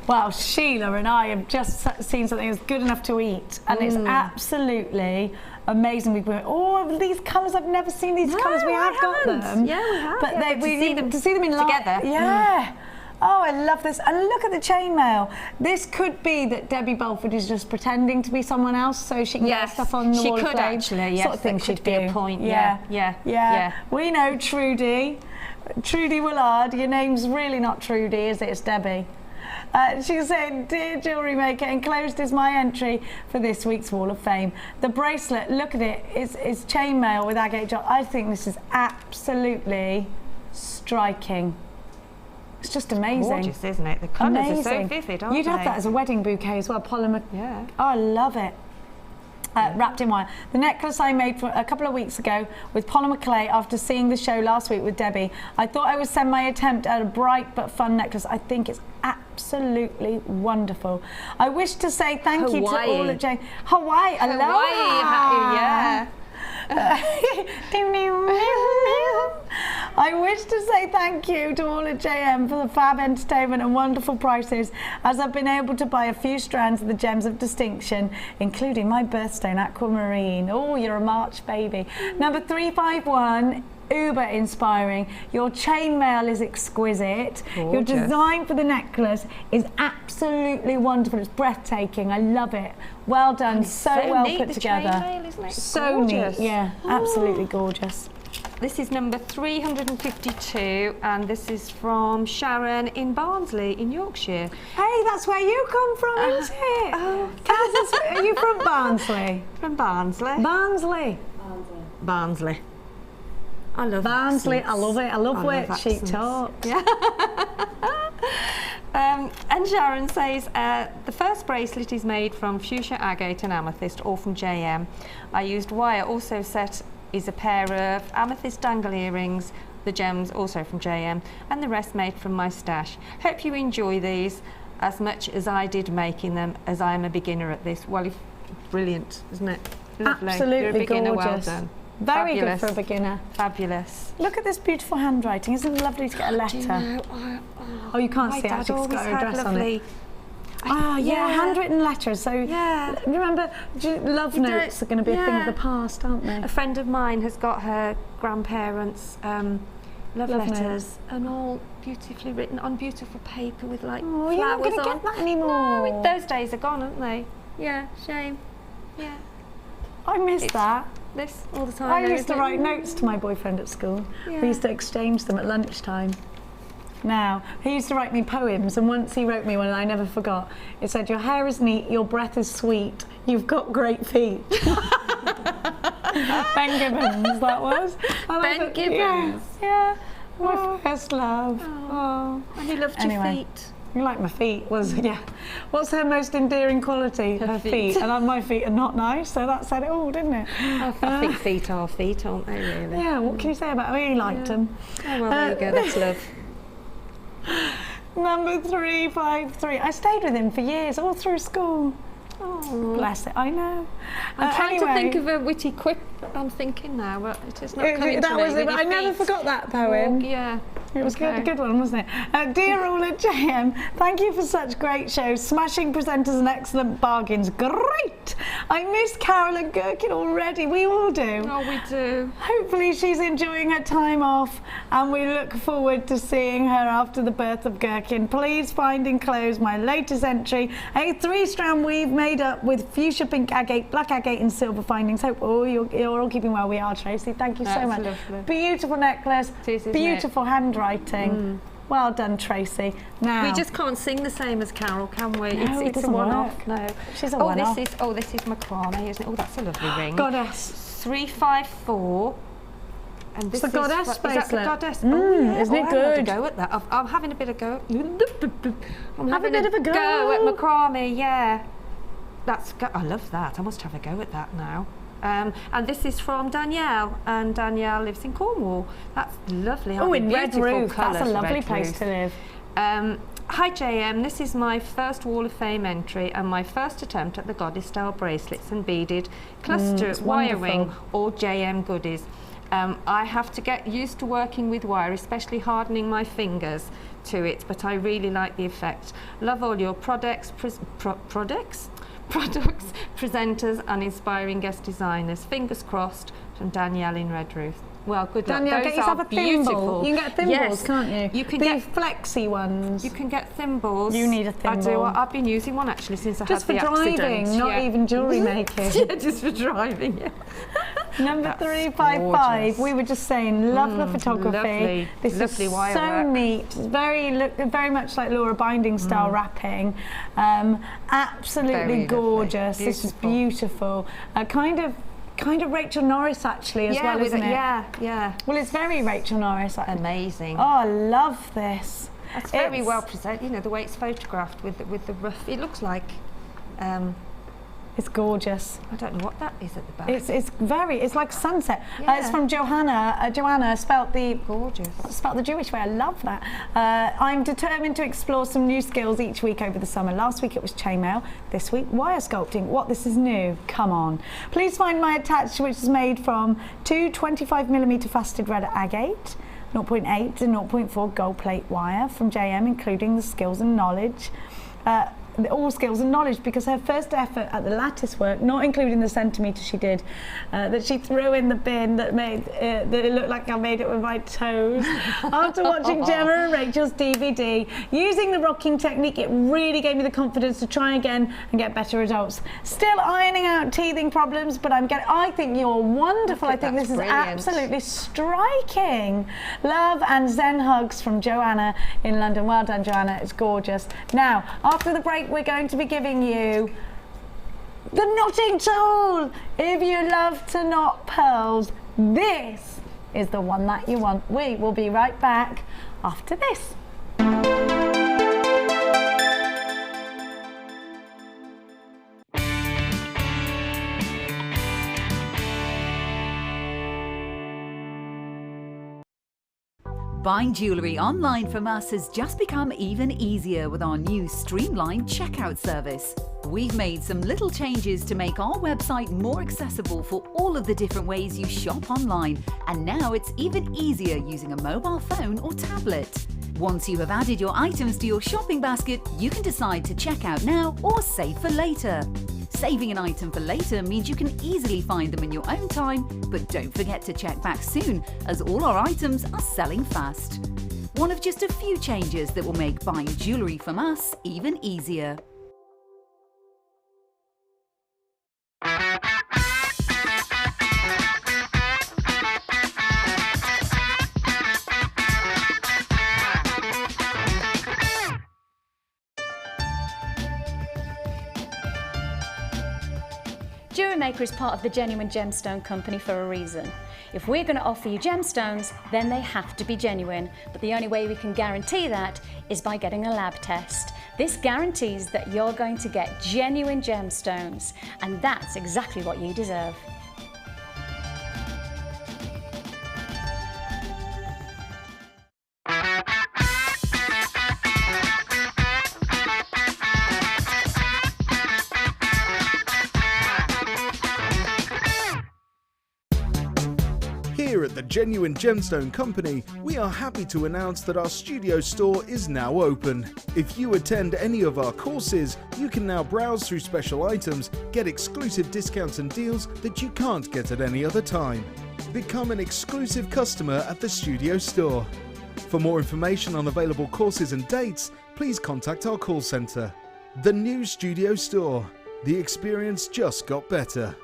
Well, Sheila and I have just seen something that's good enough to eat, and it's absolutely amazing. We've been, oh, these colours, I've never seen these colours. We have got them. Yeah, we have. But yeah, we need to see them in together. Yeah. Oh, I love this. And look at the chainmail. This could be that Debbie Belford is just pretending to be someone else so she can get stuff on the wall. She could actually, yes. Sort of thing she'd be do. a point. Yeah. We know Trudy. Trudy Willard. Your name's really not Trudy, is it? It's Debbie. She said, "Dear Jewellery Maker, enclosed is my entry for this week's Wall of Fame. The bracelet, look at it, is chainmail with agate job. I think this is absolutely striking. It's just amazing. It's gorgeous, isn't it? The colours are so vivid, aren't they? You'd have that as a wedding bouquet as well, polymer. Yeah. Oh, I love it. Wrapped in wire. The necklace I made for a couple of weeks ago with polymer clay after seeing the show last week with Debbie. I thought I would send my attempt at a bright but fun necklace. I think it's absolutely wonderful. I wish to say thank you to all at Jane. Hawaii, aloha. Yeah. I wish to say thank you to all at JM for the fab entertainment and wonderful prices, as I've been able to buy a few strands of the gems of distinction, including my birthstone aquamarine. Oh, you're a March baby. Number 351. Uber inspiring. Your chainmail is exquisite. Gorgeous. Your design for the necklace is absolutely wonderful. It's breathtaking. I love it. Well done. So well neat, put the together. chainmail, isn't it? So Gorgeous. neat. Yeah, absolutely gorgeous. This is number 352, and this is from Sharon in Barnsley in Yorkshire. Hey, that's where you come from, isn't it? Oh. Kansas, are you from Barnsley? From Barnsley. Barnsley. Barnsley. I love Barnsley. accents. I love it. I love where she accents. talks. Yeah. And Sharon says, the first bracelet is made from fuchsia, agate and amethyst, all from JM. I used wire. Also set is a pair of amethyst dangle earrings, the gems also from JM, and the rest made from my stash. Hope you enjoy these as much as I did making them, as I am a beginner at this. Well, brilliant, isn't it? Lovely. Absolutely You're a beginner, gorgeous. well done. Very Fabulous. good for a beginner. Fabulous. Look at this beautiful handwriting. Isn't it lovely to get a letter? Do you know, Oh, you can't my see it. dad Actually, it's got always her had address on lovely. it. Oh, yeah, handwritten letters. So, Yeah. remember, love You notes are going to be a thing of the past, aren't they? A friend of mine has got her grandparents' love letters, notes. and all beautifully written on beautiful paper with like Oh, flowers you're not going to on. get that anymore. No, those days are gone, aren't they? Yeah, shame. Yeah, I miss that. this all the time. I though, used to isn't it? write notes to my boyfriend at school. Yeah. We used to exchange them at lunchtime. Now, he used to write me poems, and once he wrote me one and I never forgot. It said, "Your hair is neat, your breath is sweet, you've got great feet." Ben Gibbons, that was. Ben Gibbons? Yeah, my first love. Oh. And you loved your feet. You like my feet, was, yeah. What's her most endearing quality? Her feet. And my feet are not nice, so that said it all, didn't it? I think feet are feet, aren't they, really? Yeah, what can you say about it? I really liked them. Oh, well, there you go, that's love. Number 353. I stayed with him for years, all through school. Oh, Bless it, I know. I'm trying to anyway, think of a witty quip. I'm thinking now, but it is not coming that to was me. it, with but I your never feet. forgot that poem. Yeah. It was good, a good one, wasn't it? Dear all at JM, thank you for such great shows, smashing presenters and excellent bargains. Great! I miss Carol and Gherkin already. We all do. Oh, we do. Hopefully she's enjoying her time off, and we look forward to seeing her after the birth of Gherkin. Please find enclosed my latest entry, a 3-strand weave made up with fuchsia pink agate, black agate and silver findings. Hope you're all keeping well. We are, Tracy. Thank you so much. Lovely. Beautiful necklace, It is, isn't beautiful handwriting. Well done, Tracy. Now We just can't sing the same as Carol, can we? No, it it's a doesn't one-off. work. No. She's a one-off. This is macrame, isn't it? Oh, that's a lovely ring. Goddess. 354. And this It's the goddess is that the bracelet. goddess? Oh, yeah. Isn't it I'm having good? a go at that. I'm having a bit of go. I'm Have a having bit of a go. at macrame. Yeah. I love that. I must have a go at that now. And this is from Danielle, and Danielle lives in Cornwall. That's lovely. Oh, in beautiful Redruth, colours, that's a lovely Redruth. place to live. Hi JM, this is my first Wall of Fame entry and my first attempt at the goddess style bracelets and beaded cluster wiring or JM goodies. I have to get used to working with wire, especially hardening my fingers to it, but I really like the effect. Love all your products, presenters and inspiring guest designers. Fingers crossed, from Danielle in Redruth. Well, good luck. Danielle, Those get yourself are a thimble. beautiful. You can get thimbles, yes. can't you? You can the get flexi ones. You can get thimbles. You need a thimble. I do. I've been using one actually since I just had the accident. Just for driving, not even jewellery making. Yeah, just for driving. Yeah. Number 355. We were just saying, love the photography. Lovely, this lovely is wire so work. neat. Very much like Laura Binding style wrapping. Absolutely Very gorgeous. lovely. This is beautiful. Kind of Rachel Norris actually as well, isn't it? Yeah. Well, it's very Rachel Norris. Amazing. Oh, I love this. It's very well presented. You know, the way it's photographed with the rough. It looks like. It's gorgeous. I don't know what that is at the back. It's like sunset. Yeah. It's from Johanna. Joanna spelt the Jewish way. I love that. I'm determined to explore some new skills each week over the summer. Last week it was chainmail. This week wire sculpting. What, this is new? Come on. Please find my attached, which is made from 2 25mm faceted red agate, 0.8 and 0.4 gold plate wire from JM, including the skills and knowledge. All skills and knowledge, because her first effort at the lattice work, not including the centimetre she did, that she threw in the bin that made that it looked like I made it with my toes. After watching Gemma and Rachel's DVD, using the rocking technique, it really gave me the confidence to try again and get better results. Still ironing out teething problems, but I think you're wonderful. I think this is brilliant. Absolutely striking. Love and Zen hugs from Joanna in London. Well done, Joanna. It's gorgeous. Now, after the break, we're going to be giving you the knotting tool. If you love to knot pearls, this is the one that you want. We will be right back after this. Buying jewellery online from us has just become even easier with our new streamlined checkout service. We've made some little changes to make our website more accessible for all of the different ways you shop online, and now it's even easier using a mobile phone or tablet. Once you have added your items to your shopping basket, you can decide to check out now or save for later. Saving an item for later means you can easily find them in your own time, but don't forget to check back soon, as all our items are selling fast. One of just a few changes that will make buying jewellery from us even easier. Jewellery Maker is part of the Genuine Gemstone Company for a reason. If we're going to offer you gemstones, then they have to be genuine, but the only way we can guarantee that is by getting a lab test. This guarantees that you're going to get genuine gemstones, and that's exactly what you deserve. Here at the Genuine Gemstone Company, we are happy to announce that our studio store is now open. If you attend any of our courses, you can now browse through special items, get exclusive discounts and deals that you can't get at any other time. Become an exclusive customer at the studio store. For more information on available courses and dates, please contact our call centre. The new studio store. The experience just got better.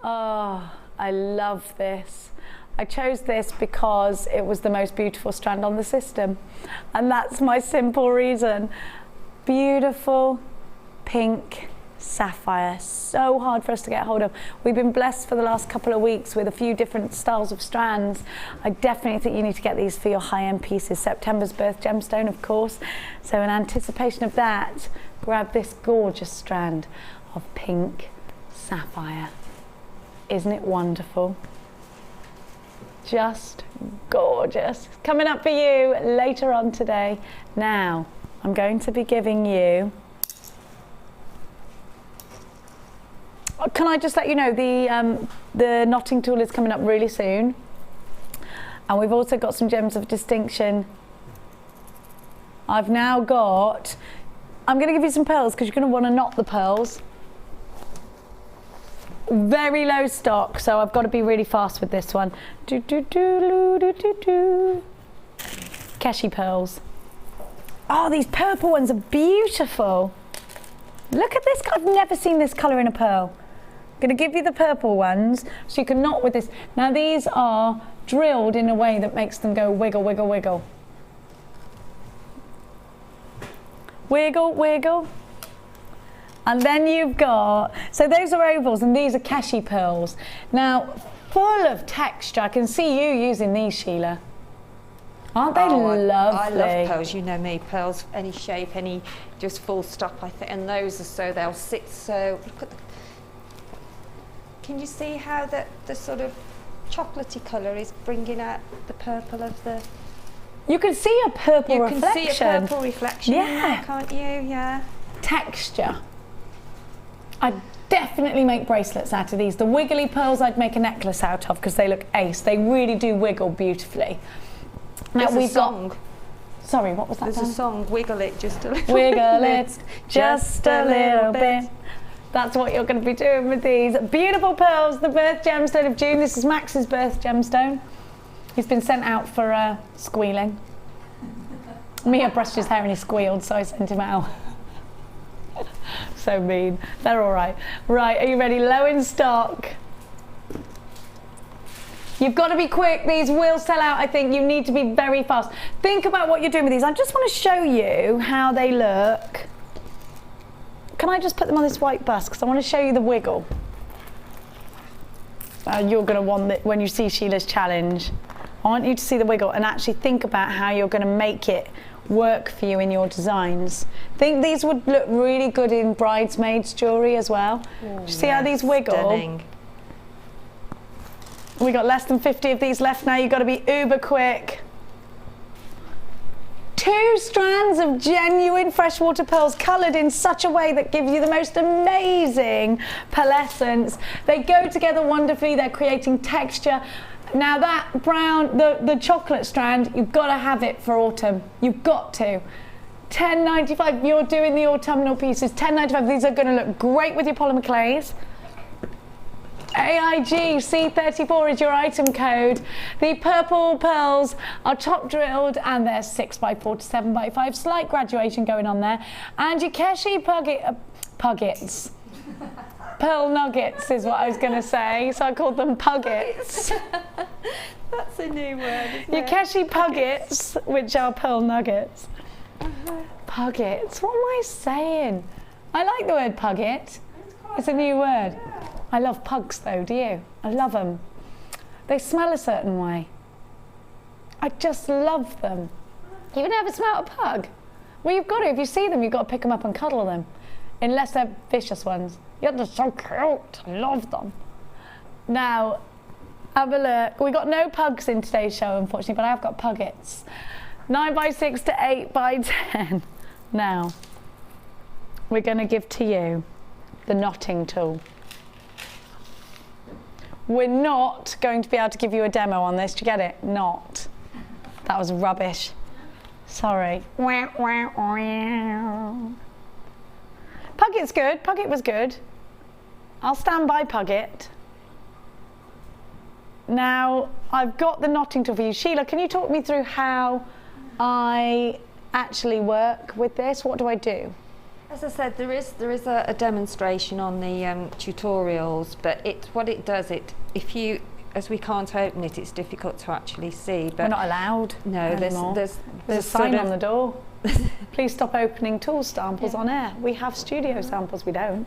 Oh, I love this. I chose this because it was the most beautiful strand on the system, and that's my simple reason. Beautiful pink Sapphire. So hard for us to get hold of. We've been blessed for the last couple of weeks with a few different styles of strands. I definitely think you need to get these for your high-end pieces. September's birth gemstone, of course. So in anticipation of that, grab this gorgeous strand of pink sapphire. Isn't it wonderful? Just gorgeous. Coming up for you later on today. Now, I'm going to be giving you, can I just let you know, the knotting tool is coming up really soon. And we've also got some gems of distinction. I've now got, I'm going to give you some pearls because you're going to want to knot the pearls. Very low stock, so I've got to be really fast with this one. Keshi pearls. Oh, these purple ones are beautiful. Look at this. I've never seen this colour in a pearl. I'm going to give you the purple ones so you can knot with this. Now these are drilled in a way that makes them go wiggle, wiggle, wiggle. Wiggle, wiggle. And then you've got, so those are ovals and these are Keshi pearls. Now, full of texture. I can see you using these, Sheila. Aren't they lovely? I love pearls, you know me, pearls, any shape, any, just full stop, I think. And those are so, they'll sit so, look at the, can you see how the sort of chocolatey colour is bringing out the purple of the... You can see a purple reflection. You can see a purple reflection, yeah, can't you? Yeah. Texture. I'd definitely make bracelets out of these. The wiggly pearls I'd make a necklace out of because they look ace. They really do wiggle beautifully. Now we've got... Sorry, what was that? There's a song, Wiggle It Just a Little Wiggle Bit. it just a little bit. That's what you're going to be doing with these. Beautiful pearls, the birth gemstone of June. This is Max's birth gemstone. He's been sent out for squealing. Mia brushed his hair and he squealed, so I sent him out. So mean. They're all right. Right, are you ready? Low in stock. You've got to be quick. These will sell out, I think. You need to be very fast. Think about what you're doing with these. I just want to show you how they look. Can I just put them on this white bus? Because I want to show you the wiggle. You're going to want it when you see Sheila's challenge. I want you to see the wiggle and actually think about how you're going to make it work for you in your designs. I think these would look really good in bridesmaids jewellery as well. Oh, see how these wiggle? Stunning. We got less than 50 of these left now. You've got to be uber quick. 2 strands of genuine freshwater pearls coloured in such a way that gives you the most amazing pearlescence. They go together wonderfully. They're creating texture. Now that brown, the chocolate strand, you've got to have it for autumn. You've got to. $10.95. You're doing the autumnal pieces. $10.95. These are going to look great with your polymer clays. AIG C34 is your item code. The purple pearls are top drilled and they're 6x4 to 7x5. Slight graduation going on there. And your Keshi puggets. Pearl nuggets is what I was going to say, so I called them puggets. That's a new word, isn't your Keshi puggets, which are pearl nuggets. Puggets, what am I saying? I like the word pugget. It's a new word. I love pugs though, do you? I love them. They smell a certain way. I just love them. You've never smelled a pug? Well, you've got to. If you see them, you've got to pick them up and cuddle them. Unless they're vicious ones. You're just so cute. I love them. Now, have a look. We got no pugs in today's show, unfortunately, but I have got puggets. 9x6 to 8x10. Now, we're going to give to you the knotting tool. We're not going to be able to give you a demo on this. Do you get it? Not. That was rubbish. Sorry. Pugget's good. Pugget was good. I'll stand by Pugget. Now, I've got the knotting tool for you. Sheila, can you talk me through how I actually work with this? What do I do? As I said, there is a demonstration on the tutorials, but what it does, if you, as we can't open it, it's difficult to actually see. But we're not allowed. No, there's a sign on the door. Please stop opening tool samples on air. We have studio samples, we don't.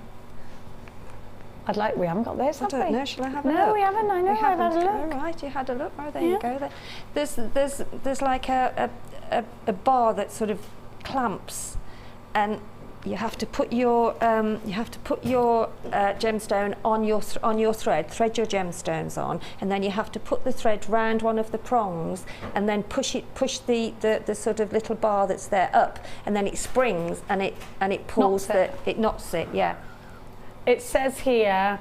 We haven't got this, have we? I don't know, shall I have a look? No, we haven't, I know, I've had a look. All right, you had a look. Oh, there you go. There's like a bar that sort of clamps, and you have to put your gemstone on your thread your gemstones on, and then you have to put the thread round one of the prongs, and then push the sort of little bar that's there up, and then it springs and it pulls it knots it. Yeah. It says here,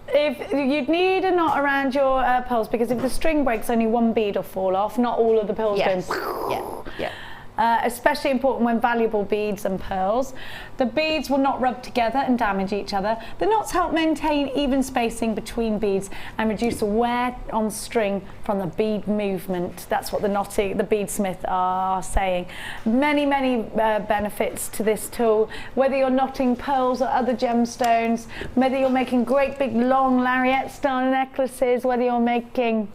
if you'd need a knot around your pearls, because if the string breaks, only one bead will fall off, not all of the pearls go. Yeah. Especially important when valuable beads and pearls. The beads will not rub together and damage each other. The knots help maintain even spacing between beads and reduce the wear on string from the bead movement. That's what the beadsmith are saying. Many benefits to this tool. Whether you're knotting pearls or other gemstones, whether you're making great big long lariat style necklaces, whether you're making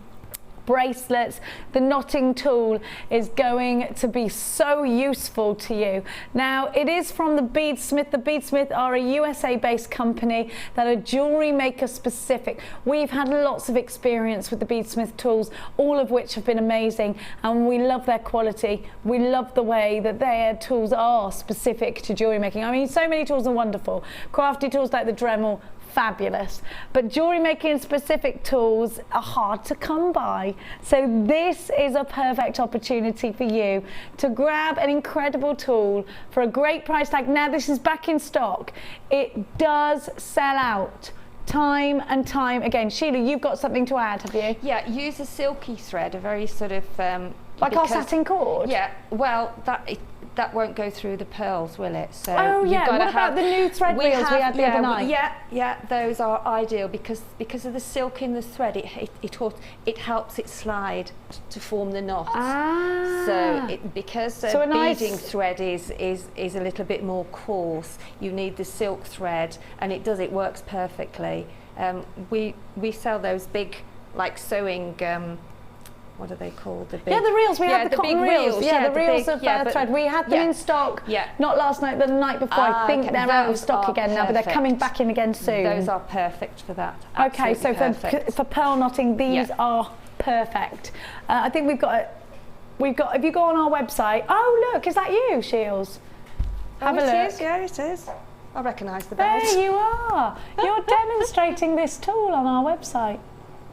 bracelets, the knotting tool is going to be so useful to you. Now, it is from the Beadsmith. The Beadsmith are a USA-based company that are jewellery maker specific. We've had lots of experience with the Beadsmith tools, all of which have been amazing, and we love their quality. We love the way that their tools are specific to jewellery making. I mean, so many tools are wonderful. Crafty tools like the Dremel, fabulous, but jewellery making specific tools are hard to come by. So this is a perfect opportunity for you to grab an incredible tool for a great price tag. Now, this is back in stock. It does sell out time and time again. Sheila, you've got something to add, have you? Yeah, use a silky thread, a very sort of like our satin cord? Yeah, well, that won't go through the pearls, will it? So what about the new thread reels we had the other night? Yeah, those are ideal because of the silk in the thread. It helps it slide to form the knot. So because beading thread is a little bit more coarse, you need the silk thread, and it works perfectly. We sell those big, like sewing. What are they called? The reels. We had the cotton reels. The reels of thread. We had them in stock. Not last night, but the night before. I think they're out of stock again now, but they're coming back in again soon. Those are perfect for that. Okay, so for pearl knotting, these are perfect. I think we've got. If you go on our website, oh look, is that you, Shields? Have a look. It is. Yeah, it is. I recognise the belt. There you are. You're demonstrating this tool on our website.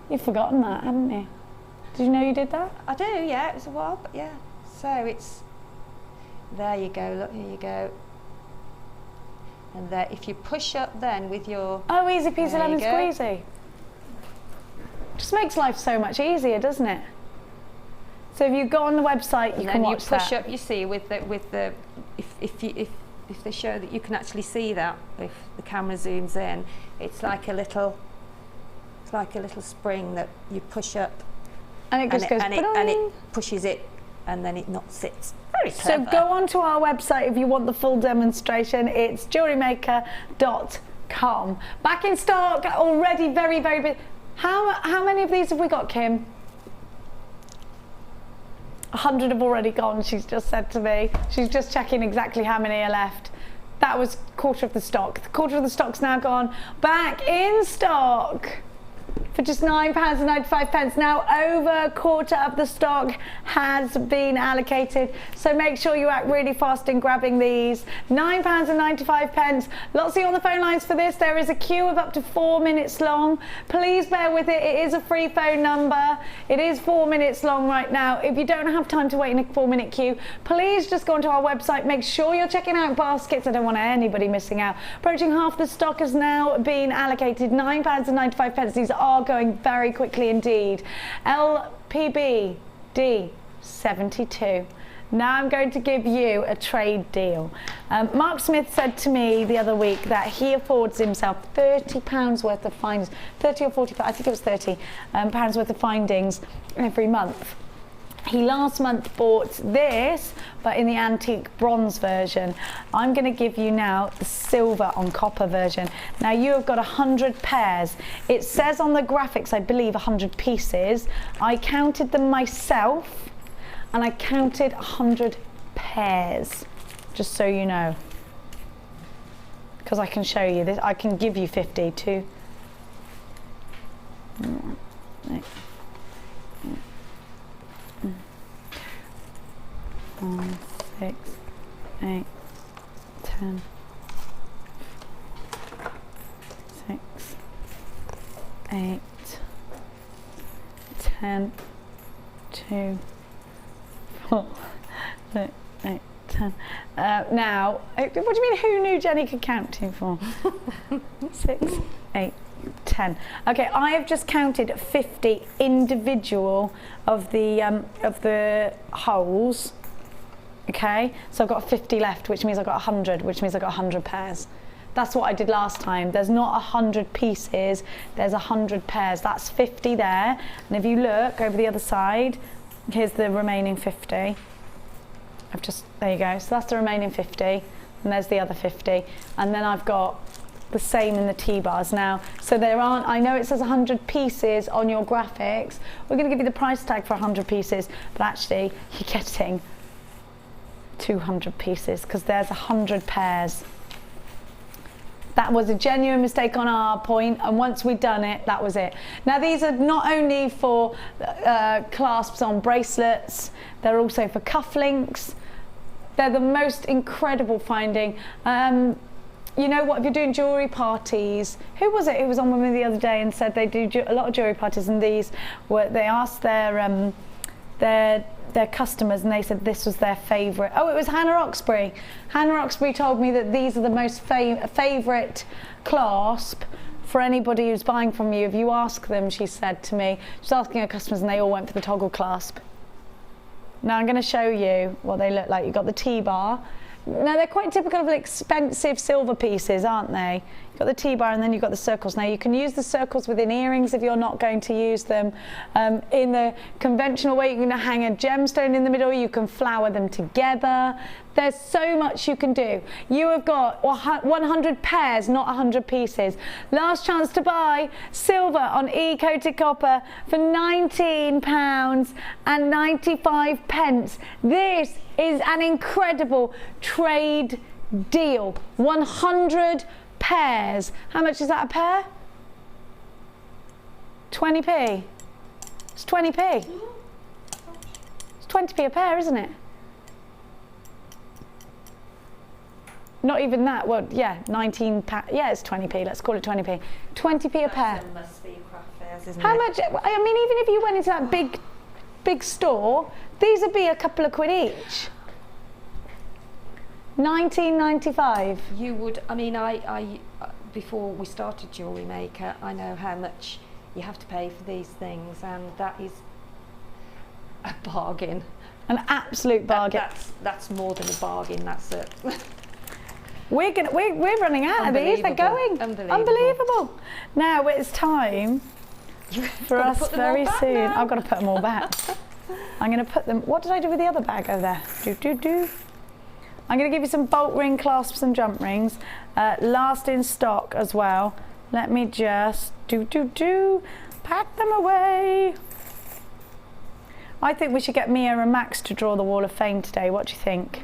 You've forgotten that, haven't you? Did you know you did that? I do, yeah, it was a while, but yeah. So it's, there you go, look, here you go. And there, if you push up then with your... Oh, easy peasy lemon squeezy. Just makes life so much easier, doesn't it? So if you go on the website, you can watch that. And then you push up, you see, with the if they show that you can actually see that, if the camera zooms in, it's like a little spring that you push up. And it just goes, and it pushes it, and then it knots it. Very clever. So go onto our website if you want the full demonstration. It's JewelleryMaker.com. Back in stock already, very big. How many of these have we got, Kim? 100 have already gone, she's just said to me. She's just checking exactly how many are left. That was quarter of the stock. The quarter of the stock's now gone. Back in stock for just £9.95. Now over a quarter of the stock has been allocated, so make sure you act really fast in grabbing these. £9.95. Lots of you on the phone lines for this. There is a queue of up to 4 minutes long. Please bear with it. It is a free phone number. It is 4 minutes long right now. If you don't have time to wait in a 4-minute queue, please just go onto our website. Make sure you're checking out baskets. I don't want anybody missing out. Approaching half the stock has now been allocated. £9.95. These are going very quickly indeed. LPB D72. Now I'm going to give you a trade deal. Mark Smith said to me the other week that he affords himself £30 worth of findings, 30 or 45, I think it was 30 pounds worth of findings every month. He last month bought this, but in the antique bronze version. I'm going to give you now the silver on copper version. Now you have got 100 pairs. It says on the graphics, I believe, 100 pieces. I counted them myself, and I counted 100 pairs, just so you know. Because I can show you this. I can give you 50 too. 8, 9, 6, 8, 10, 6, 8, 10, 2, 4, 6, 8, 10. Now, what do you mean, who knew Jenny could count to 4? 6, 8, 10. Okay, I have just counted 50 individual of the holes. Okay, so I've got 50 left, which means I've got 100, which means I've got 100 pairs. That's what I did last time. There's not 100 pieces, there's 100 pairs. That's 50 there. And if you look over the other side, here's the remaining 50. There you go. So that's the remaining 50, and there's the other 50. And then I've got the same in the T-bars now. So there aren't, I know it says 100 pieces on your graphics. We're going to give you the price tag for 100 pieces, but actually you're getting 200 pieces because there's 100 pairs. That was a genuine mistake on our point, and once we'd done it, that was it. Now these are not only for clasps on bracelets, they're also for cufflinks. They're the most incredible finding. You know what, if you're doing jewellery parties, who was it who was on with me the other day and said they do a lot of jewellery parties, and these were, they asked their customers and they said this was their favourite. Oh, it was Hannah Oxbury. Hannah Oxbury told me that these are the most favourite clasp for anybody who's buying from you. If you ask them, she said to me, she's asking her customers and they all went for the toggle clasp. Now I'm going to show you what they look like. You've got the T-bar. Now they're quite typical of expensive silver pieces, aren't they? You've got the T-bar and then you've got the circles. Now you can use the circles within earrings if you're not going to use them in the conventional way. You can hang a gemstone in the middle, you can flower them together. There's so much you can do. You have got 100 pairs, not 100 pieces. Last chance to buy silver on E-coated copper for £19.95. This is an incredible trade deal. 100 pairs. How much is that a pair? 20p. It's 20p. It's 20p a pair, isn't it? Not even that. Well, yeah, 19. Yeah, it's 20p. Let's call it 20p. 20p a pair. Must be craft fairs, isn't How it? much? I mean, even if you went into that big store, these would be a couple of quid each. £19.95. You would. I mean, I before we started Jewellery Maker, I know how much you have to pay for these things, and that is a bargain. An absolute bargain. That's more than a bargain. That's it. We're running out of these. They're going. Unbelievable. Now it's time for us very soon. Now. I've got to put them all back. I'm going to put them. What did I do with the other bag over there? I'm going to give you some bolt ring clasps and jump rings. Last in stock as well. Let me just pack them away. I think we should get Mia and Max to draw the Wall of Fame today. What do you think?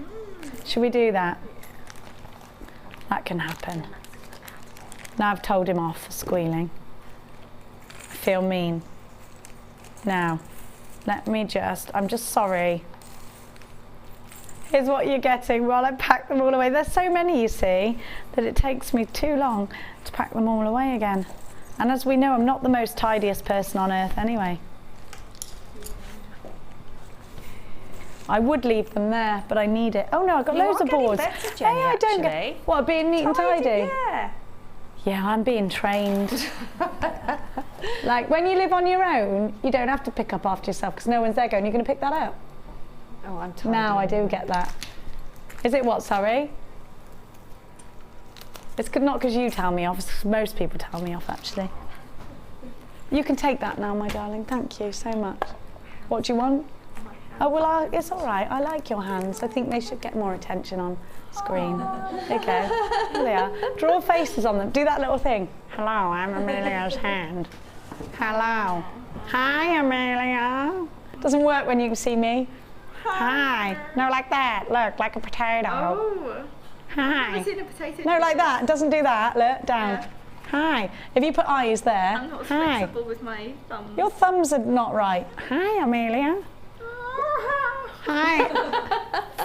Should we do that? That can happen. Now I've told him off for squealing. I feel mean. Now, let me I'm just sorry. Here's what you're getting while I pack them all away. There's so many, you see, that it takes me too long to pack them all away again. And as we know, I'm not the most tidiest person on earth anyway. I would leave them there, but I need it. Oh no, I've got loads of boards. Better, Jenny, I don't get what, being neat and tidy. Yeah. Yeah, I'm being trained. Like when you live on your own, you don't have to pick up after yourself because no one's there going, you're going to pick that up. Oh, I'm tidy. Now I do get that. Is it what, sorry? It's not because you tell me off, it's 'cause most people tell me off actually. You can take that now, my darling. Thank you so much. What do you want? Oh, well, it's all right. I like your hands. I think they should get more attention on screen. There you go. There they are. Draw faces on them. Do that little thing. Hello, I'm Amelia's hand. Hello. Hi, Amelia. Doesn't work when you can see me. Hi. No, like that. Look, like a potato. Oh. Hi. I've seen a potato. No, like that. It doesn't do that. Look, down. Hi. If you put eyes there. I'm not Hi. flexible with my thumbs. Your thumbs are not right. Hi, Amelia. Hi.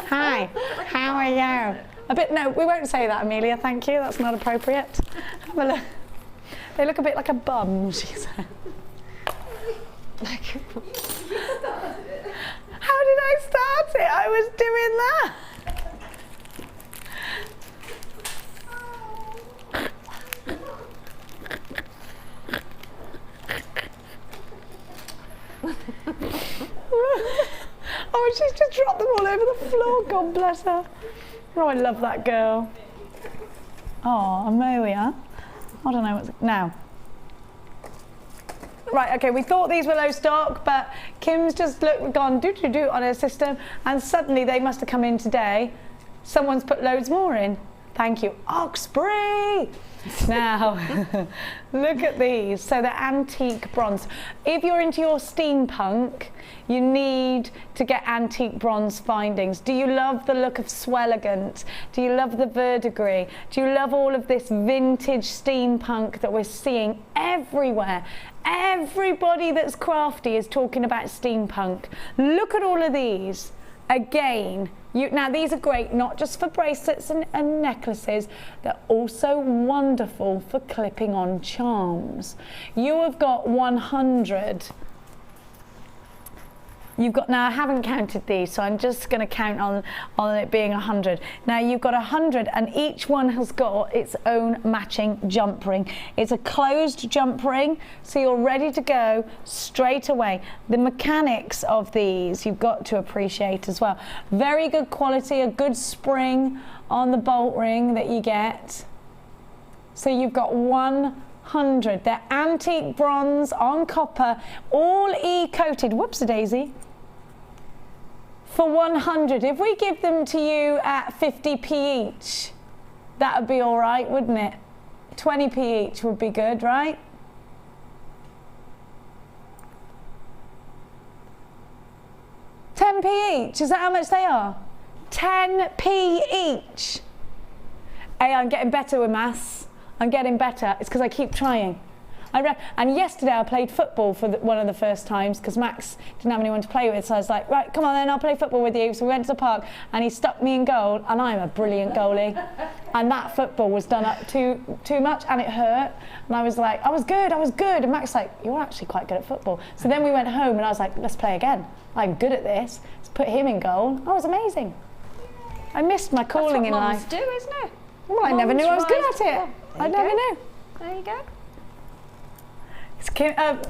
Hi. How are you? A bit, no, we won't say that, Amelia, thank you. That's not appropriate. Have a look. They look a bit like a bum, she said. How did I start it? I was doing that. Oh, she's just dropped them all over the floor, God bless her. Oh, I love that girl. Oh, Amelia. I don't know what's... Now. Right, okay, we thought these were low stock, but Kim's just gone do-do-do on her system, and suddenly they must have come in today. Someone's put loads more in. Thank you. Oxbury! Now, look at these. So they're antique bronze. If you're into your steampunk, you need to get antique bronze findings. Do you love the look of Swelligant? Do you love the verdigris? Do you love all of this vintage steampunk that we're seeing everywhere? Everybody that's crafty is talking about steampunk. Look at all of these. Again, now these are great not just for bracelets and necklaces, they're also wonderful for clipping on charms. You have got 100. You've got, now I haven't counted these, so I'm just going to count on it being 100. Now you've got 100 and each one has got its own matching jump ring. It's a closed jump ring, so you're ready to go straight away. The mechanics of these you've got to appreciate as well. Very good quality, a good spring on the bolt ring that you get. So you've got 100. They're antique bronze on copper, all E-coated. Whoops-a-daisy. For 100. If we give them to you at 50p each, that would be all right, wouldn't it? 20p each would be good, right? £10p each. Is that how much they are? 10p each. Hey, I'm getting better with maths. I'm getting better. It's because I keep trying. And yesterday I played football for one of the first times because Max didn't have anyone to play with, so I was like, right, come on then, I'll play football with you. So we went to the park and he stuck me in goal, and I'm a brilliant goalie. And that football was done up too much and it hurt. And I was like, I was good. And Max was like, you're actually quite good at football. So then we went home and I was like, let's play again. I'm good at this. Let's put him in goal. Oh, it was amazing. I missed my calling in life. That's what mums do, isn't it? Well, I never knew I was good at it. I never knew. There you go.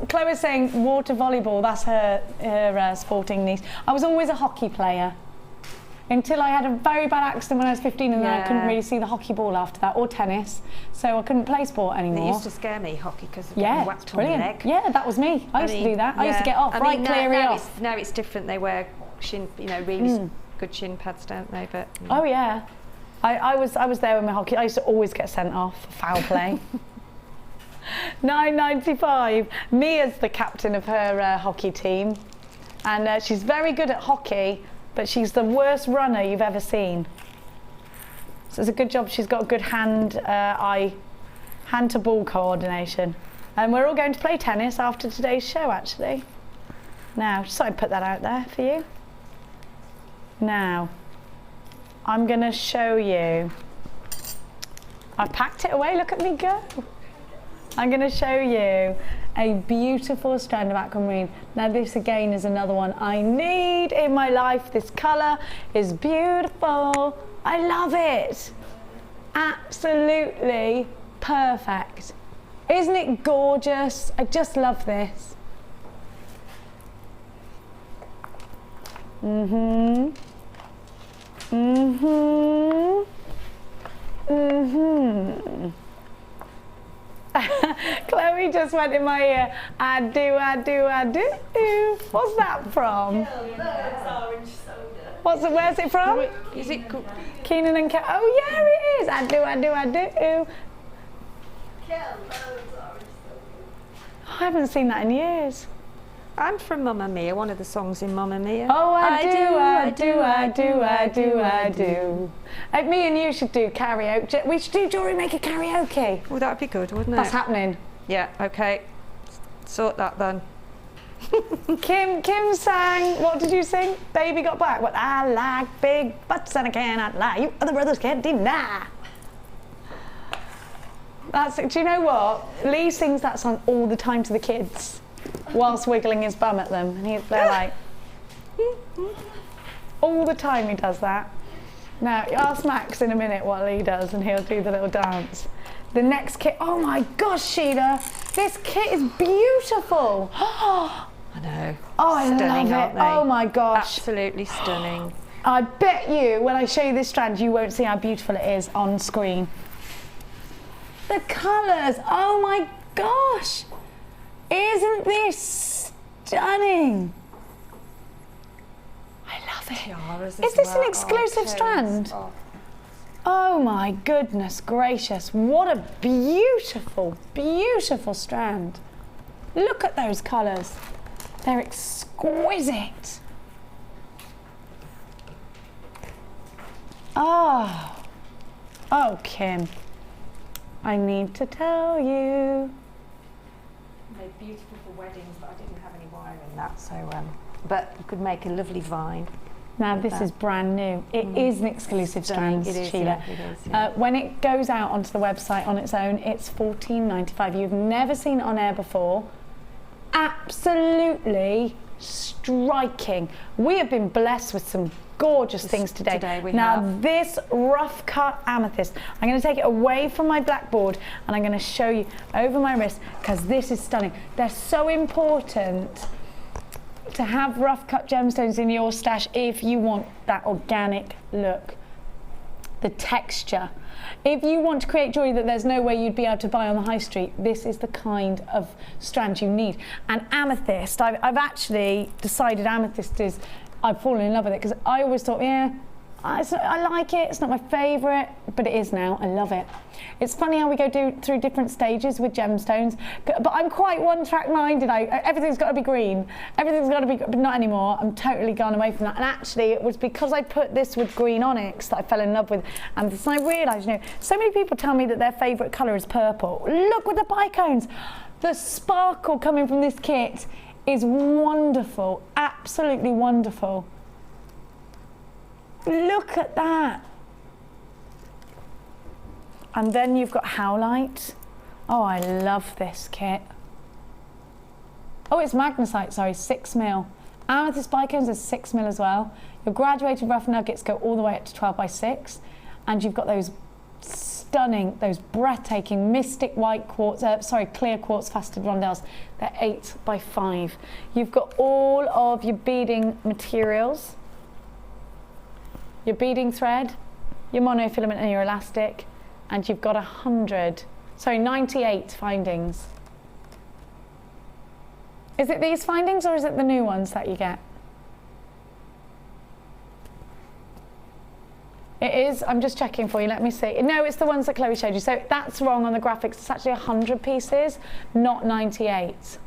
Chloe's saying water volleyball, that's her sporting niece. I was always a hockey player until I had a very bad accident when I was 15 and then I couldn't really see the hockey ball after that, or tennis, so I couldn't play sport anymore. It used to scare me, hockey, because of getting whacked on the leg. Yeah, that was me. I used to do that. I used to get off, clear off. Now it's different. They wear shin, really good shin pads, don't they? But oh yeah, I was there with my hockey. I used to always get sent off for foul play. £9.95. Mia's the captain of her hockey team, and she's very good at hockey, but she's the worst runner you've ever seen. So it's a good job she's got good hand to ball coordination. And we're all going to play tennis after today's show, actually. Now, just thought I'd put that out there for you. Now, I'm going to show you. I've packed it away, look at me go. I'm going to show you a beautiful strand of aquamarine. Now this again is another one I need in my life. This colour is beautiful. I love it. Absolutely perfect. Isn't it gorgeous? I just love this. Chloe just went in my ear. I do. What's that from? Where's it from? Is it Keenan and Kel? Oh yeah, it is. I do. I haven't seen that in years. I'm from Mamma Mia, one of the songs in Mamma Mia. Oh, I do. Me and you should do karaoke. We should do Jewellery Maker karaoke. Well, that'd be good, wouldn't it? That's happening. Yeah, okay. Sort that then. Kim sang, what did you sing? Baby Got Back. What? I like big butts and I cannot lie. You other brothers can't deny. Do you know what? Lee sings that song all the time to the kids whilst wiggling his bum at them. And they're like, all the time he does that. Now, ask Max in a minute what Lee does and he'll do the little dance. The next kit, oh my gosh, Sheila, this kit is beautiful. I know. Oh, I stunning, love aren't it. they? Oh my gosh. Absolutely stunning. I bet you, when I show you this strand, you won't see how beautiful it is on screen. The colours, oh my gosh. Isn't this stunning? I love it. Tiaras is this an exclusive strand? Oh my goodness gracious, what a beautiful, beautiful strand. Look at those colours. They're exquisite. Oh, Kim, I need to tell you. They're beautiful for weddings, but I didn't have any wire in that, so but you could make a lovely vine. Now this is brand new. It is an exclusive strand, It is, Sheila. yeah, it is, yeah. When it goes out onto the website on its own, it's $14.95. You've never seen it on air before. Absolutely striking. We have been blessed with some gorgeous things today. Now this rough cut amethyst, I'm going to take it away from my blackboard and I'm going to show you over my wrist because this is stunning. They're so important to have rough cut gemstones in your stash if you want that organic look, the texture. If you want to create jewellery that there's no way you'd be able to buy on the high street, this is the kind of strand you need. And amethyst, I've actually decided amethyst is, I've fallen in love with it because I always thought, yeah, I like it, it's not my favourite, but it is now, I love it. It's funny how we go through different stages with gemstones, but I'm quite one-track minded. Everything's got to be green, everything's got to be, but not anymore. I'm totally gone away from that. And actually, it was because I put this with green onyx that I fell in love with amethyst. And I realised, you know, so many people tell me that their favourite colour is purple. Look with the bicones. The sparkle coming from this kit is wonderful, absolutely wonderful. Look at that. And then you've got howlite. Oh, I love this kit. Oh, it's magnesite, sorry, 6mm. Amethyst bicones is 6mm as well. Your graduated rough nuggets go all the way up to 12x6. And you've got those stunning, those breathtaking mystic white quartz, clear quartz faceted rondelles. They're 8x5. You've got all of your beading materials, your beading thread, your monofilament and your elastic, and you've got 98 findings. Is it these findings or is it the new ones that you get? It is, I'm just checking for you, let me see. No, it's the ones that Chloe showed you. So that's wrong on the graphics. It's actually 100 pieces, not 98.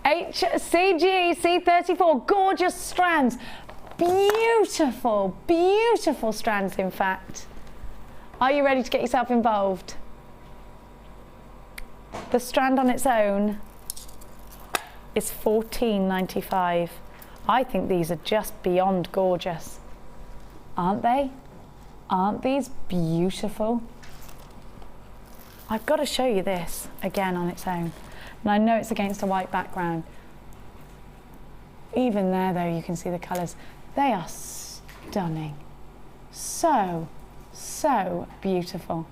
HCG C34, gorgeous strands. Beautiful, beautiful strands, in fact. Are you ready to get yourself involved? The strand on its own is $14.95. I think these are just beyond gorgeous. Aren't they? Aren't these beautiful? I've got to show you this again on its own. And I know it's against a white background. Even there though, you can see the colours. They are stunning. So, so beautiful.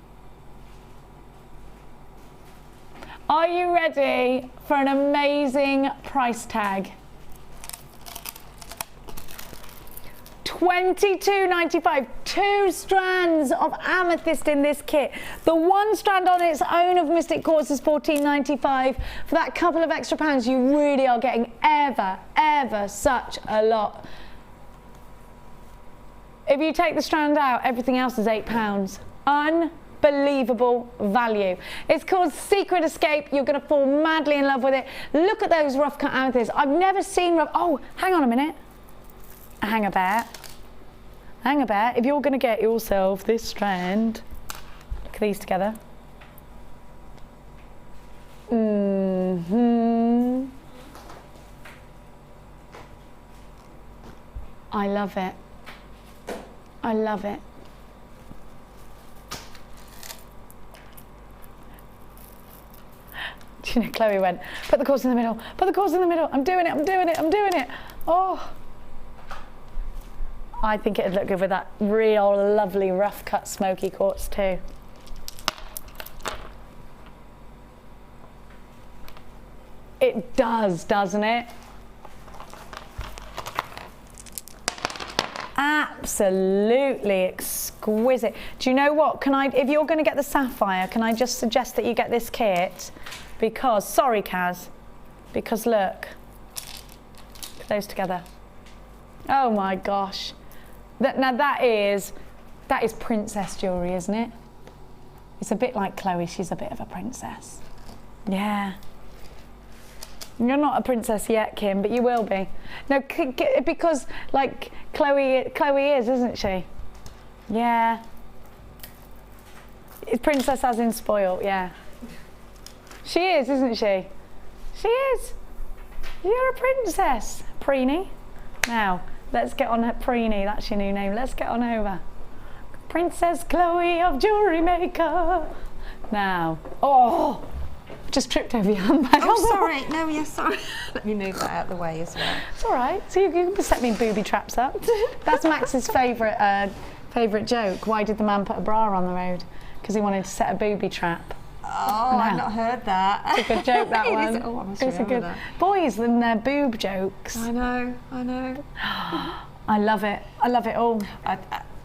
Are you ready for an amazing price tag? $22.95, 2 strands of amethyst in this kit. The one strand on its own of Mystic Quartz is $14.95. For that couple of extra pounds, you really are getting ever such a lot. If you take the strand out, everything else is £8. unbelievable value. It's called Secret Escape. You're going to fall madly in love with it. Look at those rough cut amethysts. I've never seen rough. Oh, hang on a minute. Hang about. Hang about. If you're going to get yourself this strand, look at these together. I love it. I love it. Do you know, Chloe went, put the cords in the middle, put the cords in the middle. I'm doing it, I'm doing it, I'm doing it. Oh. I think it'd look good with that real lovely rough cut smoky quartz too. It does, doesn't it? Absolutely exquisite. Do you know what? Can I, if you're going to get the sapphire, can I just suggest that you get this kit? Because, sorry Kaz, because look, put those together. Oh my gosh. Now that is princess jewellery, isn't it? It's a bit like Chloe, she's a bit of a princess. Yeah. You're not a princess yet, Kim, but you will be. No, because like Chloe is, isn't she? Yeah. It's princess as in spoiled, yeah. She is, isn't she? She is. You're a princess, Preeny. Now, let's get on her, Preeny, that's your new name. Let's get on over. Princess Chloe of Jewellery Maker. Now, oh. Just tripped over your handbag. Oh, sorry. No, yes, sorry. Let me move that out of the way as well. It's all right. So you can set me booby traps up. That's Max's favourite joke. Why did the man put a bra on the road? Because he wanted to set a booby trap. Oh, I've not heard that. It's a good joke, that one. Oh, I must it's a good that. Boys and their boob jokes. I know, I know. I love it. I love it all.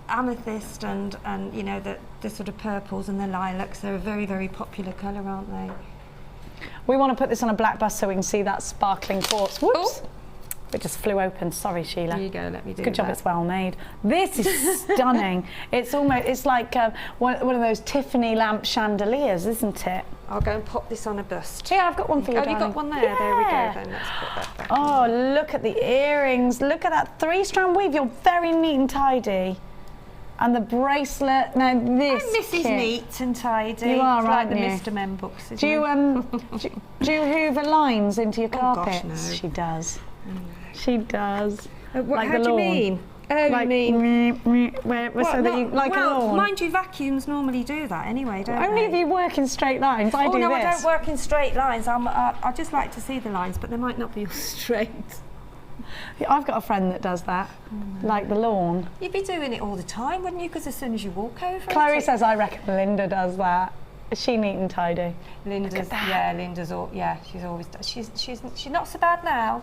Amethyst and you know the sort of purples and the lilacs, they're a very, very popular colour, aren't they? We want to put this on a black bus so we can see that sparkling quartz. Whoops! Oh. It just flew open. Sorry, Sheila. Here you go. Let me do Good job. It's well made. This is stunning. It's almost. It's like one of those Tiffany lamp chandeliers, isn't it? I'll go and pop this on a bust. Yeah, I've got one for you. Oh, you got one there. Yeah. There we go. Then let's put that back. Oh, look at the earrings. Look at that 3-strand weave. You're very neat and tidy. And the bracelet, now this Mrs. kit. Neat and tidy. You are, it's right? Like the Mr. Men books, isn't do you hoover lines into your carpets? Oh, gosh, no. She does. She does. Like how do you mean? Oh, like, you mean so that you like a lawn. Mind you, vacuums normally do that anyway, don't Only they? if you work in straight lines. I do no, this. I don't work in straight lines. I just like to see the lines, but they might not be all straight. I've got a friend that does that, like the lawn. You'd be doing it all the time, wouldn't you? Because as soon as you walk over Chloe says, I reckon Linda does that. Is she neat and tidy? Linda's, yeah, Linda's all, yeah, she's always, she's not so bad now,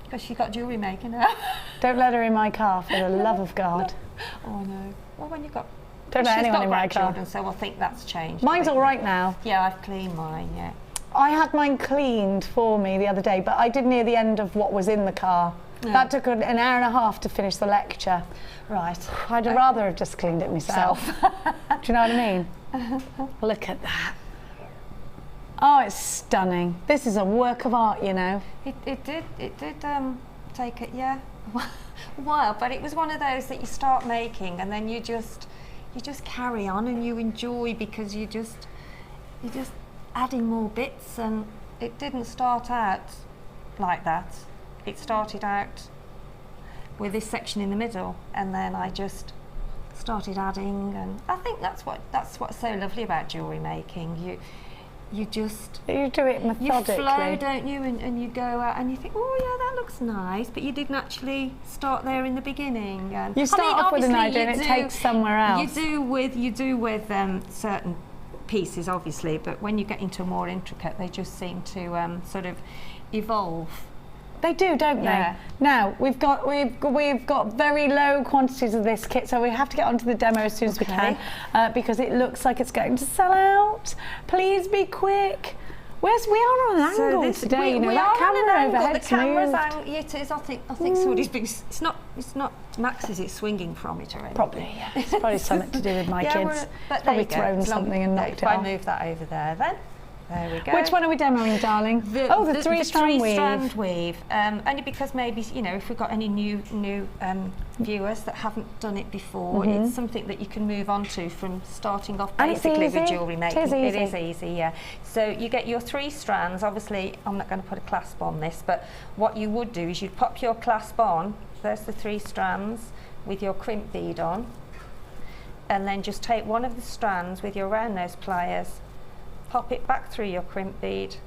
because she got Jewellery Maker now. Don't let her in my car, for the love of God. Oh no. Well, when you've got, don't let anyone in my car. So I think that's changed. Mine's all right now. Yeah, I've cleaned mine, yeah. I had mine cleaned for me the other day, but I did near the end of what was in the car. Yeah. That took an hour and a half to finish the lecture. Right. I'd rather have just cleaned it myself. Do you know what I mean? Look at that. Oh, it's stunning. This is a work of art, you know. It did take it, yeah, a while, but it was one of those that you start making and then you just carry on and you enjoy because you're just adding more bits, and it didn't start out like that. It started out with this section in the middle, and then I just started adding, and I think that's what's so lovely about jewellery making. You do it methodically. You flow, don't you? And you go out and you think, oh yeah, that looks nice, but you didn't actually start there in the beginning. And you start off with an idea and it takes somewhere else. You do with certain pieces, obviously, but when you get into more intricate, they just seem to sort of evolve. They do, don't they? Now we've got very low quantities of this kit, so we have to get onto the demo as soon as we can, because it looks like it's going to sell out. Please be quick. We are on an angle today, you know, that camera overhead's the camera's moved. it is. I think somebody's been. It's not Max's. It's swinging from it already. Probably, yeah. It's probably something to do with my kids. But Probably thrown something and knocked it off. If I move that over there, there we go. Which one are we demoing, darling? The three-strand weave. Three-strand weave. Only because maybe, you know, if we've got any new viewers that haven't done it before, it's something that you can move on to from starting off basically with jewellery making. It is easy, yeah. So you get your 3 strands. Obviously, I'm not going to put a clasp on this, but what you would do is you'd pop your clasp on. There's the 3 strands with your crimp bead on, and then just take one of the strands with your round nose pliers, pop it back through your crimp bead,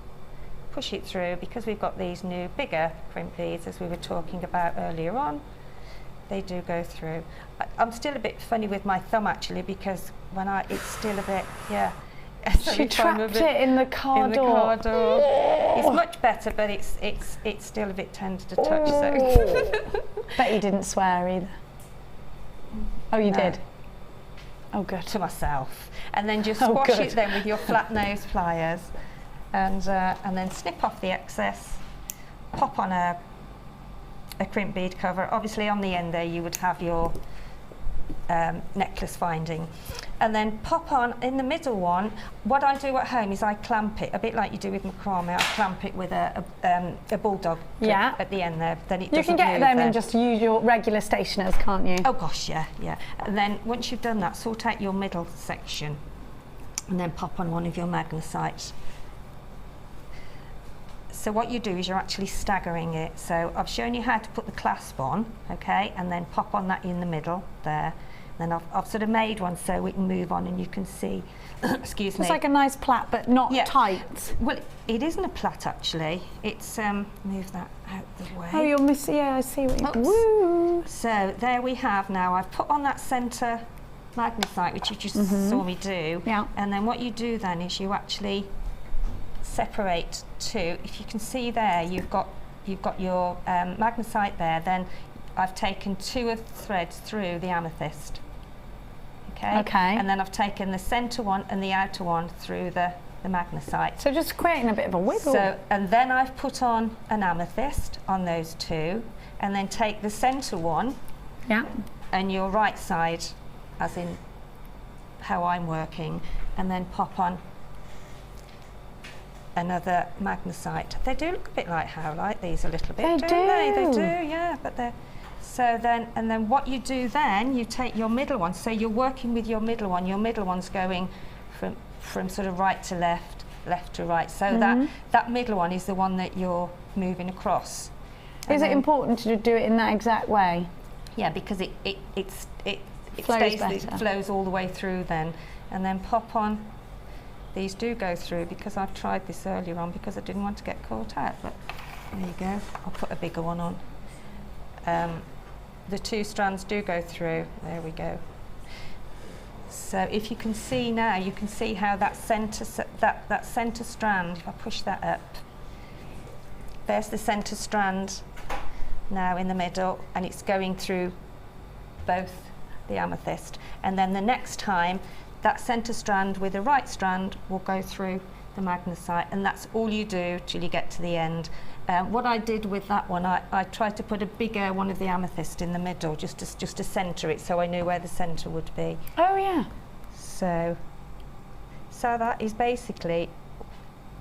push it through, because we've got these new bigger crimp beads as we were talking about earlier on. They do go through. I'm still a bit funny with my thumb actually, because when it's still a bit, yeah. She trapped it in the car door. It's much better, but it's still a bit tender to touch. So. Bet you didn't swear either. Oh, you did? Oh, good. To myself. And then just squash it then with your flat nose pliers, and then snip off the excess, pop on a crimp bead cover. Obviously on the end there you would have your necklace finding, and then pop on in the middle one. What I do at home is I clamp it, a bit like you do with macrame. I clamp it with a bulldog clip at the end there. Then it doesn't You can get them and just use your regular stationers, can't you? Oh gosh, yeah. And then once you've done that, sort out your middle section, and then pop on one of your magnesites. So what you do is you're actually staggering it. So I've shown you how to put the clasp on, okay, and then pop on that in the middle there. Then I've sort of made one so we can move on and you can see, excuse me. It's like a nice plait, but not tight. Well, it isn't a plait actually. It's, move that out the way. Oh, you're missing, yeah, I see what you're Woo! So there we have now, I've put on that centre magnesite, which you just saw me do. Yeah. And then what you do then is you actually separate 2. If you can see there, you've got your magnesite there. Then I've taken 2 of the threads through the amethyst. Okay. And then I've taken the centre one and the outer one through the magnesite. So just creating a bit of a wiggle. So, and then I've put on an amethyst on those 2, and then take the centre one. Yeah. And your right side, as in how I'm working, and then pop on another magnesite. They do look a bit like howlite, these a little bit, don't they? They do, yeah, but they're... So then, and then what you do then, you take your middle one, so you're working with your middle one's going from sort of right to left, left to right, so that middle one is the one that you're moving across. Is it important to do it in that exact way? Yeah, because it flows all the way through then, and then pop on. These do go through, because I've tried this earlier on because I didn't want to get caught out, but there you go. I'll put a bigger one on. The 2 strands do go through. There we go. So if you can see now, you can see how that centre strand, if I push that up, there's the centre strand now in the middle, and it's going through both the amethyst. And then the next time, that centre strand with the right strand will go through the magnesite, and that's all you do till you get to the end. What I did with that one, I tried to put a bigger one of the amethyst in the middle, just to centre it, so I knew where the centre would be. Oh yeah. So that is basically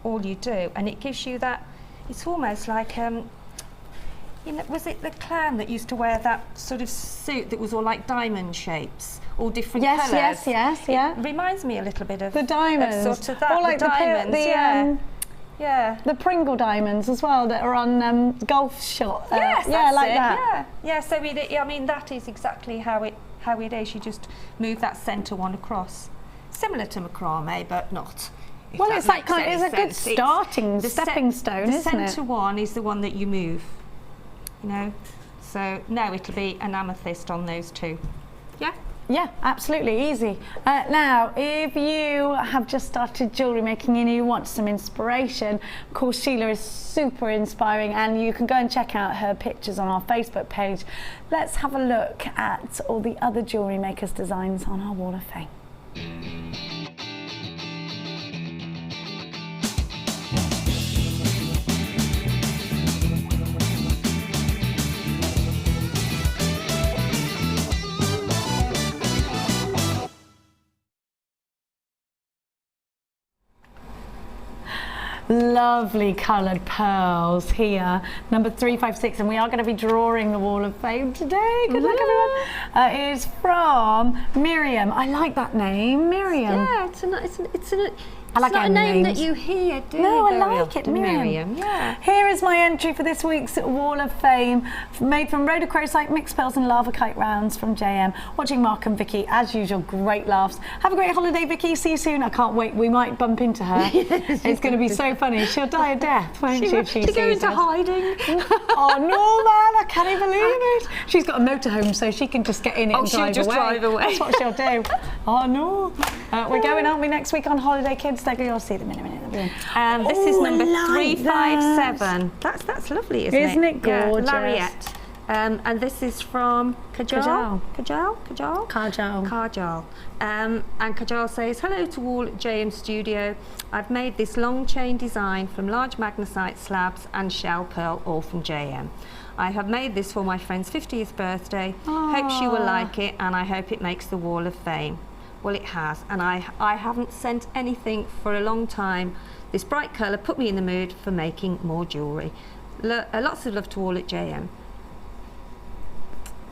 all you do, and it gives you that. It's almost like you know, was it the clown that used to wear that sort of suit that was all like diamond shapes, all different colours? Yes, yeah. It reminds me a little bit of the diamonds, sort of that. Or like the diamonds, yeah. The Pringle diamonds as well that are on golf shot. Yes, yeah, like it, that. Yeah. So I mean that is exactly how it is. You just move that centre one across, similar to macrame, but not. Well, it's that kind. It's a good starting stepping stone, isn't it? The centre one is the one that you move. You know, so now it'll be an amethyst on those 2. Yeah? Yeah, absolutely, easy. Now, if you have just started jewellery making and you want some inspiration, of course Sheila is super inspiring, and you can go and check out her pictures on our Facebook page. Let's have a look at all the other Jewellery Makers designs on our Wall of Fame. lovely coloured pearls here. Number 356, and we are going to be drawing the Wall of Fame today. Good luck, everyone. It is from Miriam. I like that name, Miriam. Yeah, it's I like not a name names. that you hear, do No, you? I very like it, often, Miriam. Yeah. Here is my entry for this week's Wall of Fame, made from rhodochrosite, mixed pearls and lava kite rounds from JM. Watching Mark and Vicky, as usual, great laughs. Have a great holiday, Vicky. See you soon. I can't wait. We might bump into her. It's going to be so funny. She'll die a death, won't she, if she To go sees into us? hiding. Oh, no, man, I can't even believe it. She's got a motorhome, so she can just get in it and she'll drive just away. drive away. That's what she'll do. Oh, no. We're going, aren't we, next week on holiday, kids? You'll see them in a minute. This is number I like 357. That's lovely, isn't it? Isn't it gorgeous? Yeah, Lariat. And this is from Kajal. Kajal. And Kajal says, hello to all at JM Studio. I've made this long chain design from large magnesite slabs and shell pearl, all from JM. I have made this for my friend's 50th birthday. Hope she will like it, and I hope it makes the Wall of Fame. Well, it has, and I haven't sent anything for a long time. This bright colour put me in the mood for making more jewellery. Lots of love to all at JM.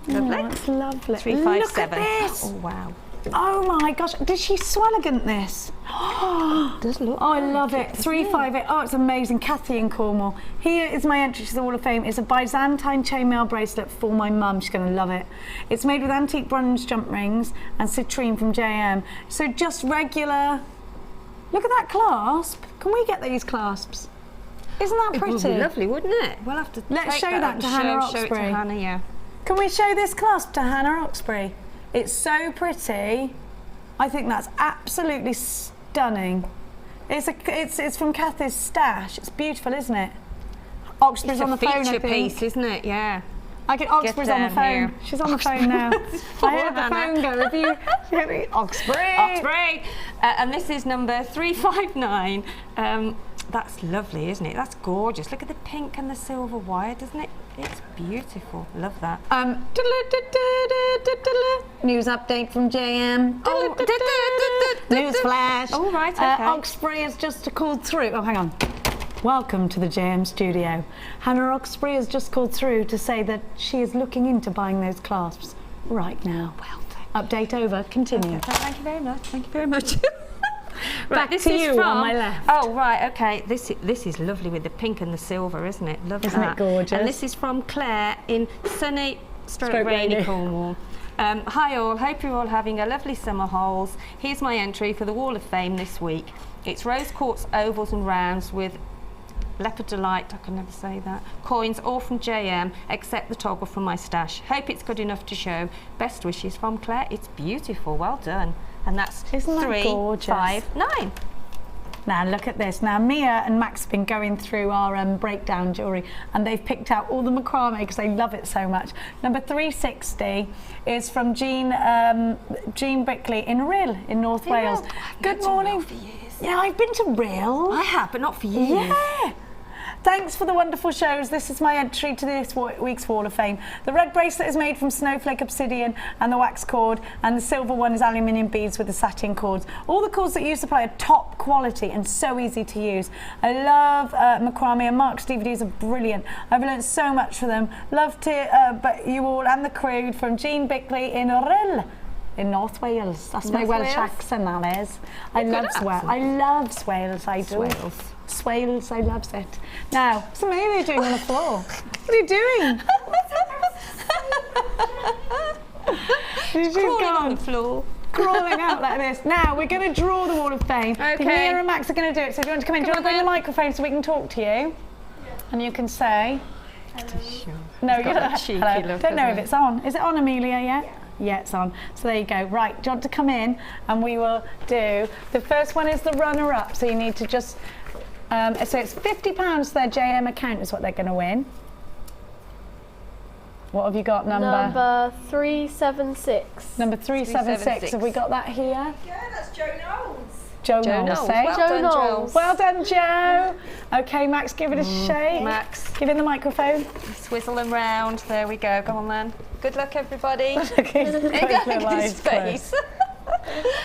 Lovely. Oh, that's lovely. 357. Look at this. Oh, wow. Oh my gosh, did she swelligant this? Does look Oh, I love it. 358. Oh, it's amazing. Kathy in Cornwall. Here is my entry to the Wall of Fame. It's a Byzantine chainmail bracelet for my mum. She's going to love it. It's made with antique bronze jump rings and citrine from JM. So just regular. Look at that clasp. Can we get these clasps? Isn't that pretty? It would be lovely, wouldn't it? We'll have to Let's take show that and to Hannah show it to Oxbury. Hannah, yeah. Can we show this clasp to Hannah Oxbury? It's so pretty. I think that's absolutely stunning. It's from Kathy's stash. It's beautiful, isn't it? Oxbury's It's on a the phone, I feature think. piece, isn't it? Yeah. I get Oxbury's on the down phone. here. She's on the phone now. I heard the phone go. If you Oxbury. Oxbury. And this is number 359. That's lovely, isn't it? That's gorgeous. Look at the pink and the silver wire, doesn't it? It's beautiful. Love that. News update from JM. News flash. Oh, right, okay. Oxbury has just called through. Oh, hang on. Welcome to the JM studio. Hannah Oxbury has just called through to say that she is looking into buying those clasps right now. Well done. Update over. Continue. Okay, thank you very much. Thank you very much. Back this to is you from, on my left. Oh, right, okay. This is lovely with the pink and the silver, isn't it? Love Isn't that. it gorgeous? And this is from Claire in sunny Stroke rainy rainy. Cornwall. Hi all, hope you're all having a lovely summer holes. Here's my entry for the Wall of Fame this week. It's rose quartz ovals and rounds with leopard delight, I can never say that, coins all from JM except the toggle from my stash. Hope it's good enough to show. Best wishes from Claire. It's beautiful, well done. And that's Isn't that gorgeous? 359. Now look at this. Now Mia and Max have been going through our breakdown jewellery and they've picked out all the macrame because they love it so much. Number 360 is from Jean Brickley in Rhyl in North Wales. Good morning. Yeah, I've been to Rhyl. I have, but not for years. Yeah. Thanks for the wonderful shows. This is my entry to this week's Wall of Fame. The red bracelet is made from snowflake obsidian and the wax cord, and the silver one is aluminium beads with the satin cords. All the cords that you supply are top quality and so easy to use. I love macrame, and Mark's DVDs are brilliant. I've learned so much from them. Love to but you all and the crew from Jean Bickley in Rhyl in North Wales. That's my Welsh accent, that is. I love Wales, I do. Swales, I loves it. Now, what's Amelia doing on the floor? What are you doing? She's Crawling gone. on the floor. Crawling out like this. Now, we're going to draw the Wall of Fame. Okay. Mia and Max are going to do it. So do you want to come in? Do you want to bring the microphone so we can talk to you? Yeah. And you can say... No, you don't. Hello. Don't know if it's on. Is it on, Amelia, yeah? Yeah, it's on. So there you go. Right, do you want to come in? And we will do... The first one is the runner-up. So you need to just... so it's £50 to their JM account is what they're going to win. What have you got, Number 376. Number 376. Have we got that here? Yeah, that's Joe Knowles. Joe Knowles, say. Well Joe done, Knowles. Joe. Well done, Joe. Okay, Max, give it a shake. Max. Give him the microphone. Swizzle them round. There we go. Go on then. Good luck, everybody. Look at his Look at his face.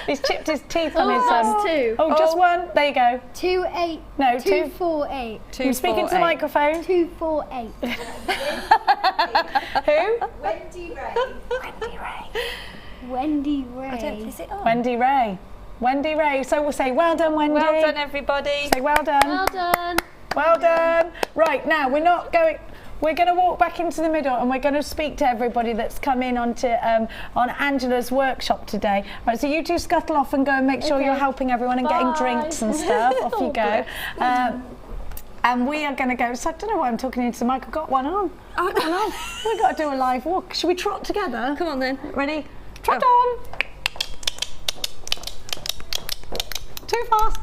He's chipped his teeth on his that's two. Oh, just one. There you go. 2-8. No, 2-4-8. You speak into the microphone. 2-4-8. Who? Wendy Ray. Wendy Ray. Wendy Ray. I don't, is it on? Wendy Ray. Wendy Ray. So we'll say, well done, Wendy. Well done, everybody. Say, well done. Well done. Well done. Right, now we're not going. We're going to walk back into the middle and we're going to speak to everybody that's come in on Angela's workshop today. Right, so you two scuttle off and go and make sure you're helping everyone and getting drinks and stuff. Off you go. And we are going to go. So I don't know why I'm talking into the mic. I've got one on. We've got to do a live walk. Should we trot together? Come on then. Ready? Trot on. Too fast.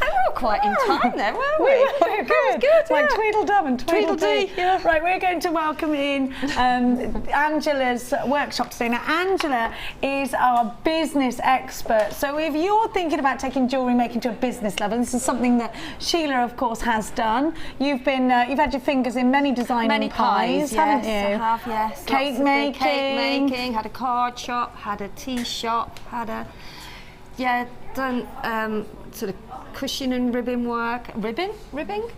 We were quite in time there, weren't we? We're good. Good, Like yeah. Tweedledum and Tweedledee. Tweedledee, yeah. Right, we're going to welcome in Angela's workshop today. Now, Angela is our business expert. So if you're thinking about taking jewellery making to a business level, this is something that Sheila, of course, has done. You've been, you've had your fingers in many designing pies, haven't you? I have, yes. Cake Lots of making. big cake making, had a card shop, had a tea shop, had a, done sort of cushion and ribbon work. Ribbing?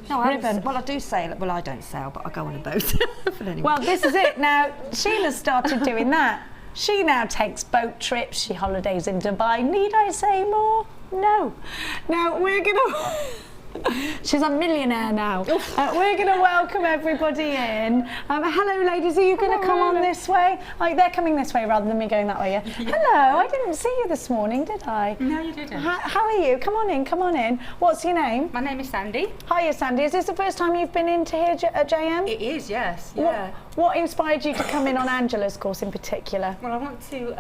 No, Ribbon. I do sail. Well, I don't sail, but I go on a boat. But anyway. Well, this is it. Now, Sheila started doing that. She now takes boat trips. She holidays in Dubai. Need I say more? No. Now, we're going to... She's a millionaire now. We're going to welcome everybody in. Hello, ladies. Are you going to come on this way? Like, they're coming this way rather than me going that way, yeah? Hello. I didn't see you this morning, did I? No, you didn't. How are you? Come on in. Come on in. What's your name? My name is Sandy. Hiya, Sandy. Is this the first time you've been into here at JM? It is, yes. Yeah. What inspired you to come in on Angela's course in particular? Well, I want to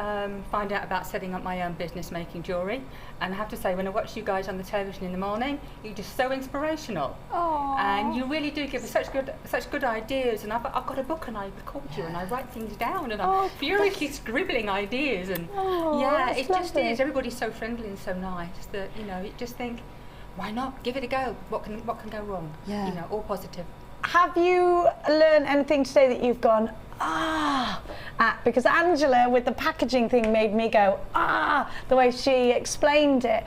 find out about setting up my own business making jewellery. And I have to say, when I watch you guys on the television in the morning, you're just so inspirational. Aww. And you really do give us such good ideas. And I've got a book and I record you and I write things down and I'm furiously scribbling ideas. And it just is. Everybody's so friendly and so nice that, you know, you just think, why not? Give it a go. What can go wrong? Yeah. You know, all positive. Have you learned anything today that you've gone, at? Because Angela, with the packaging thing, made me go, the way she explained it.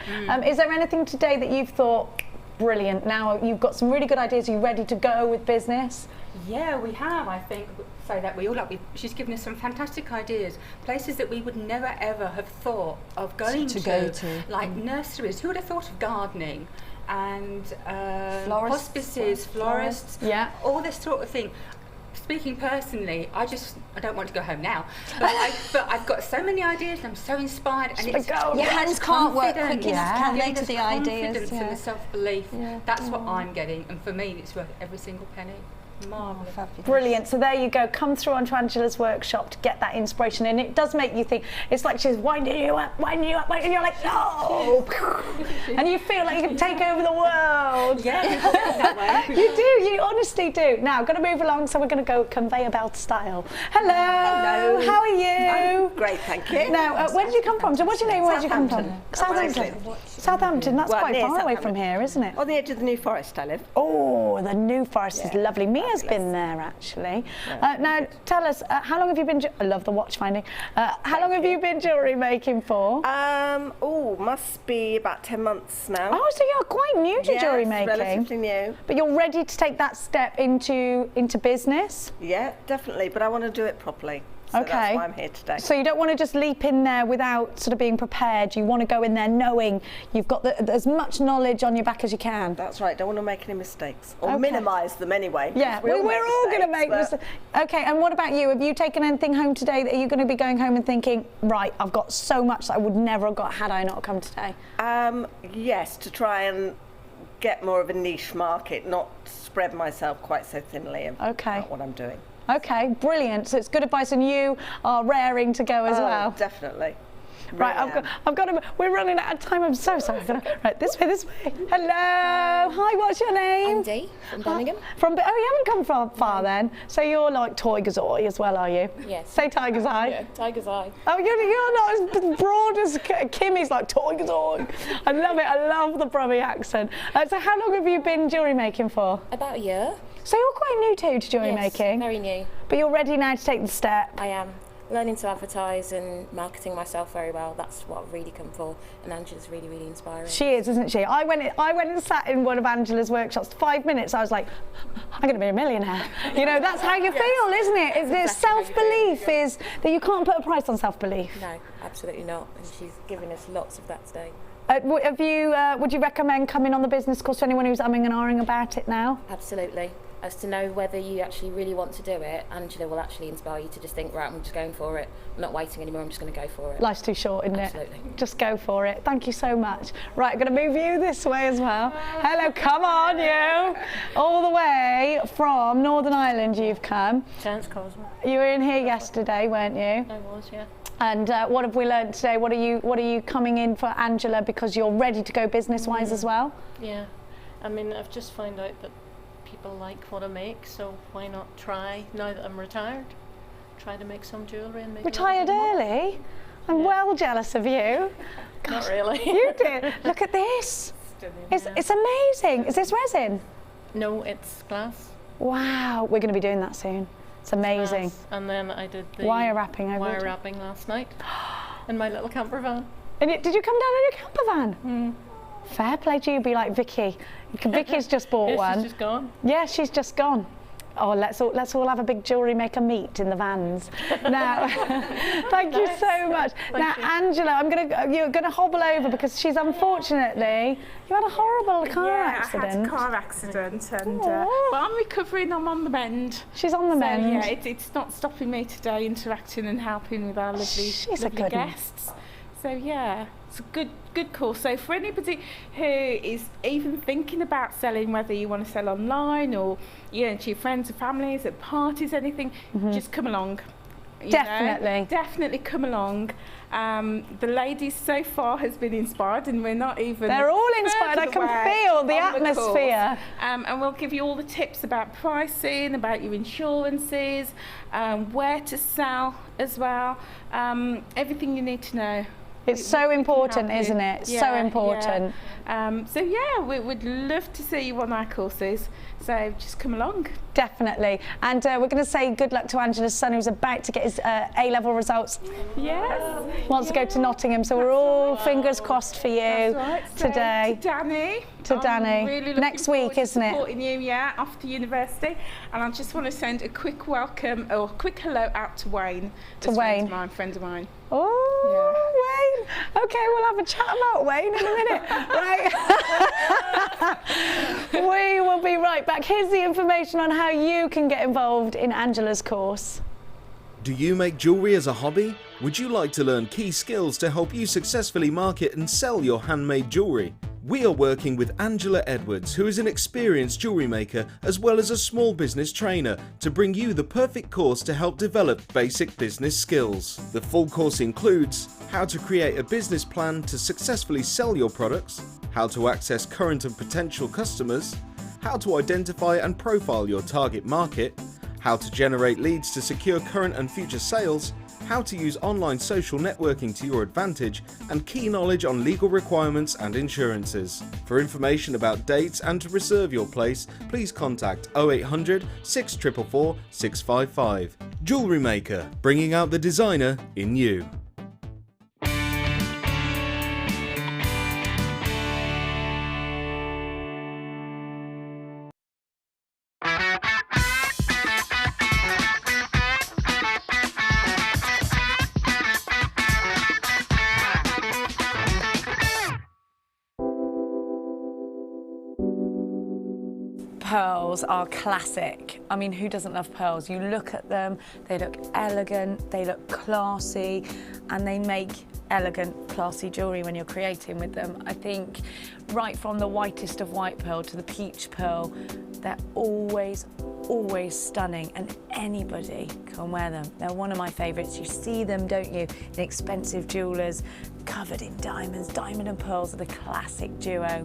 Is there anything today that you've thought, brilliant, now you've got some really good ideas, are you ready to go with business? Yeah, we have, I think, say that we all have. She's given us some fantastic ideas, places that we would never ever have thought of going to go to. Like nurseries. Who would have thought of gardening? And hospices, florists, all this sort of thing. Speaking personally, I don't want to go home now, but I've got so many ideas and I'm so inspired. And it's your hands can't work quick enough, can they, to the ideas? Confidence and the self-belief. That's what I'm getting, and for me, it's worth every single penny. Marvellous. Brilliant. So there you go. Come through onto Angela's workshop to get that inspiration, and it does make you think. It's like she's winding you up, and you're like, no, and you feel like you can take over the world. Yeah, that way. You do. You honestly do. Now, got to move along, so we're going to go conveyor belt style. Hello. Hello. How are you? I'm great, thank you. Now, where did you come from? So, what's your name? Where did you come from? Southampton. Southampton. That's quite far away from here, isn't it? On the edge of the New Forest, I live. Oh, the New Forest is lovely. Mia's been there actually. Now, tell us, how long have you been? I love the watch finding. How long have you been jewellery making for? Must be about 10 months now. Oh, so you're quite new to jewellery making. Relatively new. But you're ready to take that step into business? Yeah, definitely. But I want to do it properly. So that's why I'm here today. So you don't want to just leap in there without sort of being prepared. You want to go in there knowing you've got as much knowledge on your back as you can. That's right. Don't want to make any mistakes or minimise them anyway. Yeah, we're all going to make mistakes. Okay, and what about you? Have you taken anything home today that you're going to be going home and thinking, right, I've got so much that I would never have got had I not come today? Yes, to try and get more of a niche market, not spread myself quite so thinly about what I'm doing. Okay, brilliant. So it's good advice, and you are raring to go as well. Definitely. Right, I've got to. We're running out of time. I'm so sorry. Right, this way. Hello. Hi, what's your name? Andy from Birmingham. You haven't come from far then. So you're like Tiger's Eye as well, are you? Yes. Say Tiger's Eye. Yeah, Tiger's Eye. Oh, you're not as broad as Kimmy's like Tiger's Eye. I love it. I love the Brummie accent. So how long have you been jewellery making for? About a year. So you're quite new to jewellery making? Very new. But you're ready now to take the step? I am. learning to advertise and marketing myself very well. That's what I've really come for, and Angela's really, really inspiring. She is, isn't she? I went and sat in one of Angela's workshops. 5 minutes, I was like, I'm going to be a millionaire. You know, that's how you feel, isn't it? It's Exactly self-belief is that you can't put a price on self-belief. No, absolutely not. And she's given us lots of that today. Would you recommend coming on the business course to anyone who's umming and ahhing about it now? Absolutely. As to know whether you actually really want to do it, Angela will actually inspire you to just think, right, I'm just going for it. I'm not waiting anymore, I'm just going to go for it. Life's too short, isn't Absolutely. it? Just go for it. Thank you so much. Right, I'm going to move you this way as well. Hello, come on you. All the way from Northern Ireland you've come. Chance Cosmo. You were in here yesterday, weren't you? I was, yeah. And what have we learned today? What are you coming in for, Angela, because you're ready to go business-wise as well? Yeah. I mean, I've just found out that people like what I make, so why not try, now that I'm retired, try to make some jewellery and make Retired early? I'm well jealous of you. Not really. You did. Look at this. It's amazing. Is this resin? No, it's glass. Wow, we're going to be doing that soon. It's amazing. Glass. And then I did the wire wrapping last night in my little camper van. And did you come down in your camper van? Fair play to you. Be like Vicky. Vicky's just bought one. She's just gone. Yeah, she's just gone. Oh, let's all have a big Jewellery Maker meet in the vans. Now, thank you so much. Now, Angela, you're gonna hobble over because she's unfortunately, you had a horrible car accident. I had a car accident, and but I'm recovering. I'm on the mend. She's on the mend. Yeah, it's not stopping me today interacting and helping with our lovely guests. So yeah, it's a good course. So for anybody who is even thinking about selling, whether you want to sell online or to your friends or families at parties, anything, just come along. Definitely come along. The ladies so far has been inspired, and we're not even. They're all inspired. I can feel the atmosphere. And we'll give you all the tips about pricing, about your insurances, where to sell as well. Everything you need to know. It's so important, isn't it? So important. Yeah. We would love to see you on our courses. So just come along. Definitely. And we're going to say good luck to Angela's son, who's about to get his A-level results. Yes. Wants to go to Nottingham. So we're all fingers crossed for you today. To Danny. I'm really next week, isn't it? Supporting you, after university. And I just want to send a quick welcome or a quick hello out to Wayne. Friend of mine. Oh, Wayne. Okay, we'll have a chat about Wayne in a minute. Right. We will be right back. Here's the information on how you can get involved in Angela's course. Do you make jewellery as a hobby? Would you like to learn key skills to help you successfully market and sell your handmade jewellery? We are working with Angela Edwards, who is an experienced jewellery maker as well as a small business trainer, to bring you the perfect course to help develop basic business skills. The full course includes how to create a business plan to successfully sell your products, how to access current and potential customers, how to identify and profile your target market, how to generate leads to secure current and future sales, how to use online social networking to your advantage, and key knowledge on legal requirements and insurances. For information about dates and to reserve your place, please contact 0800 644 655. Jewellery Maker, bringing out the designer in you. Pearls are classic. I mean, who doesn't love pearls? You look at them, they look elegant, they look classy, and they make elegant, classy jewellery when you're creating with them. I think right from the whitest of white pearl to the peach pearl, they're always stunning, and anybody can wear them. They're one of my favourites. You see them, don't you, in expensive jewellers, covered in diamonds. Diamond and pearls are the classic duo,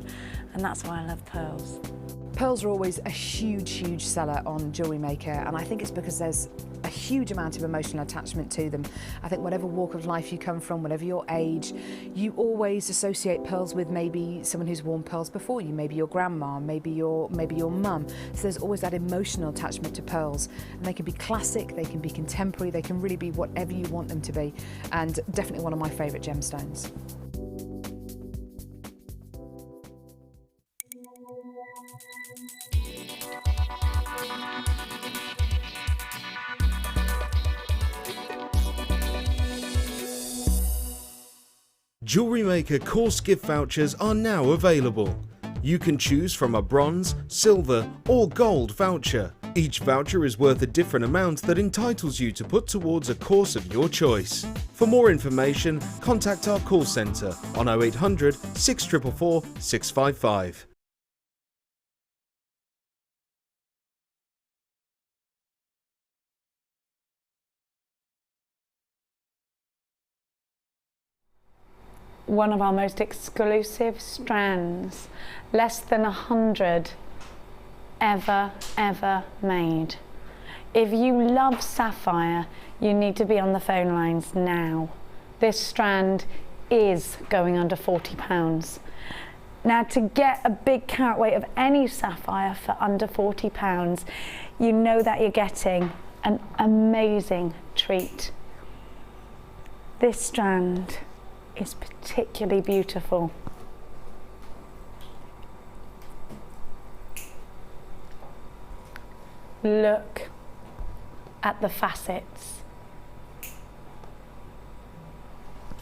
and that's why I love pearls. Pearls are always a huge seller on Jewellery Maker, and I think it's because there's a huge amount of emotional attachment to them. I think whatever walk of life you come from, whatever your age, you always associate pearls with maybe someone who's worn pearls before you, maybe your grandma, maybe your mum. So there's always that emotional attachment to pearls. And they can be classic, they can be contemporary, they can really be whatever you want them to be. And definitely one of my favourite gemstones. Jewellery Maker course gift vouchers are now available. You can choose from a bronze, silver or gold voucher. Each voucher is worth a different amount that entitles you to put towards a course of your choice. For more information, contact our call centre on 0800 644 655. One of our most exclusive strands, less than 100 ever made. If you love sapphire, you need to be on the phone lines now. This strand is going under £40. Now, to get a big carat weight of any sapphire for under £40, you know that you're getting an amazing treat. This strand is particularly beautiful. Look at the facets.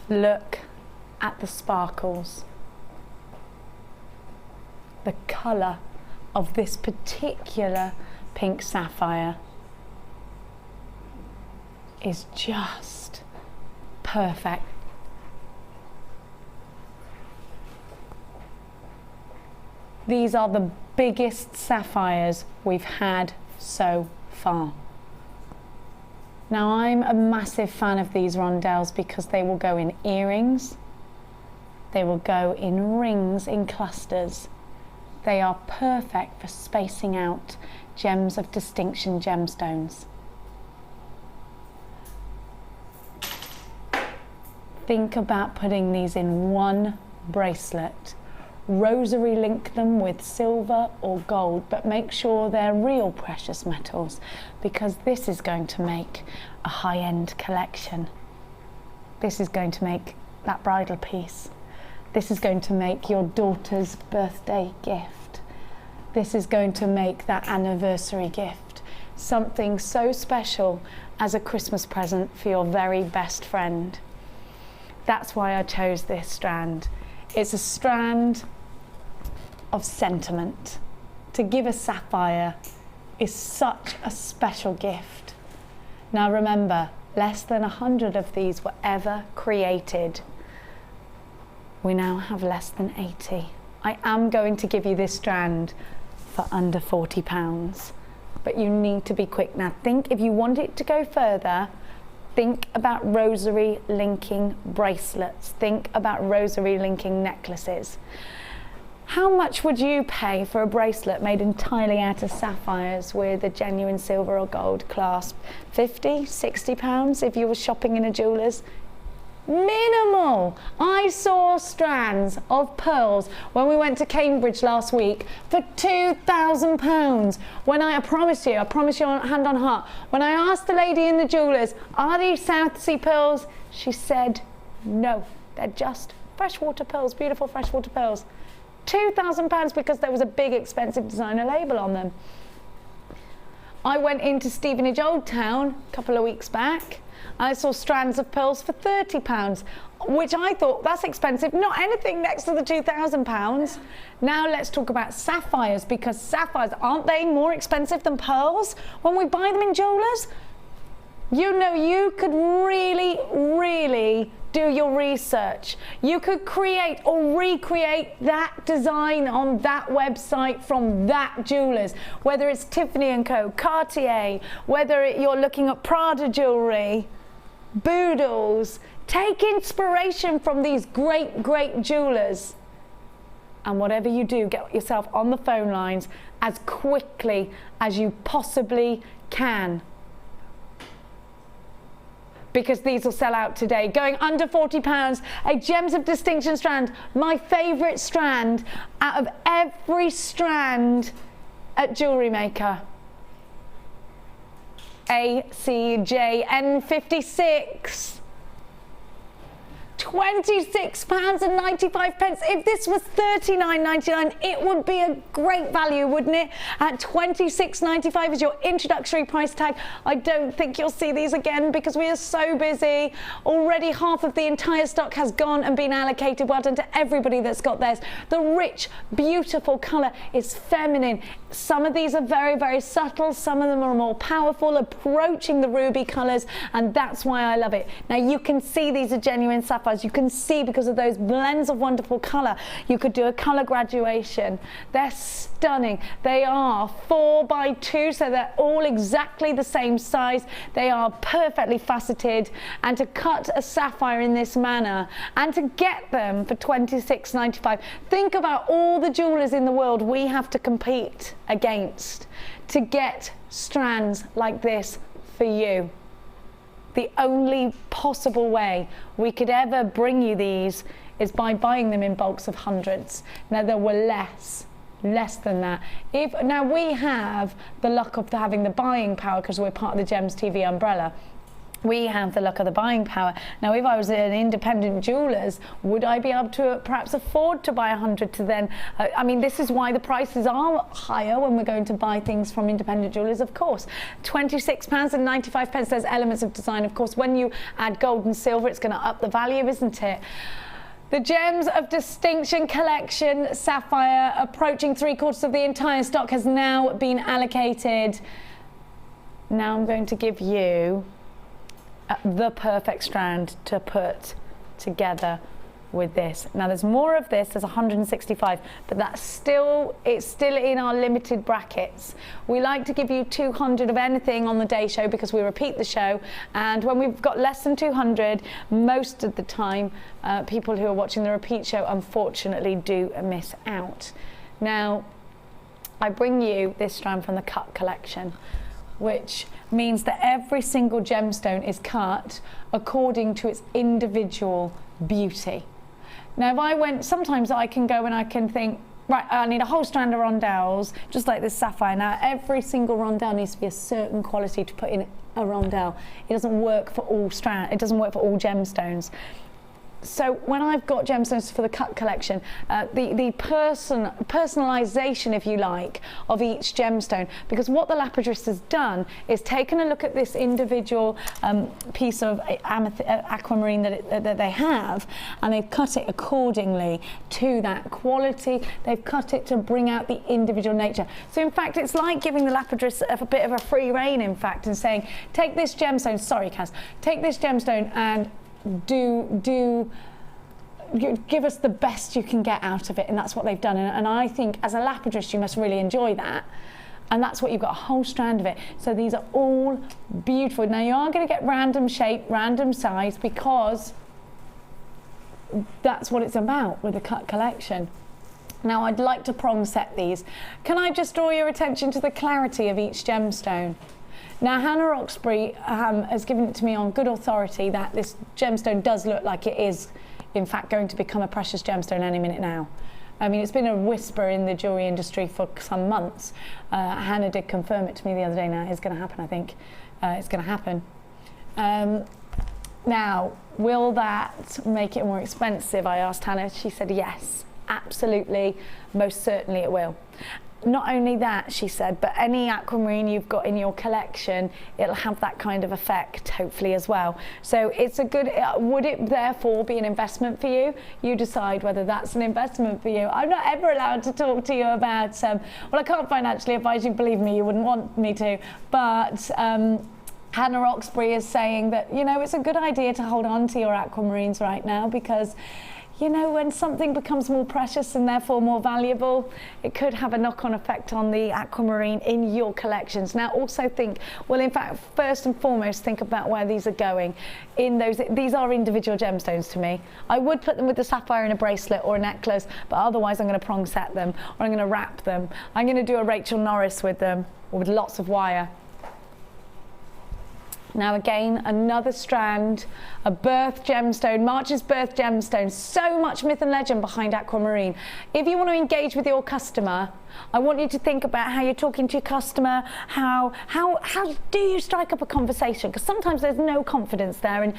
Look at the sparkles. The colour of this particular pink sapphire is just perfect. These are the biggest sapphires we've had so far. Now, I'm a massive fan of these rondelles because they will go in earrings, they will go in rings, in clusters. They are perfect for spacing out gems of distinction gemstones. Think about putting these in one bracelet. Rosary link them with silver or gold, but make sure they're real precious metals, because this is going to make a high-end collection. This is going to make that bridal piece. This is going to make your daughter's birthday gift. This is going to make that anniversary gift. Something so special as a Christmas present for your very best friend. That's why I chose this strand. It's a strand of sentiment. To give a sapphire is such a special gift. Now remember, less than 100 of these were ever created. We now have less than 80. I am going to give you this strand for under £40, but you need to be quick. Now think, if you want it to go further, think about rosary linking bracelets. Think about rosary linking necklaces. How much would you pay for a bracelet made entirely out of sapphires with a genuine silver or gold clasp? 50, 60 pounds if you were shopping in a jeweller's? Minimal. I saw strands of pearls when we went to Cambridge last week for £2,000. When I promise you on hand on heart, when I asked the lady in the jewellers, are these South Sea pearls? She said, no, they're just freshwater pearls, beautiful freshwater pearls. £2,000 because there was a big expensive designer label on them. I went into Stevenage Old Town a couple of weeks back. I saw strands of pearls for £30, which I thought, that's expensive, not anything next to the £2,000. Now let's talk about sapphires, because sapphires, aren't they more expensive than pearls when we buy them in jewellers? You know, you could really do your research. You could create or recreate that design on that website from that jewellers, whether it's Tiffany & Co, Cartier, whether you're looking at Prada jewellery, Boodles. Take inspiration from these great jewellers. And whatever you do, get yourself on the phone lines as quickly as you possibly can. because these will sell out today. Going under £40, a Gems of Distinction strand, my favourite strand out of every strand at Jewellery Maker. ACJN56. £26.95. If this was $39.99, it would be a great value, wouldn't it? At $26.95 is your introductory price tag. I don't think you'll see these again because we are so busy. Already half of the entire stock has gone and been allocated. Well done to everybody that's got theirs. The rich, beautiful colour is feminine. Some of these are very, very subtle. Some of them are more powerful, approaching the ruby colours, and that's why I love it. Now you can see these are genuine sapphires. You can see because of those blends of wonderful colour. You could do a colour graduation. They're stunning. They are 4x2, so they're all exactly the same size. They are perfectly faceted, and to cut a sapphire in this manner and to get them for $26.95. Think about all the jewellers in the world we have to compete against to get strands like this for you. The only possible way we could ever bring you these is by buying them in bulks of hundreds. Now there were less than that. Now we have the luck of having the buying power because we're part of the Gems TV umbrella. We have the luck of the buying power. Now, if I was an independent jewellers, would I be able to perhaps afford to buy 100 to then? I mean, this is why the prices are higher when we're going to buy things from independent jewellers, of course. £26.95. There's elements of design, of course. When you add gold and silver, it's going to up the value, isn't it? The Gems of Distinction collection, sapphire, approaching 3/4 of the entire stock has now been allocated. Now I'm going to give you the perfect strand to put together with this. Now there's more of this, there's 165, but it's still in our limited brackets. We like to give you 200 of anything on the day show because we repeat the show, and when we've got less than 200, most of the time people who are watching the repeat show unfortunately do miss out. Now I bring you this strand from the cut collection, which means that every single gemstone is cut according to its individual beauty. Now, if I went, sometimes I can go and I can think, right, I need a whole strand of rondelles, just like this sapphire. Now, every single rondelle needs to be a certain quality to put in a rondelle. It doesn't work for all it doesn't work for all gemstones. So when I've got gemstones for the cut collection, the personalisation, if you like, of each gemstone, because what the lapidrist has done is taken a look at this individual piece of aquamarine that they have, and they've cut it accordingly to that quality. They've cut it to bring out the individual nature. So in fact, it's like giving the lapidrist a bit of a free rein, in fact, and saying, take this gemstone, sorry Kaz, take this gemstone and give us the best you can get out of it, and that's what they've done. And I think as a lapidrist you must really enjoy that, and that's what you've got, a whole strand of it. So these are all beautiful. Now you are going to get random shape, random size, because that's what it's about with the cut collection. Now I'd like to prong set these. Can I just draw your attention to the clarity of each gemstone? Now, Hannah Roxbury has given it to me on good authority that this gemstone does look like it is, in fact, going to become a precious gemstone any minute now. I mean, it's been a whisper in the jewellery industry for some months. Hannah did confirm it to me the other day. Now, it's going to happen, I think. It's going to happen. Now, will that make it more expensive? I asked Hannah. She said yes, absolutely, most certainly it will. Not only that, she said, but any aquamarine you've got in your collection, it'll have that kind of effect, hopefully, as well. So it's a good, would it therefore be an investment for you? You decide whether that's an investment for you. I'm not ever allowed to talk to you about, well, I can't financially advise you, believe me, you wouldn't want me to, but Hannah Roxbury is saying that, you know, it's a good idea to hold on to your aquamarines right now, because you know, when something becomes more precious and therefore more valuable, it could have a knock-on effect on the aquamarine in your collections. Now, also think, well, in fact, first and foremost, think about where these are going. These are individual gemstones to me. I would put them with the sapphire in a bracelet or a necklace, but otherwise I'm going to prong set them, or I'm going to wrap them. I'm going to do a Rachel Norris with them, or with lots of wire. Now again, another strand, a birth gemstone, March's birth gemstone. So much myth and legend behind aquamarine. If you want to engage with your customer, I want you to think about how you're talking to your customer, how do you strike up a conversation? Because sometimes there's no confidence there, and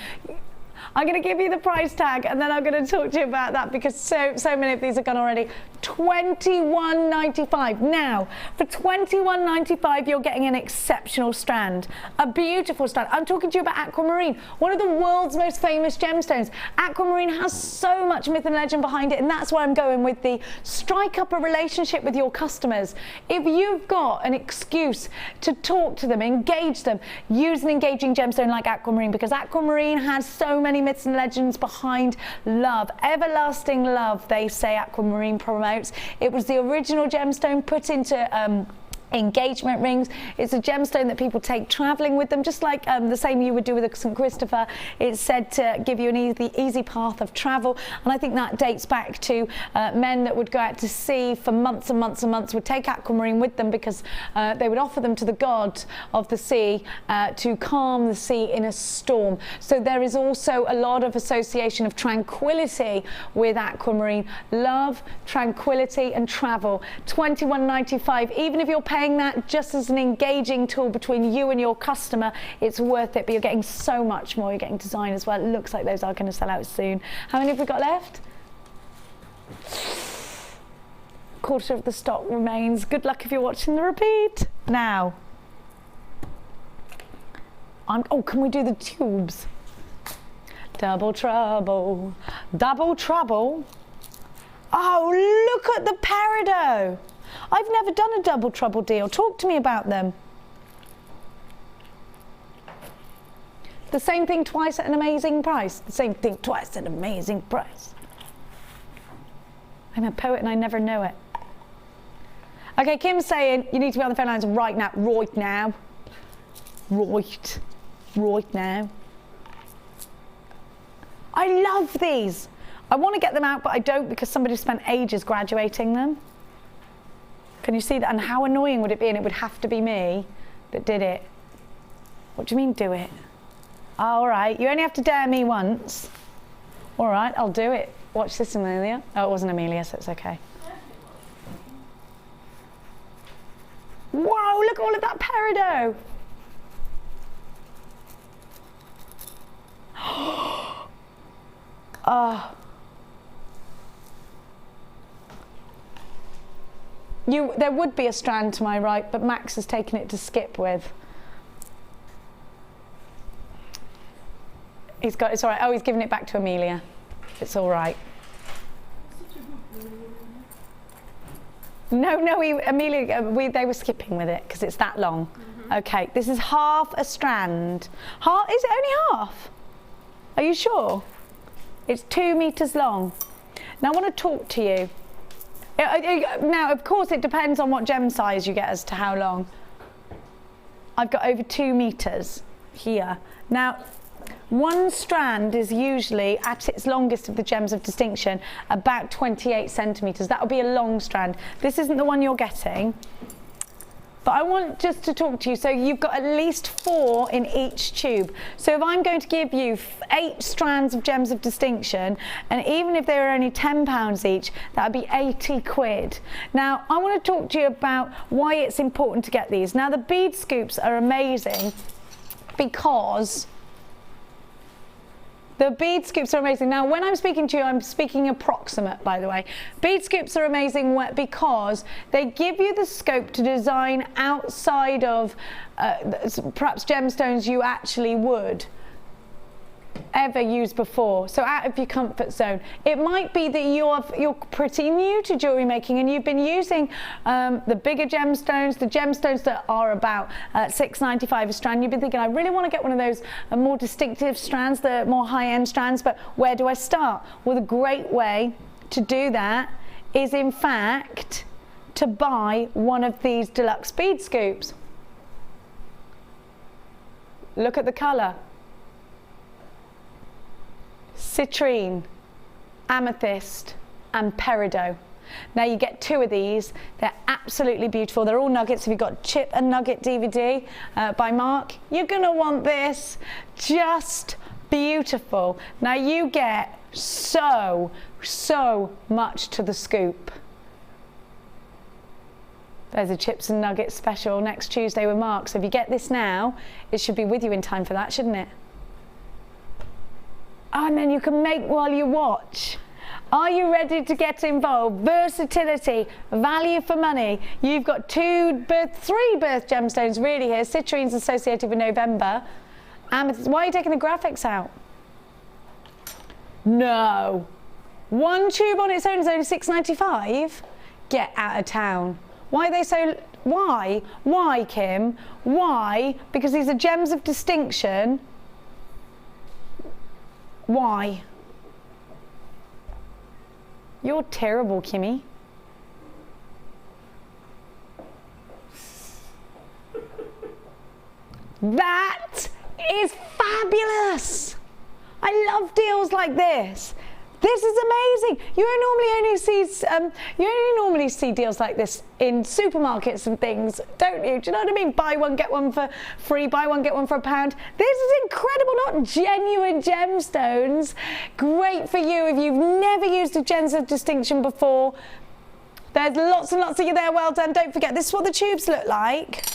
I'm going to give you the price tag and then I'm going to talk to you about that because so many of these are gone already. £21.95. Now, for £21.95, you're getting an exceptional strand, a beautiful strand. I'm talking to you about aquamarine, one of the world's most famous gemstones. Aquamarine has so much myth and legend behind it, and that's why I'm going with the strike up a relationship with your customers. If you've got an excuse to talk to them, engage them, use an engaging gemstone like aquamarine, because aquamarine has so many myths and legends behind love. Everlasting love, they say aquamarine promotes. It was the original gemstone put into engagement rings. It's a gemstone that people take traveling with them, just like the same you would do with a St. Christopher. It's said to give you an easy path of travel, and I think that dates back to men that would go out to sea for months and months and months, would take aquamarine with them because they would offer them to the god of the sea to calm the sea in a storm. So there is also a lot of association of tranquility with aquamarine. Love, tranquility and travel. £21.95. Even if you're paying that just as an engaging tool between you and your customer, it's worth it, but you're getting so much more. You're getting design as well. It looks like those are going to sell out soon. How many have we got left? Quarter of the stock remains. Good luck if you're watching the repeat. Now, oh, can we do the tubes? Double trouble, double trouble. Oh, look at the peridot. I've never done a double trouble deal. Talk to me about them. The same thing twice at an amazing price. The same thing twice at an amazing price. I'm a poet and I never know it. Okay, Kim's saying you need to be on the phone lines right now. Right now. Right now. I love these. I want to get them out, but I don't because somebody spent ages graduating them. Can you see that? And how annoying would it be? And it would have to be me that did it. What do you mean, do it? All right, you only have to dare me once. All right, I'll do it. Watch this, Amelia. Oh, it wasn't Amelia, so it's okay. Whoa, look at all of that peridot. Oh. There would be a strand to my right, but Max has taken it to skip with. He's got, it's all right. Oh, he's given it back to Amelia. It's all right. No, Amelia, they were skipping with it because it's that long. Okay, this is half a strand. Is it only half? Are you sure? It's 2 meters long. Now I want to talk to you. Now, of course, it depends on what gem size you get as to how long. I've got over 2 meters here. Now, one strand is usually, at its longest of the gems of distinction, about 28 centimeters. That would be a long strand. This isn't the one you're getting. But I want just to talk to you, so you've got at least 4 in each tube. So if I'm going to give you 8 strands of gems of distinction, and even if they were only £10 each, that would be 80 quid. Now, I want to talk to you about why it's important to get these. Now, the bead scoops are amazing because the bead scoops are amazing. Now, when I'm speaking to you, I'm speaking approximate, by the way. Bead scoops are amazing because they give you the scope to design outside of perhaps gemstones you actually would ever used before, so out of your comfort zone. It might be that you're pretty new to jewellery making and you've been using the bigger gemstones, the gemstones that are about £6.95 a strand. You've been thinking, I really want to get one of those more distinctive strands, the more high-end strands, but where do I start? Well, the great way to do that is, in fact, to buy one of these deluxe bead scoops. Look at the colour. Citrine, amethyst and peridot. Now you get 2 of these. They're absolutely beautiful. They're all nuggets. If you've got Chip and Nugget DVD by Mark, you're gonna want this. Just beautiful. Now you get so much to the scoop. There's a Chips and Nuggets special next Tuesday with Mark. So if you get this now, it should be with you in time for that, shouldn't it? Oh, and then you can make while you watch. Are you ready to get involved? Versatility, value for money. You've got 3 birth gemstones really here. Citruine's associated with November. Amethyst. Why are you taking the graphics out? No. 1 tube on its own is only $6.95. Get out of town. Why are they so... Why? Why, Kim? Why? Because these are gems of distinction. Why? You're terrible, Kimmy. That is fabulous. I love deals like this. This is amazing. You only normally see deals like this in supermarkets and things, don't you? Do you know what I mean? Buy one, get one for free, buy one, get one for £1. This is incredible, not genuine gemstones. Great for you if you've never used a Gems of Distinction before. There's lots and lots of you there, well done. Don't forget, this is what the tubes look like.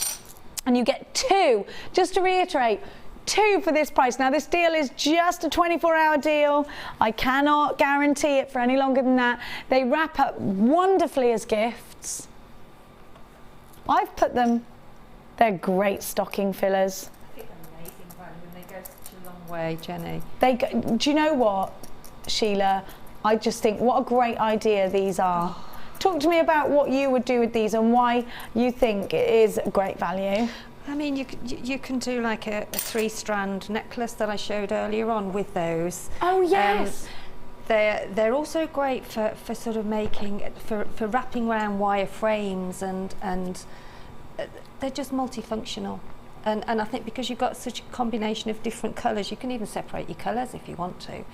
And you get 2, just to reiterate, 2 for this price. Now this deal is just a 24-hour deal. I cannot guarantee it for any longer than that. They wrap up wonderfully as gifts. I've put them, they're great stocking fillers. I think they're amazing value and they go such a long way, Jenny. Do you know what, Sheila? I just think what a great idea these are. Talk to me about what you would do with these and why you think it is great value. I mean, you can do like a 3-strand necklace that I showed earlier on with those. Oh yes. They're also great for sort of making for wrapping around wire frames and they're just multifunctional. And I think because you've got such a combination of different colours, you can even separate your colours if you want to.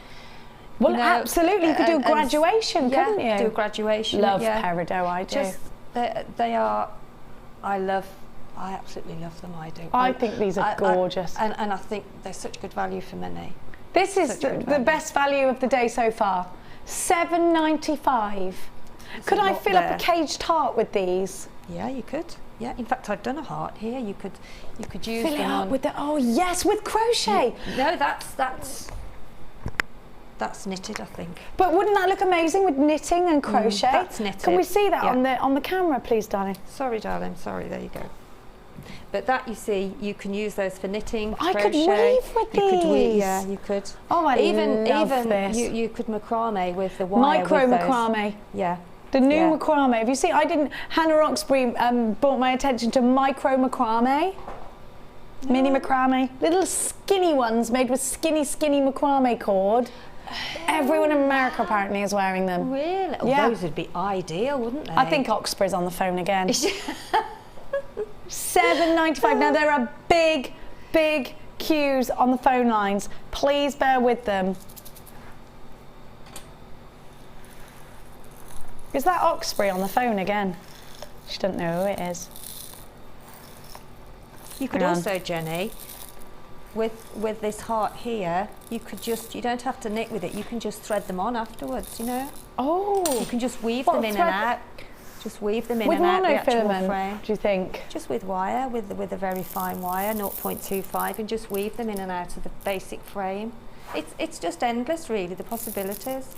Well, absolutely. You could do a graduation, couldn't you? Do a graduation. Love peridot, I do. Just, they are. I absolutely love them. I do. I think these are gorgeous. And I think they're such good value for money. This is the best value of the day so far. $7.95. Could I fill up a caged heart with these? Yeah, you could. Yeah, in fact, I've done a heart here. You could use fill them it up on. with the. Oh yes, with crochet. No, that's knitted, I think. But wouldn't that look amazing with knitting and crochet? That's knitted. Can we see that on the camera, please, darling? Sorry, darling. Sorry. There you go. But that, you see, you can use those for knitting, I crochet. could weave with these. Yeah, you could. Oh, I love this. You could macrame with the wire. Micro macrame. Yeah. The new macrame. Have you seen? Hannah Roxbury brought my attention to micro macrame. Mini macrame. Little skinny ones made with skinny macrame cord. Everyone in America apparently is wearing them. Really? Oh, yeah. Those would be ideal, wouldn't they? I think Oxbury's on the phone again. $7.95. Now there are big queues on the phone lines. Please bear with them. Is that Oxbury on the phone again? She doesn't know who it is. You could also, Jenny, with this heart here, you don't have to knit with it. You can just thread them on afterwards. You know. Oh. You can just weave them in and out. Just weave them in and out the actual frame. Do you think? Just with wire, with a very fine wire, 0.25, and just weave them in and out of the basic frame. It's just endless, really, the possibilities.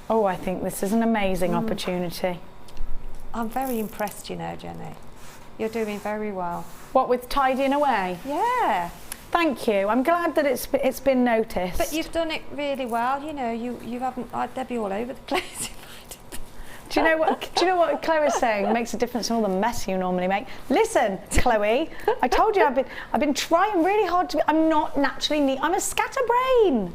Oh, I think this is an amazing opportunity. I'm very impressed, you know, Jenny. You're doing very well. What, with tidying away? Yeah. Thank you. I'm glad that it's been noticed. But you've done it really well. You know, you haven't. They'd be all over the place. Do you know what Chloe was saying? It makes a difference in all the mess you normally make. Listen, Chloe, I told you I've been trying really hard to be. I'm not naturally neat. I'm a scatterbrain.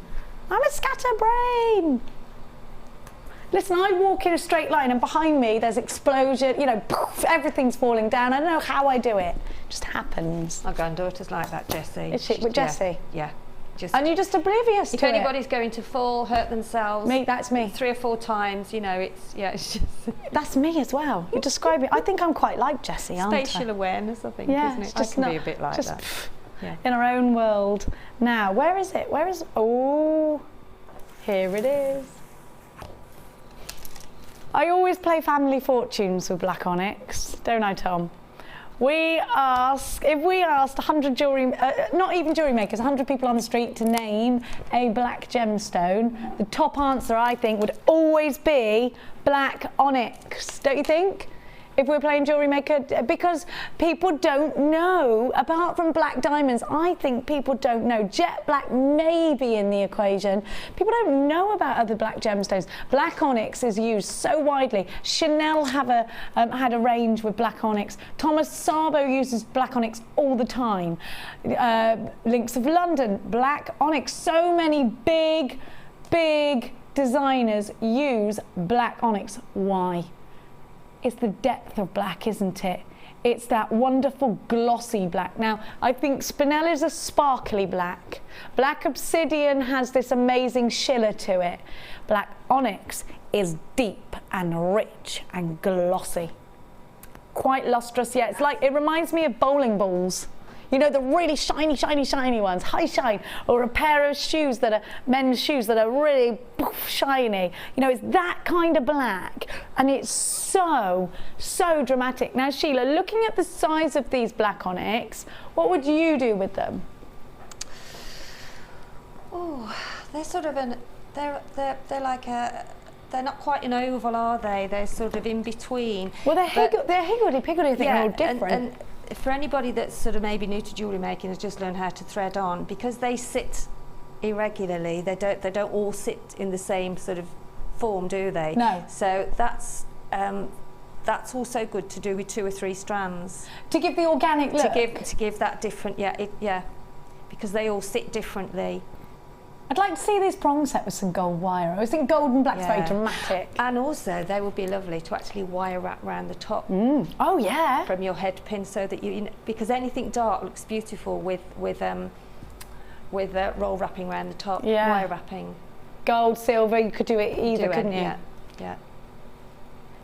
Listen, I walk in a straight line and behind me there's explosion, you know, poof, everything's falling down. I don't know how I do it. It just happens. My granddaughter's like that, Jessie. Is she? With Jessie? Yeah. And you're just oblivious to if anybody's going to fall, hurt themselves. That's me. 3 or 4 times, you know, it's just... That's me as well. You're describing... I think I'm quite like Jessie, aren't I? Spatial awareness, I think, yeah, isn't it? Just I can be a bit like that. Yeah. In our own world. Now, where is it? Oh, here it is. I always play family fortunes with black onyx, don't I, Tom? If we asked 100 jewellery, not even jewellery makers, 100 people on the street to name a black gemstone, the top answer, I think, would always be black onyx, don't you think? If we're playing Jewellery Maker, because people don't know, apart from black diamonds, I think people don't know. Jet black may be in the equation. People don't know about other black gemstones. Black onyx is used so widely. Chanel had a range with black onyx. Thomas Sabo uses black onyx all the time. Links of London, black onyx. So many big designers use black onyx. Why? It's the depth of black, isn't it? It's that wonderful glossy black. Now, I think Spinel is a sparkly black. Black obsidian has this amazing Sheila to it. Black onyx is deep and rich and glossy. Quite lustrous, yeah. It's like, it reminds me of bowling balls. You know, the really shiny ones, high shine, or a pair of shoes that are, men's shoes that are really shiny. You know, it's that kind of black, and it's so dramatic. Now, Sheila, looking at the size of these black onyx, what would you do with them? Oh, they're sort of they're like a, they're not quite an oval, are they? They're sort of in between. Well, they're higgledy-piggledy, I think, they're all different. And for anybody that's sort of maybe new to jewellery making, has just learned how to thread on, because they sit irregularly, they don't all sit in the same sort of form, do they? No. So that's also good to do with 2 or 3 strands. To give the organic look? To give that different, because they all sit differently. I'd like to see this prong set with some gold wire. I think gold and black's very dramatic. And also, they would be lovely to actually wire wrap around the top. Oh yeah. From your head pin, so that you know, because anything dark looks beautiful with roll wrapping around the top. Yeah. Wire wrapping. Gold, silver. You could do it either, couldn't you? Yeah.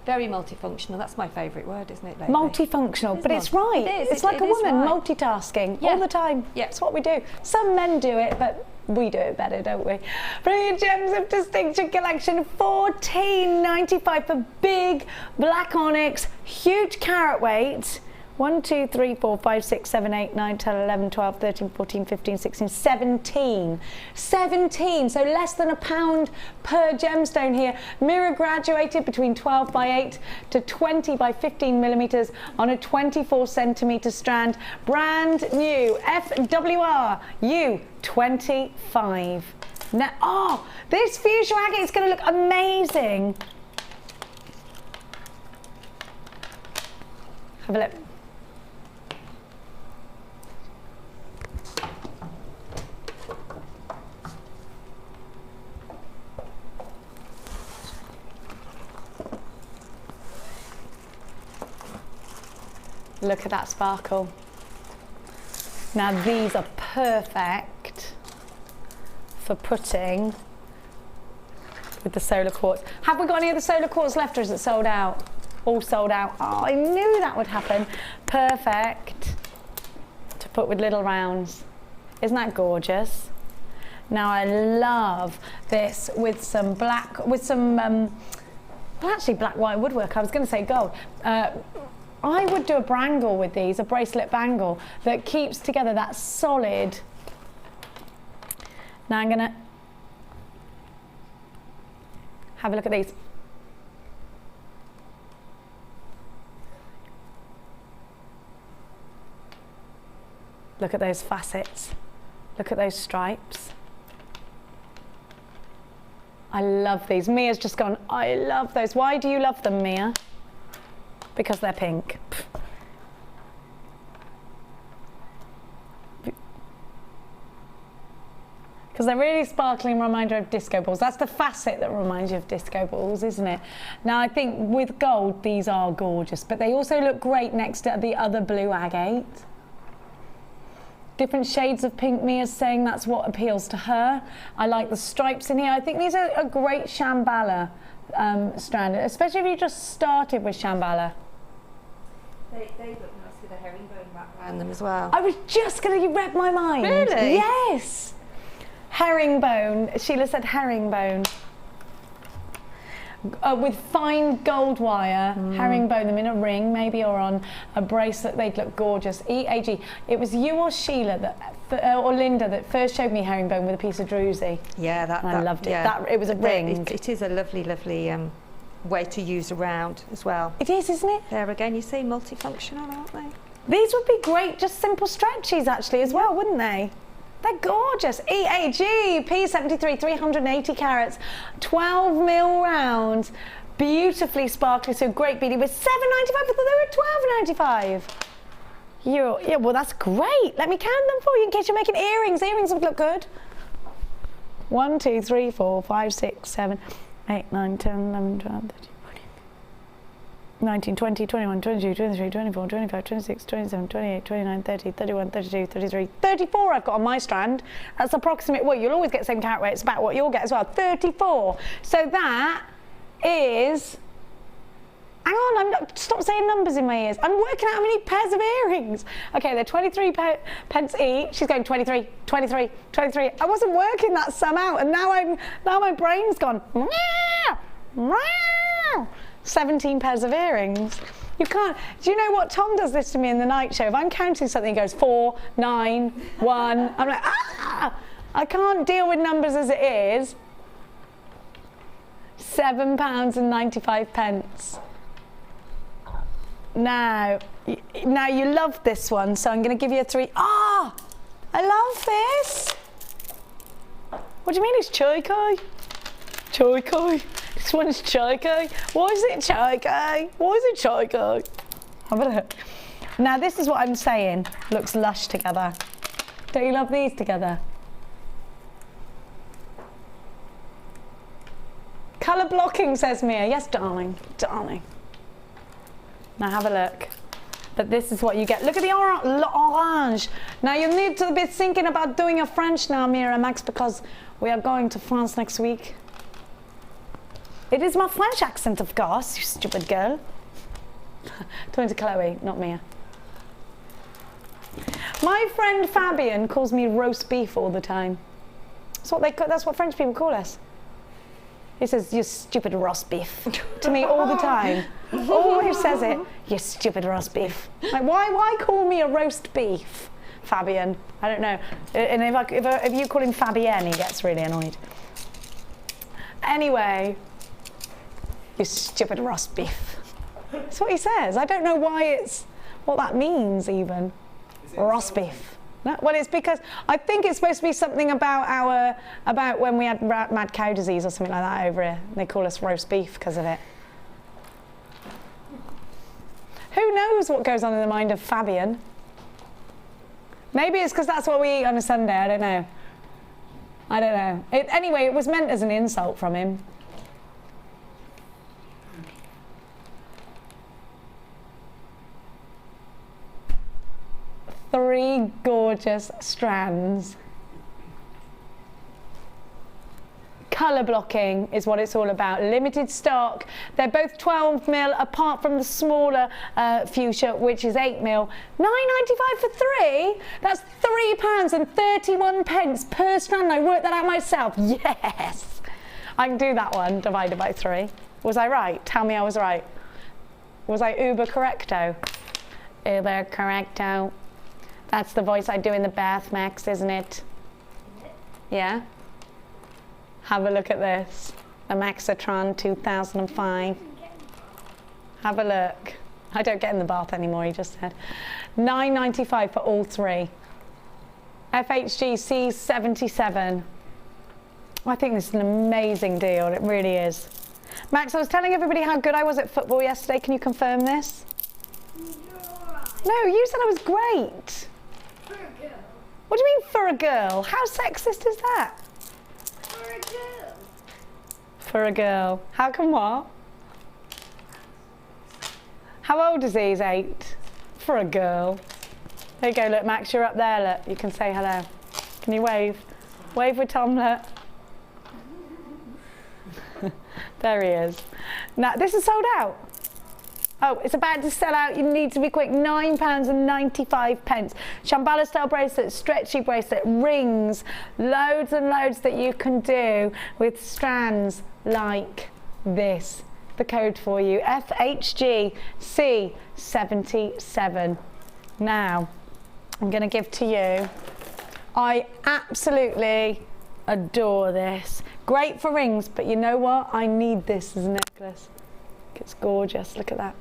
Very multifunctional. That's my favourite word, isn't it? Lately? Multifunctional, but it's right. It is. It's like a woman multitasking all the time. Yeah. That's what we do. Some men do it, but we do it better, don't we? Brilliant Gems of Distinction collection, $14.95 for big black onyx, huge carat weight. 1, 2, 3, 4, 5, 6, 7, 8, 9, 10, 11, 12, 13, 14, 15, 16, 17. 17, so less than £1 per gemstone here. Mirror graduated between 12 by 8 to 20 by 15 millimetres on a 24 centimetre strand. Brand new FWR U25. Now, this fuchsia agate is going to look amazing. Have a look. Look at that sparkle. Now these are perfect for putting with the solar quartz. Have we got any of the solar quartz left, or is it sold out? All sold out. Oh, I knew that would happen. Perfect to put with little rounds. Isn't that gorgeous? Now I love this with some black, with some, well actually black white woodwork. I was going to say gold. I would do a bangle with these, a bracelet bangle that keeps together that solid. Now I'm going to have a look at these. Look at those facets. Look at those stripes. I love these. Mia's just gone, I love those. Why do you love them, Mia? Because they're pink. Because they're really sparkling, reminder of disco balls. That's the facet that reminds you of disco balls, isn't it? Now I think with gold, these are gorgeous, but they also look great next to the other blue agate. Different shades of pink. Mia's saying that's what appeals to her. I like the stripes in here. I think these are a great Shambhala strand, especially if you just started with Shambhala. They look nice with a herringbone wrap around them as well. I was just going to, you read my mind. Really? Yes. Herringbone. Sheila said herringbone. With fine gold wire, herringbone them in a ring, maybe, or on a bracelet. They'd look gorgeous. EAG. It was you or Sheila that, or Linda, that first showed me herringbone with a piece of druzy. Yeah, I loved it. Yeah. It was a ring. It is a lovely, lovely way to use around as well. It is, isn't it? There again, you see, multifunctional, aren't they? These would be great, just simple stretchies actually as well, wouldn't they? They're gorgeous. EAG, P73, 380 carats, 12 mil round, beautifully sparkly, so great beading with $7.95. I thought they were $12.95. Yeah, well that's great. Let me count them for you in case you're making earrings. Earrings would look good. 1, 2, 3, 4, 5, 6, 7, 8, 9, 10, 11, 12, 13. 19, 20, 21, 22, 23, 24, 25, 26, 27, 28, 29, 30, 31, 32, 33, 34 I've got on my strand. That's approximate. Well, you'll always get the same carat weight. It's about what you'll get as well. 34. So that is... Hang on, stop saying numbers in my ears. I'm working out how many pairs of earrings. Okay, they're 23 pence each. She's going 23, 23, 23. I wasn't working that sum out, and now my brain's gone. 17 pairs of earrings. You can't. Do you know what? Tom does this to me in the night show. If I'm counting something, he goes 4, 9, 1. I'm like, ah! I can't deal with numbers as it is. £7.95. Now you love this one, so I'm going to give you a 3. Ah! I love this. What do you mean it's chai-kai? Chai-kai. This one's chai-kai. Why is it chai-kai? Why is it chai-kai? Have a look. Now this is what I'm saying. Looks lush together. Don't you love these together? Colour blocking, says Mia. Yes, darling. Darling. Now have a look. But this is what you get. Look at the orange. Now you need to be thinking about doing your French now, Mira and Max, because we are going to France next week. It is my French accent, of course, you stupid girl. Talking to Chloe, not Mia. My friend Fabian calls me roast beef all the time. That's what French people call us. He says, you stupid roast beef, to me all the time. Always says it, you stupid roast beef. Like, why call me a roast beef, Fabian? I don't know. And if you call him Fabienne, he gets really annoyed. Anyway, you stupid roast beef. That's what he says. I don't know what that means even. Roast beef. No, well, it's because I think it's supposed to be something about when we had mad cow disease or something like that over here. They call us roast beef because of it. Who knows what goes on in the mind of Fabian? Maybe it's because that's what we eat on a Sunday. I don't know. I don't know. Anyway, it was meant as an insult from him. Three gorgeous strands. Colour blocking is what it's all about. Limited stock. They're both 12 mil, apart from the smaller fuchsia, which is 8 mil. £9.95 for 3. That's £3.31 per strand. I worked that out myself. Yes, I can do that one divided by 3. Was I right? Tell me I was right. Was I uber correcto? Uber correcto. That's the voice I do in the bath, Max, isn't it? Yeah? Have a look at this. The Maxitron 2005. Have a look. I don't get in the bath anymore, he just said. £9.95 for all 3. FHG C77. I think this is an amazing deal, it really is. Max, I was telling everybody how good I was at football yesterday. Can you confirm this? No, you said I was great. What do you mean for a girl? How sexist is that? For a girl. For a girl. How come what? How old is he? He's 8. For a girl. There you go, look, Max, you're up there, look. You can say hello. Can you wave? Wave with Tom, look. There he is. Now, this is sold out. Oh, it's about to sell out. You need to be quick. £9.95. Shambhala style bracelet, stretchy bracelet, rings, loads and loads that you can do with strands like this. The code for you, FHGC77. Now, I'm going to give to you. I absolutely adore this. Great for rings, but you know what? I need this as a necklace. It's gorgeous. Look at that.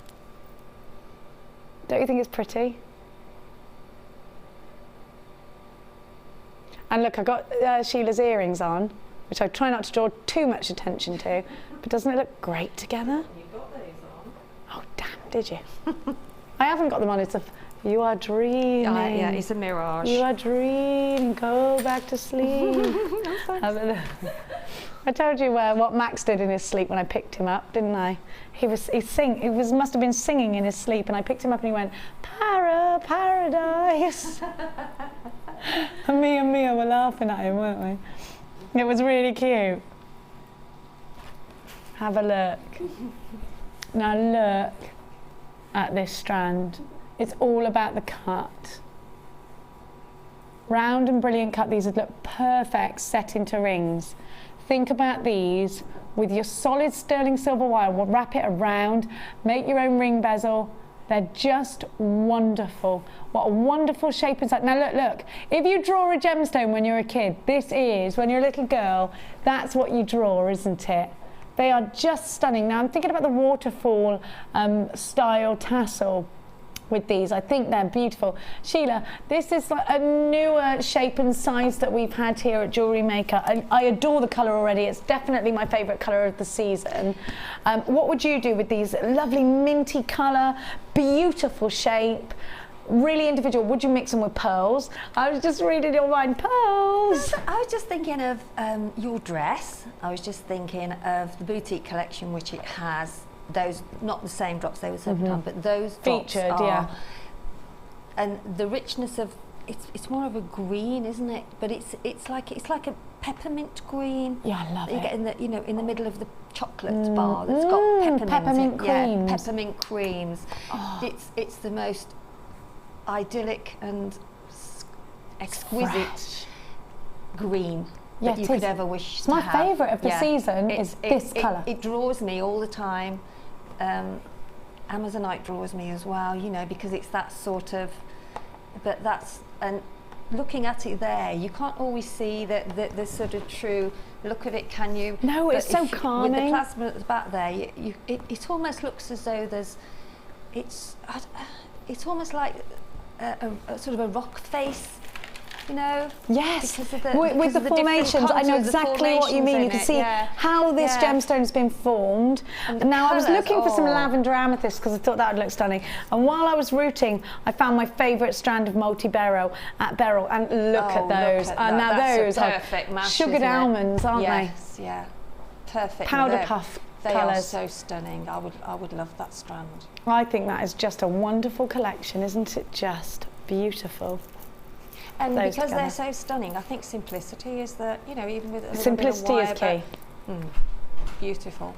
Don't you think it's pretty? And look, I've got Sheila's earrings on, which I try not to draw too much attention to, but doesn't it look great together? You've got those on. Oh, damn, did you? I haven't got them on. It's a... You are dreaming. Yeah, it's a mirage. You are dreaming. Go back to sleep. Have a look. I told you what Max did in his sleep when I picked him up, didn't I? He must have been singing in his sleep, and I picked him up and he went, paradise. And me and Mia were laughing at him, weren't we? It was really cute. Have a look. Now look at this strand. It's all about the cut. Round and brilliant cut. These would look perfect set into rings. Think about these with your solid sterling silver wire. We'll wrap it around, make your own ring bezel. They're just wonderful. What a wonderful shape inside. Now look, if you draw a gemstone when you're a kid, this is, when you're a little girl, that's what you draw, isn't it? They are just stunning. Now I'm thinking about the waterfall style tassel with these. I think they're beautiful. Sheila, this is like a newer shape and size that we've had here at Jewellery Maker. I adore the colour already. It's definitely my favourite colour of the season. What would you do with these? Lovely minty colour, beautiful shape, really individual. Would you mix them with pearls? I was just reading your mind, pearls. I was just thinking of your dress. I was just thinking of the boutique collection, which it has. Those, not the same drops they were served on, but those drops featured, are, yeah. And the richness of it's more of a green, isn't it? But it's like a peppermint green. Yeah, I love it. You get in the in the middle of the chocolate bar that's got peppermint creams. Yeah, peppermint creams. Oh. It's the most idyllic and exquisite green that you could ever wish to have. It's my favourite of the season is this colour. It draws me all the time. Amazonite draws me as well, because it's that sort of, but that's, and looking at it there, you can't always see the sort of true look of it, can you? No, it's so calming. With the plasma at the back there, it almost looks as though it's almost like a sort of a rock face. Yes, with the formations, I know exactly what you mean. You can see how this gemstone has been formed. And now I was looking for some lavender amethyst because I thought that would look stunning. And while I was rooting, I found my favourite strand of multi-beryl at Beryl. And look at those. Now those are sugared almonds, aren't they? Yes, yeah, perfect. Powder puff They colours. are so stunning. I would love that strand. I think that is just a wonderful collection, isn't it? Just beautiful. And because they're so stunning, I think simplicity is the, even with a little simplicity bit of wire, is key. Beautiful.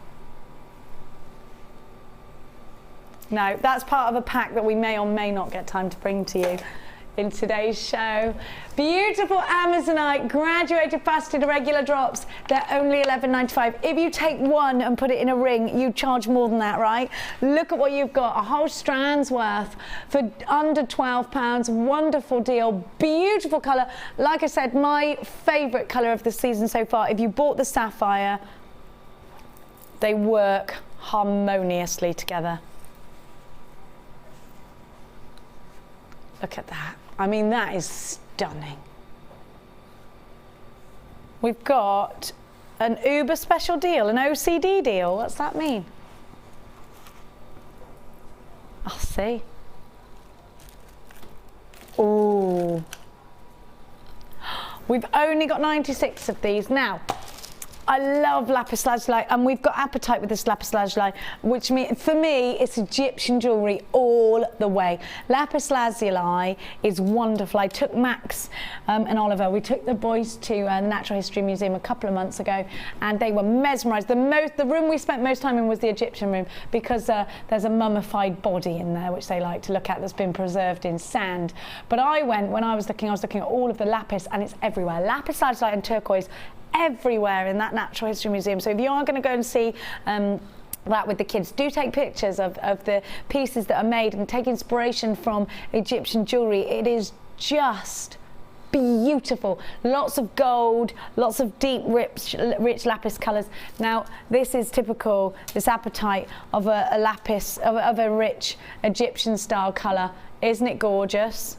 No, that's part of a pack that we may or may not get time to bring to you in today's show. Beautiful Amazonite graduated faceted irregular drops. They're only $11.95. If you take one and put it in a ring, you charge more than that, right? Look at what you've got, a whole strand's worth for under £12. Wonderful deal, beautiful colour. Like I said, my favourite colour of the season so far. If you bought the sapphire, they work harmoniously together. Look at that. I mean, that is stunning. We've got an Uber special deal, an OCD deal. What's that mean? I'll see. Ooh. We've only got 96 of these. Now, I love lapis lazuli, and we've got appetite with this lapis lazuli, which for me, it's Egyptian jewellery all the way. Lapis lazuli is wonderful. I took Max and Oliver, we took the boys to the Natural History Museum a couple of months ago, and they were mesmerised. The room we spent most time in was the Egyptian room, because there's a mummified body in there, which they like to look at, that's been preserved in sand. But when I was looking at all of the lapis, and it's everywhere. Lapis lazuli and turquoise everywhere in that Natural History Museum. So if you are going to go and see that with the kids, do take pictures of the pieces that are made and take inspiration from Egyptian jewellery. It is just beautiful. Lots of gold, lots of deep, rich lapis colours. Now, this is typical, this apatite of a lapis, of a rich Egyptian style colour. Isn't it gorgeous?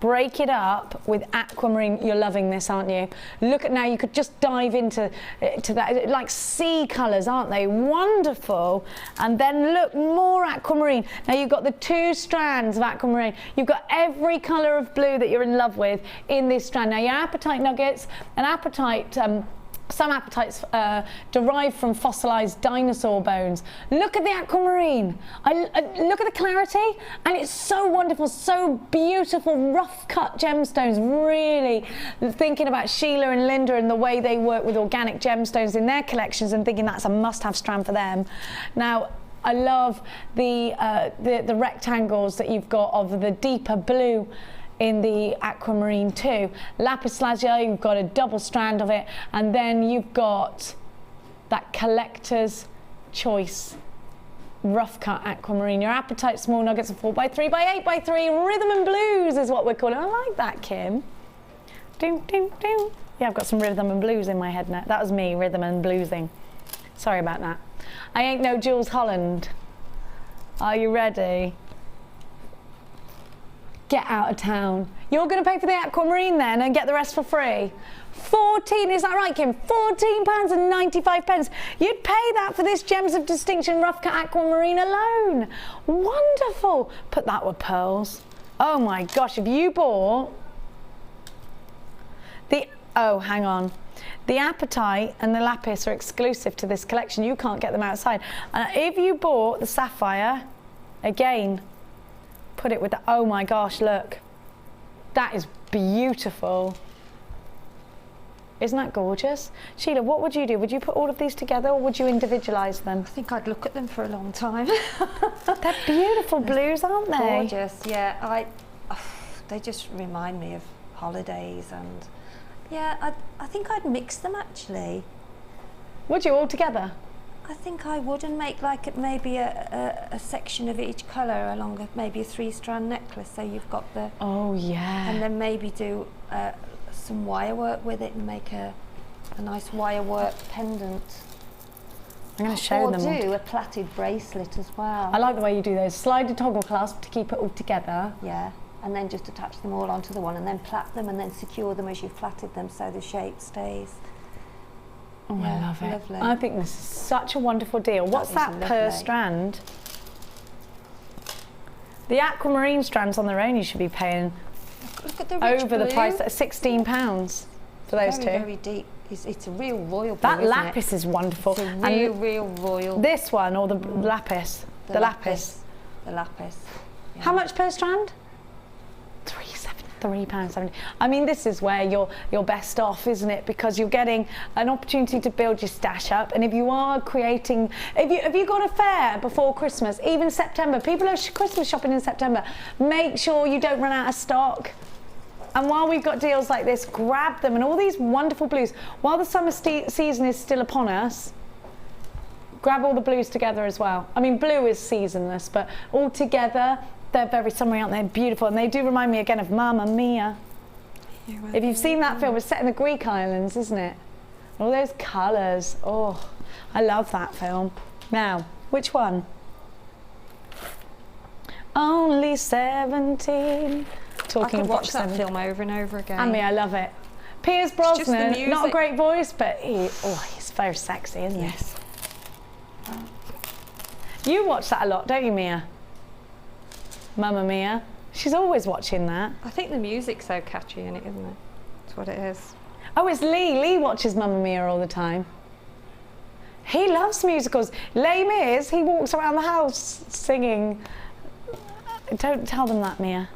Break it up with aquamarine. You're loving this, aren't you? Look at now, you could just dive into that, like sea colours, aren't they? Wonderful. And then look, more aquamarine. Now you've got the 2 strands of aquamarine. You've got every colour of blue that you're in love with in this strand. Now your apatite nuggets, an apatite, some apatites derive from fossilised dinosaur bones. Look at the aquamarine. Look at the clarity, and it's so wonderful, so beautiful, rough cut gemstones. Really thinking about Sheila and Linda and the way they work with organic gemstones in their collections, and thinking that's a must-have strand for them. Now, I love the rectangles that you've got of the deeper blue in the aquamarine too. Lapis lazuli, you've got a double strand of it, and then you've got that collector's choice rough cut aquamarine. Your apatite small nuggets of 4x3 by 8x3 rhythm and blues is what we're calling. I like that, Kim. Doom, doom, doom. Yeah, I've got some rhythm and blues in my head now. That was me, rhythm and bluesing. Sorry about that. I ain't no Jules Holland. Are you ready? Get out of town. You're going to pay for the aquamarine then and get the rest for free? 14, is that right, Kim? £14.95. You'd pay that for this Gems of Distinction rough cut aquamarine alone. Wonderful. Put that with pearls. Oh my gosh, if you bought the, oh, hang on. The apatite and the lapis are exclusive to this collection. You can't get them outside. If you bought the sapphire, again, put it with the, oh my gosh, look. That is beautiful. Isn't that gorgeous? Sheila, what would you do? Would you put all of these together, or would you individualise them? I think I'd look at them for a long time. They're beautiful blues, aren't they? Gorgeous, yeah. They just remind me of holidays, and yeah, I think I'd mix them actually. Would you all together? I think I would, and make like maybe a section of each colour along maybe a 3-strand necklace, so you've got the... Oh yeah. And then maybe do some wire work with it and make a nice wire work pendant. I'm going to show them. Or do a plaited bracelet as well. I like the way you do those. Slide a toggle clasp to keep it all together. Yeah, and then just attach them all onto the one, and then plait them, and then secure them as you've plaited them so the shape stays. Oh, yeah, I love it. Lovely. I think this is such a wonderful deal. What's that per strand? The aquamarine strands on their own you should be paying look at the rich over blue. the price at £16 for those two. Very deep. It's a real royal blue, that lapis is wonderful. It's a real royal. This one or the lapis? The lapis. The lapis. Yeah. How much per strand? £3.70. I mean, this is where you're best off, isn't it? Because you're getting an opportunity to build your stash up, and if you are creating, if you got a fair before Christmas, even September, people are Christmas shopping in September, make sure you don't run out of stock. And while we've got deals like this, grab them, and all these wonderful blues. While the summer season is still upon us, grab all the blues together as well. I mean, blue is seasonless, but all together, they're very summery, aren't they? Beautiful, and they do remind me again of Mamma Mia. If you've seen that film, it's set in the Greek islands, isn't it? All those colours. Oh, I love that film. Now, which one? Only 17. Talking I could of watch that film over and over again. I mean, I love it. Pierce Brosnan, not a great voice, but he's very sexy, isn't he? Yes. You watch that a lot, don't you, Mia? Mamma Mia. She's always watching that. I think the music's so catchy in it, isn't it? That's what it is. Oh, it's Lee. Lee watches Mamma Mia all the time. He loves musicals. Lame is, he walks around the house singing. Don't tell them that, Mia.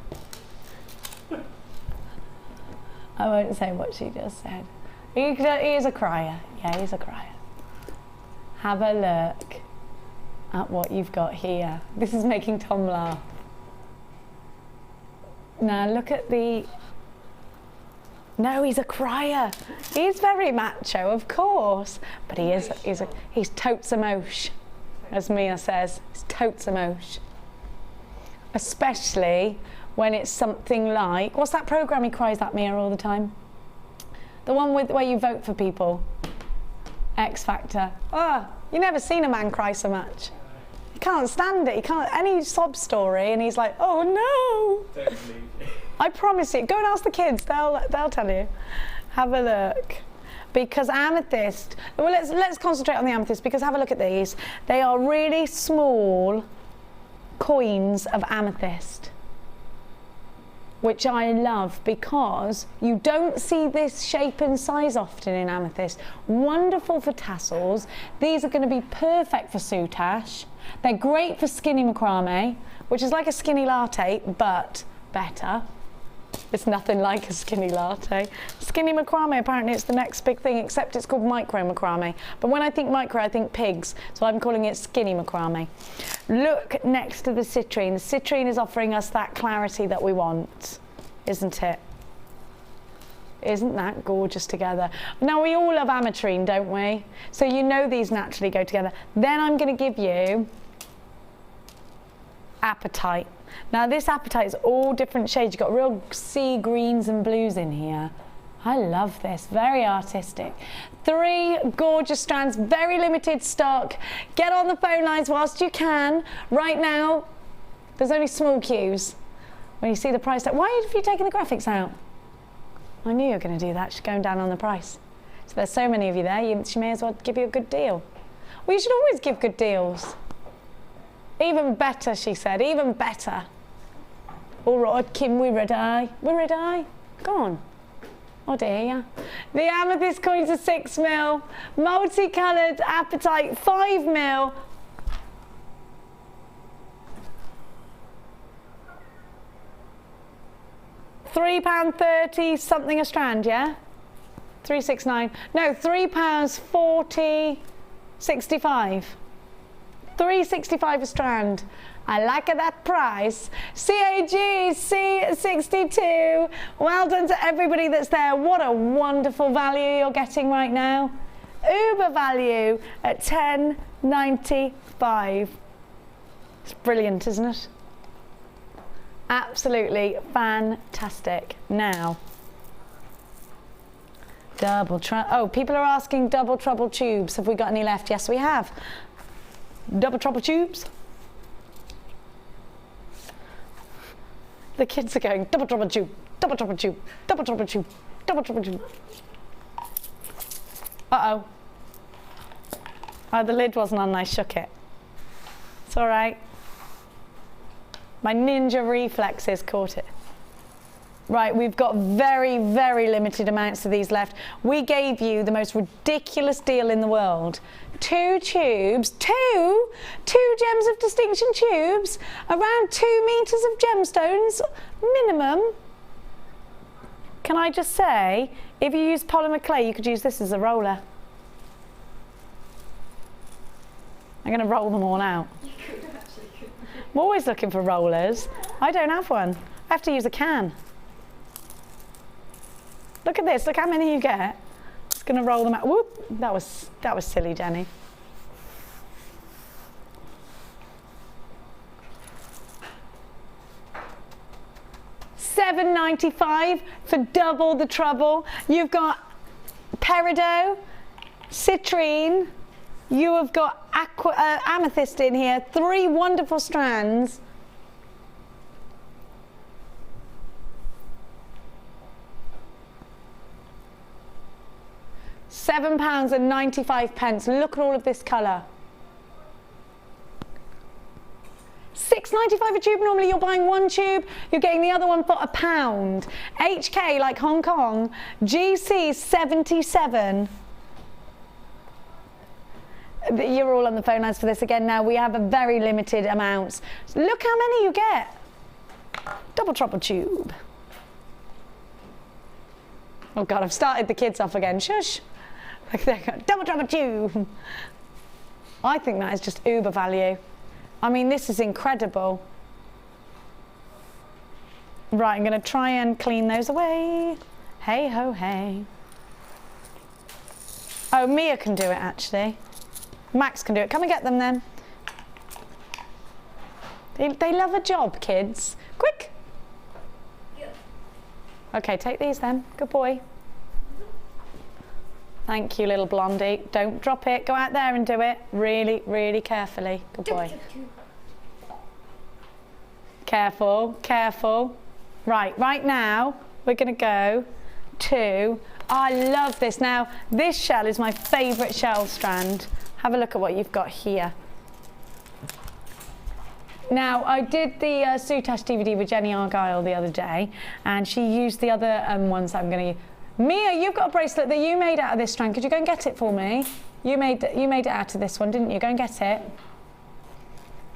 I won't say what she just said. He is a crier. Yeah, he's a crier. Have a look at what you've got here. This is making Tom laugh. Now look at the... No, he's a crier. He's very macho, of course. But he's totes a mosh, as Mia says. He's totes a mosh. Especially when it's something like... What's that programme he cries at, Mia, all the time? The one where you vote for people. X Factor. Oh, you've never seen a man cry so much. He can't stand it. He can't... Any sob story and he's like, oh no. Don't believe you. I promise you. Go and ask the kids. They'll tell you. Have a look. Because amethyst... Well, let's concentrate on the amethyst, because have a look at these. They are really small coins of amethyst, which I love because you don't see this shape and size often in amethyst. Wonderful for tassels. These are going to be perfect for soutache. They're great for skinny macrame, which is like a skinny latte, but better. It's nothing like a skinny latte. Skinny macrame, apparently it's the next big thing, except it's called micro macrame. But when I think micro, I think pigs, so I'm calling it skinny macrame. Look next to the citrine. The citrine is offering us that clarity that we want, isn't it? Isn't that gorgeous together? Now, we all love ametrine, don't we? So you know these naturally go together. Then I'm going to give you apatite. Now this apatite is all different shades. You've got real sea greens and blues in here. I love this, very artistic. 3 gorgeous strands, very limited stock. Get on the phone lines whilst you can. Right now, there's only small queues. When you see the price tag, why have you taken the graphics out? I knew you were going to do that, she's going down on the price. So there's so many of you there, she may as well give you a good deal. Well, you should always give good deals. Even better, she said, even better. All right, Kim, we're ready. We're ready. Go on. Oh dear. The amethyst coins are 6mm. Multicoloured apatite 5mm. £3.30 something a strand, yeah? 369. No, £3.40, 65. $3.65 a strand. I like that price. CAG C62. Well done to everybody that's there. What a wonderful value you're getting right now. Uber value at $10.95. It's brilliant, isn't it? Absolutely fantastic. Now, people are asking double trouble tubes. Have we got any left? Yes, we have. Double trouble tubes. The kids are going, double trouble tube, double trouble tube, double trouble tube, double trouble tube. Uh-oh. Oh, the lid wasn't on, I shook it. It's all right. My ninja reflexes caught it. Right, we've got very, very limited amounts of these left. We gave you the most ridiculous deal in the world. 2 tubes, two gems of distinction tubes, around 2 meters of gemstones, minimum. Can I just say, if you use polymer clay, you could use this as a roller. I'm going to roll them all out. You could actually. I'm always looking for rollers. I don't have one. I have to use a can. Look at this. Look how many you get. Just going to roll them out. Whoop! That was silly, Jenny. $7.95 for double the trouble. You've got peridot, citrine. You have got amethyst in here. 3 wonderful strands. £7.95. Look at all of this colour. £6.95 £6.95 a tube. Normally you're buying one tube, you're getting the other one for £1. HK like Hong Kong, GC 77. You're all on the phone lines for this again now. We have a very limited amount. Look how many you get. Double trouble tube. Oh God, I've started the kids off again. Shush. Double trouble tube. I think that is just uber value. I mean, this is incredible. Right, I'm going to try and clean those away. Hey ho hey. Oh, Mia can do it actually. Max can do it. Come and get them then. They love a job, kids. Quick. Okay, take these then. Good boy. Thank you, little blondie. Don't drop it. Go out there and do it. Really, really carefully. Good boy. Careful, careful. Right now, we're going to go to... I love this. Now, this shell is my favourite shell strand. Have a look at what you've got here. Now, I did the Soutache DVD with Jenny Argyle the other day, and she used the other ones that I'm going to use. Mia, you've got a bracelet that you made out of this strand. Could you go and get it for me? You made it out of this one, didn't you? Go and get it.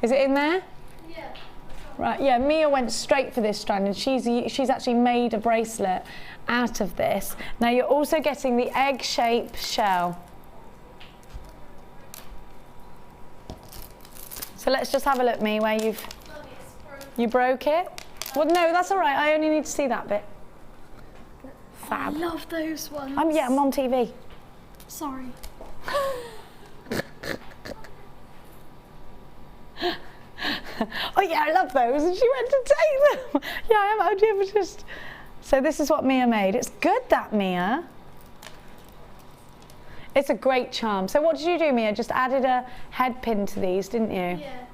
Is it in there? Yeah. Right, yeah, Mia went straight for this strand, and she's actually made a bracelet out of this. Now, you're also getting the egg-shaped shell. So let's just have a look, Mia, where you broke it. Well, no, that's all right. I only need to see that bit. Fab. I love those ones. Yeah, I'm on TV. Sorry. Oh yeah, I love those. And she went to take them. Yeah, I am just. So this is what Mia made. It's good, that, Mia. It's a great charm. So what did you do, Mia? Just added a head pin to these, didn't you? Yeah.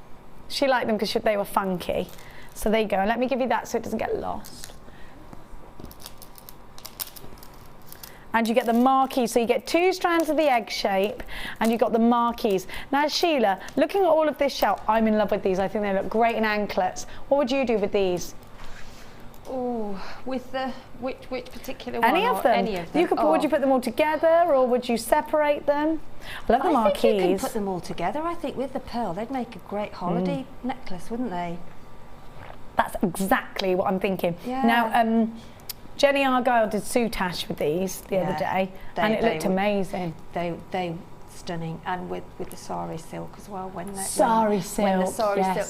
She liked them because they were funky. So there you go. Let me give you that so it doesn't get lost. And you get the marquees. So you get 2 strands of the egg shape, and you've got the marquees. Now, Sheila, looking at all of this shell, I'm in love with these. I think they look great in anklets. What would you do with these? Oh, with the which particular one? Any of them. Any of them. You could. Would you put them all together, or would you separate them? I love the marquees. I think you can put them all together. I think with the pearl, they'd make a great holiday necklace, wouldn't they? That's exactly what I'm thinking. Yeah. Now, Jenny Argyle did Soutache with these the other day, and it looked amazing. They stunning, and with the sari silk as well. When the sari silk,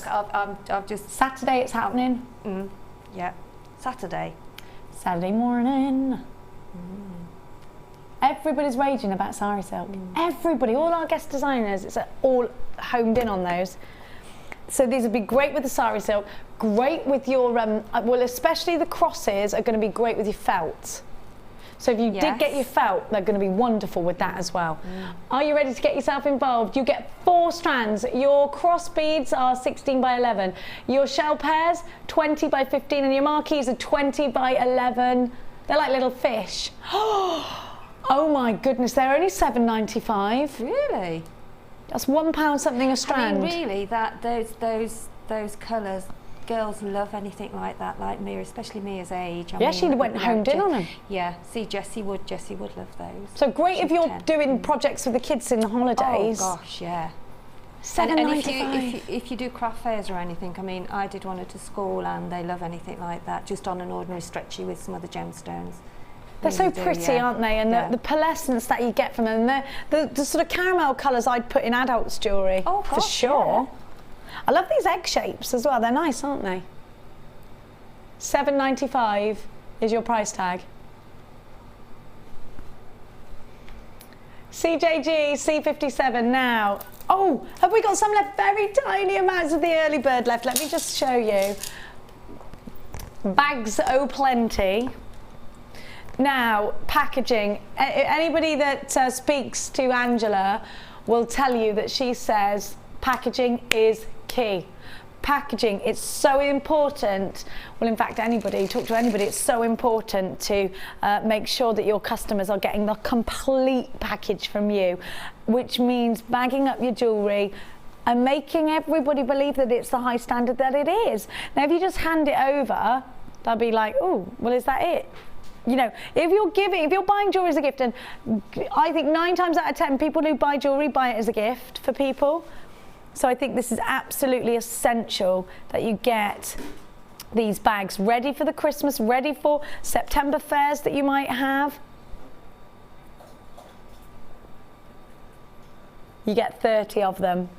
I've just Saturday it's happening. Yeah, Saturday morning. Everybody's raging about sari silk. Everybody, all our guest designers, it's all homed in on those. So these would be great with the sari silk, great with your, well, especially the crosses are going to be great with your felt. So if you did get your felt, they're going to be wonderful with that as well. Are you ready to get yourself involved? You get 4 strands. Your cross beads are 16 by 11. Your shell pairs, 20 by 15, and your marquees are 20 by 11. They're like little fish. Oh my goodness, they're only £7.95. Really? That's £1 something a strand. I mean, really, those colours, girls love anything like that, like Mia, especially Mia's age. I mean, she went homed in on them. Yeah, see, Jessie would love those. So great if you're doing projects with the kids in the holidays. Oh gosh, yeah. £7.95. If you do craft fairs or anything, I mean, I did one at a school and they love anything like that, just on an ordinary stretchy with some other gemstones. They're so pretty, aren't they? And the pearlescence that you get from them, the sort of caramel colours I'd put in adults' jewellery, for sure. I love these egg shapes as well. They're nice, aren't they? £7.95 is your price tag. CJG C57 now. Oh, have we got some left? Very tiny amounts of the early bird left. Let me just show you. Bags plenty. Now, packaging. Anybody that speaks to Angela will tell you that she says packaging is key. Packaging, it's so important. Well, in fact, talk to anybody, it's so important to make sure that your customers are getting the complete package from you, which means bagging up your jewellery, and making everybody believe that it's the high standard that it is. Now, if you just hand it over, they'll be like, oh, well, is that it? You know, if you're buying jewellery as a gift, and I think 9 times out of 10 people who buy jewellery buy it as a gift for people. So I think this is absolutely essential that you get these bags ready for the Christmas, ready for September fairs that you might have. You get 30 of them.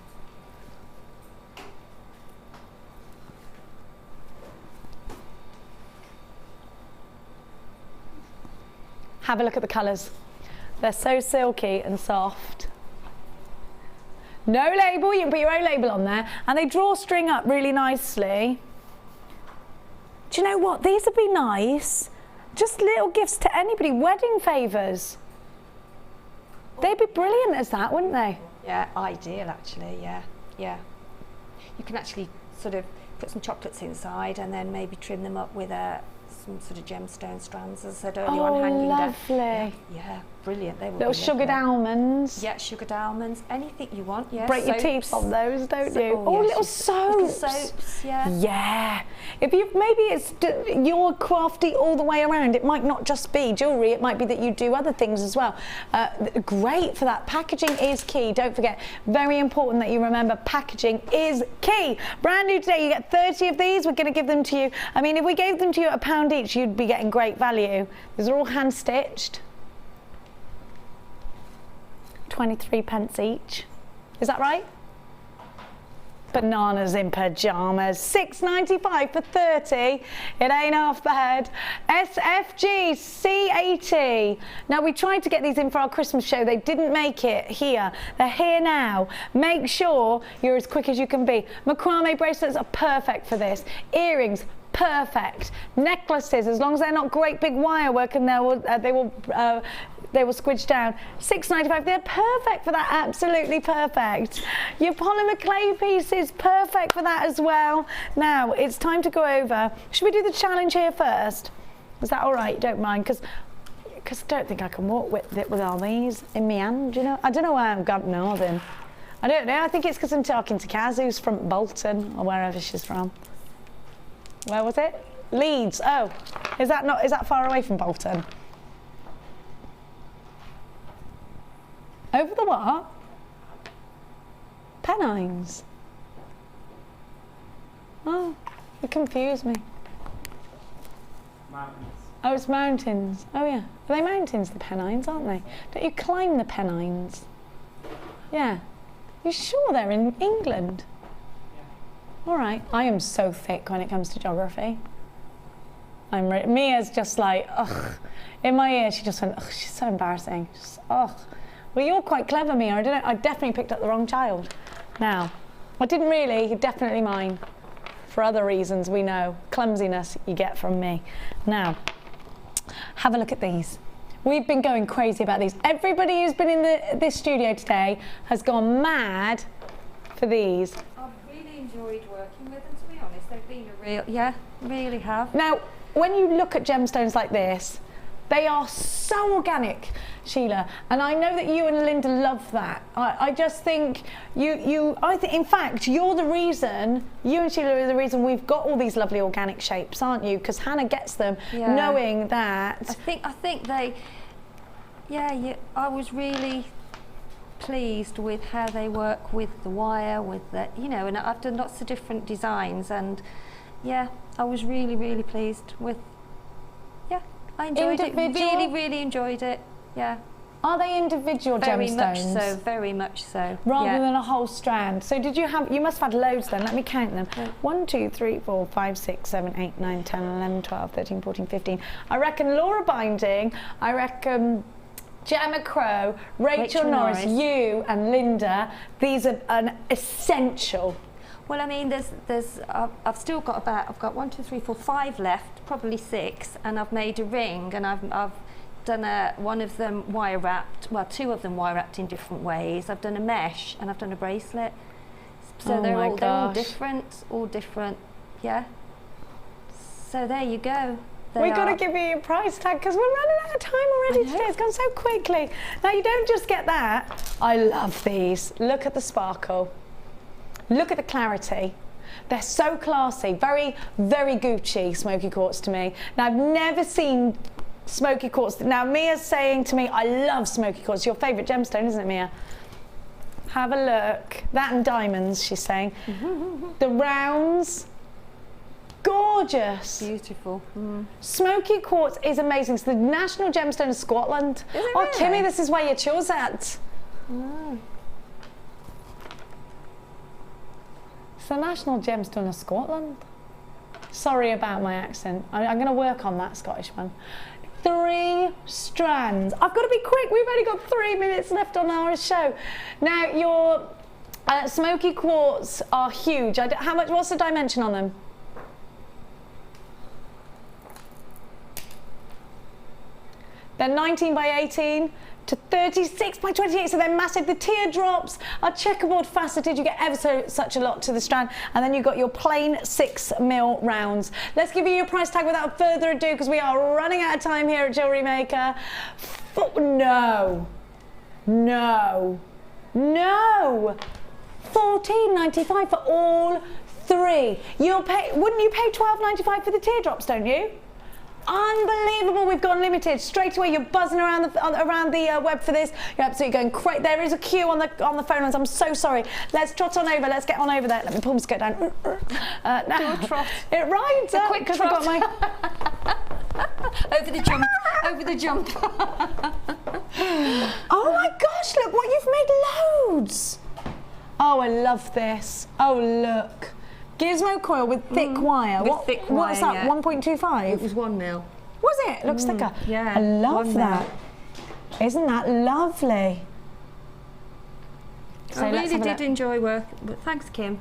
Have a look at the colours. They're so silky and soft. No label, you can put your own label on there, and they draw string up really nicely. Do you know what? These would be nice. Just little gifts to anybody, wedding favours. They'd be brilliant as that, wouldn't they? Yeah, ideal actually, yeah. You can actually sort of put some chocolates inside and then maybe trim them up with some sort of gemstone strands, as I said earlier on, hanging down. Lovely. Yeah, brilliant. They will little be sugared almonds. Yeah, sugared almonds, anything you want, yeah. Break your teeth on those, don't you? Oh, little soaps. Little soaps, yeah. Yeah. If maybe it's you're crafty all the way around. It might not just be jewellery, it might be that you do other things as well. Great for that. Packaging is key. Don't forget, very important that you remember packaging is key. Brand new today, you get 30 of these. We're going to give them to you. I mean, if we gave them to you at £1 each, you'd be getting great value. These are all hand stitched. 23p each. Is that right? Bananas in pyjamas, £6.95 for 30. It ain't half bad. SFG C80. Now, we tried to get these in for our Christmas show. They didn't make it here. They're here now. Make sure you're as quick as you can be. Macrame bracelets are perfect for this. Earrings, perfect. Necklaces, as long as they're not great big wire work, and they will squidge down. £6.95, they're perfect for that, absolutely perfect. Your polymer clay pieces, perfect for that as well. Now, it's time to go over. Should we do the challenge here first? Is that all right? Don't mind, because I don't think I can walk with it with all these in my hand, you know? I don't know why I've got northern. I don't know, I think it's because I'm talking to Kaz, who's from Bolton, or wherever she's from. Where was it? Leeds, oh. Is that far away from Bolton? Over the what? Pennines. Oh, you confused me. Mountains. Oh, it's mountains. Oh yeah. Are they mountains, the Pennines, aren't they? Don't you climb the Pennines? Yeah. You sure they're in England? Yeah. All right. I am so thick when it comes to geography. Mia's just like, ugh. In my ear, she just went, ugh, she's so embarrassing. Just, ugh. Well, you're quite clever, Mia. I definitely picked up the wrong child. Now, I didn't really, you're definitely mine. For other reasons, we know. Clumsiness you get from me. Now, have a look at these. We've been going crazy about these. Everybody who's been in this studio today has gone mad for these. I've really enjoyed working with them, to be honest. They've been a real, yeah, really have. Now, when you look at gemstones like this, they are so organic, Sheila, and I know that you and Linda love that. I just think in fact, you're the reason, you and Sheila are the reason we've got all these lovely organic shapes, aren't you? Because Hannah gets them knowing that. I think they, I was really pleased with how they work with the wire, with the, you know, and I've done lots of different designs, and yeah, I was really, really pleased with. I enjoyed it. Really enjoyed it. Yeah. Are they individual gemstones? Very much so. Rather than a whole strand. So you must have had loads then. Let me count them. 1, 2, 3, 4, 5, 6, 7, 8, 9, 10, 11, 12, 13, 14, 15. I reckon Laura Binding, I reckon Gemma Crow, Rachel Norris, you and Linda, these are an essential. Well, I mean, I've still got I've got 1, 2, 3, 4, 5 left, probably 6, and I've made a ring, and I've done one of them wire wrapped, well, 2 of them wire wrapped in different ways. I've done a mesh, and I've done a bracelet. So they're all different, yeah. So there you go. We've got to give you your price tag because we're running out of time already today. It's gone so quickly. Now, you don't just get that. I love these. Look at the sparkle. Look at the clarity. They're so classy, very, very Gucci smoky quartz to me. Now, I've never seen smoky quartz. Now, Mia's saying to me, I love smoky quartz. Your favourite gemstone, isn't it, Mia? Have a look. That and diamonds, she's saying. The rounds, gorgeous. Beautiful. Smoky quartz is amazing. It's the national gemstone of Scotland. Is it Oh, really? Kimmy, this is where you chose it. It's the national gemstone of Scotland. Sorry about my accent. I'm going to work on that Scottish one. 3 strands. I've got to be quick. We've only got 3 minutes left on our show. Now, your smoky quartz are huge. How much? What's the dimension on them? They're 19 by 18 to 36 by 28, so they're massive. The teardrops are checkerboard faceted. You get ever such a lot to the strand. And then you've got your plain 6mm rounds. Let's give you your price tag without further ado, because we are running out of time here at Jewellery Maker. No. $14.95 for all 3. You'll pay, wouldn't you pay $12.95 for the teardrops, don't you? Unbelievable, we've gone limited. Straight away, you're buzzing around the web for this. You're absolutely going crazy. There is a queue on the phone lines. I'm so sorry. Let's trot on over. Let's get on over there. Let me pull my skirt down. Now, trot. It rhymes. A quick trot. I've got my... Over the jump. Over the jump. Oh my gosh, look what you've made loads. Oh, I love this. Oh, look. Gizmo coil with thick wire. Thick wire, what's that, 1.25? It was 1 mil. Was it? It looks thicker. Yeah. I love 1 that. mil. Isn't that lovely? So I let's really have a did look. enjoy work, but thanks, Kim.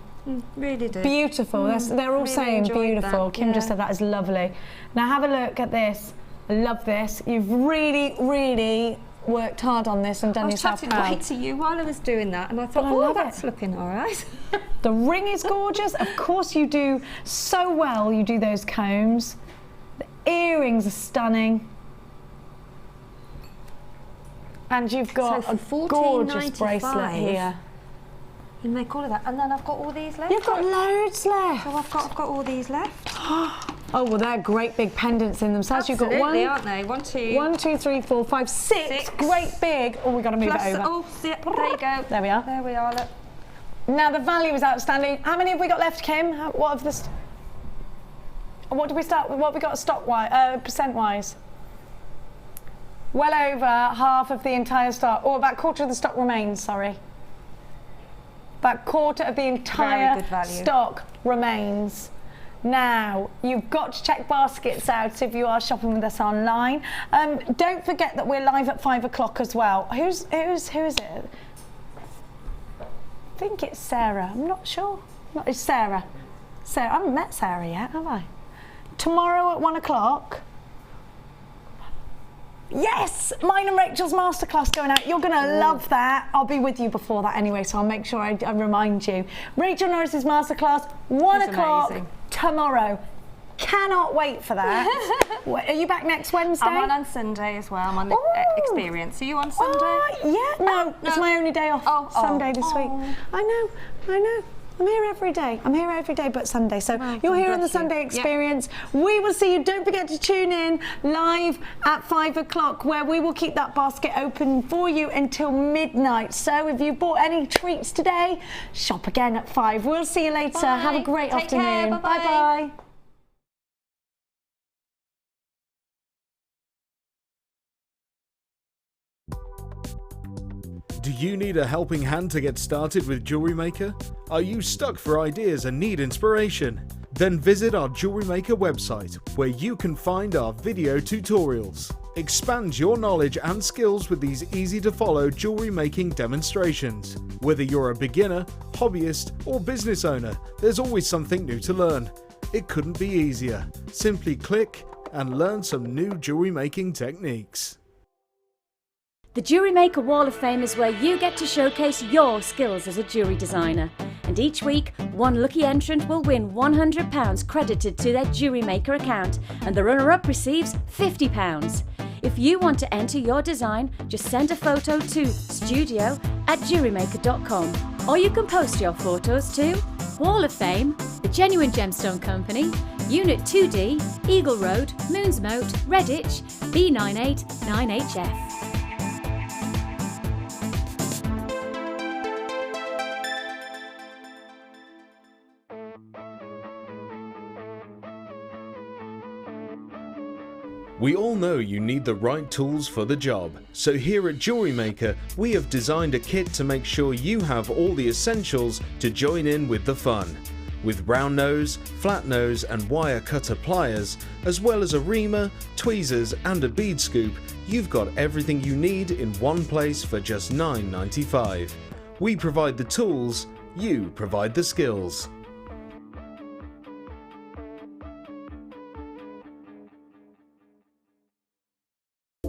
Really did. Beautiful. They're all really saying enjoyed beautiful. that, Kim just yeah. said that is lovely. Now have a look at this. I love this. You've really, really worked hard on this and done I was yourself chatting proud. away to you while I was doing that, and I thought, I oh, love that's it. looking all right. The ring is gorgeous. Of course you do so well. You do those combs. The earrings are stunning. And you've got So a for gorgeous bracelet $14.95, here. You make all of that, and then I've got all these left. You've got loads left. So I've got all these left. Oh, well, they're great big pendants in themselves. You've got Absolutely, one, aren't they? 1, 2, 1, 2, 3, 4, 5, 6 great big. Oh, we've got to move plus, it over. oh, there you go. There we are. There we are. Look. Now the value is outstanding. How many have we got left, Kim? What have this? What did we start with? What have we got stock wise, percent wise? Well over half of the entire stock, or about a quarter of the stock remains. Sorry. About a quarter of the entire stock remains. Now, you've got to check baskets out if you are shopping with us online. Don't forget that we're live at 5 o'clock as well. Who is it? I think it's Sarah. I'm not sure. No, it's Sarah. Sarah. I haven't met Sarah yet, have I? Tomorrow at 1 o'clock. Yes, mine and Rachel's masterclass going out. You're going to love that. I'll be with you before that anyway, so I'll make sure I remind you. Rachel Norris's masterclass, 1 o'clock tomorrow. Cannot wait for that. Are you back next Wednesday? I'm on Sunday as well. I'm on the experience. Are you on Sunday? Yeah, no, it's my only day off. Sunday this week. I know. I'm here every day. I'm here every day but Sunday. So you're here on the Sunday experience. Yep. We will see you. Don't forget to tune in live at 5 o'clock where we will keep that basket open for you until midnight. So if you bought any treats today, shop again at 5. We'll see you later. Bye. Have a great Take afternoon. care. Bye-bye. Bye-bye. Do you need a helping hand to get started with Jewellery Maker? Are you stuck for ideas and need inspiration? Then visit our Jewellery Maker website where you can find our video tutorials. Expand your knowledge and skills with these easy to follow jewellery making demonstrations. Whether you're a beginner, hobbyist or business owner, there's always something new to learn. It couldn't be easier. Simply click and learn some new jewellery making techniques. The Jewellery Maker Wall of Fame is where you get to showcase your skills as a jewellery designer. And each week, one lucky entrant will win £100 credited to their Jewellery Maker account, and the runner-up receives £50. If you want to enter your design, just send a photo to studio@jewellerymaker.com. Or you can post your photos to Wall of Fame, The Genuine Gemstone Company, Unit 2D, Eagle Road, Moonsmoat, Redditch, B989HF. We all know you need the right tools for the job, so here at Jewellery Maker we have designed a kit to make sure you have all the essentials to join in with the fun. With round nose, flat nose and wire cutter pliers, as well as a reamer, tweezers and a bead scoop, you've got everything you need in one place for just $9.95. We provide the tools, you provide the skills.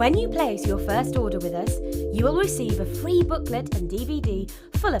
When you place your first order with us, you will receive a free booklet and DVD full of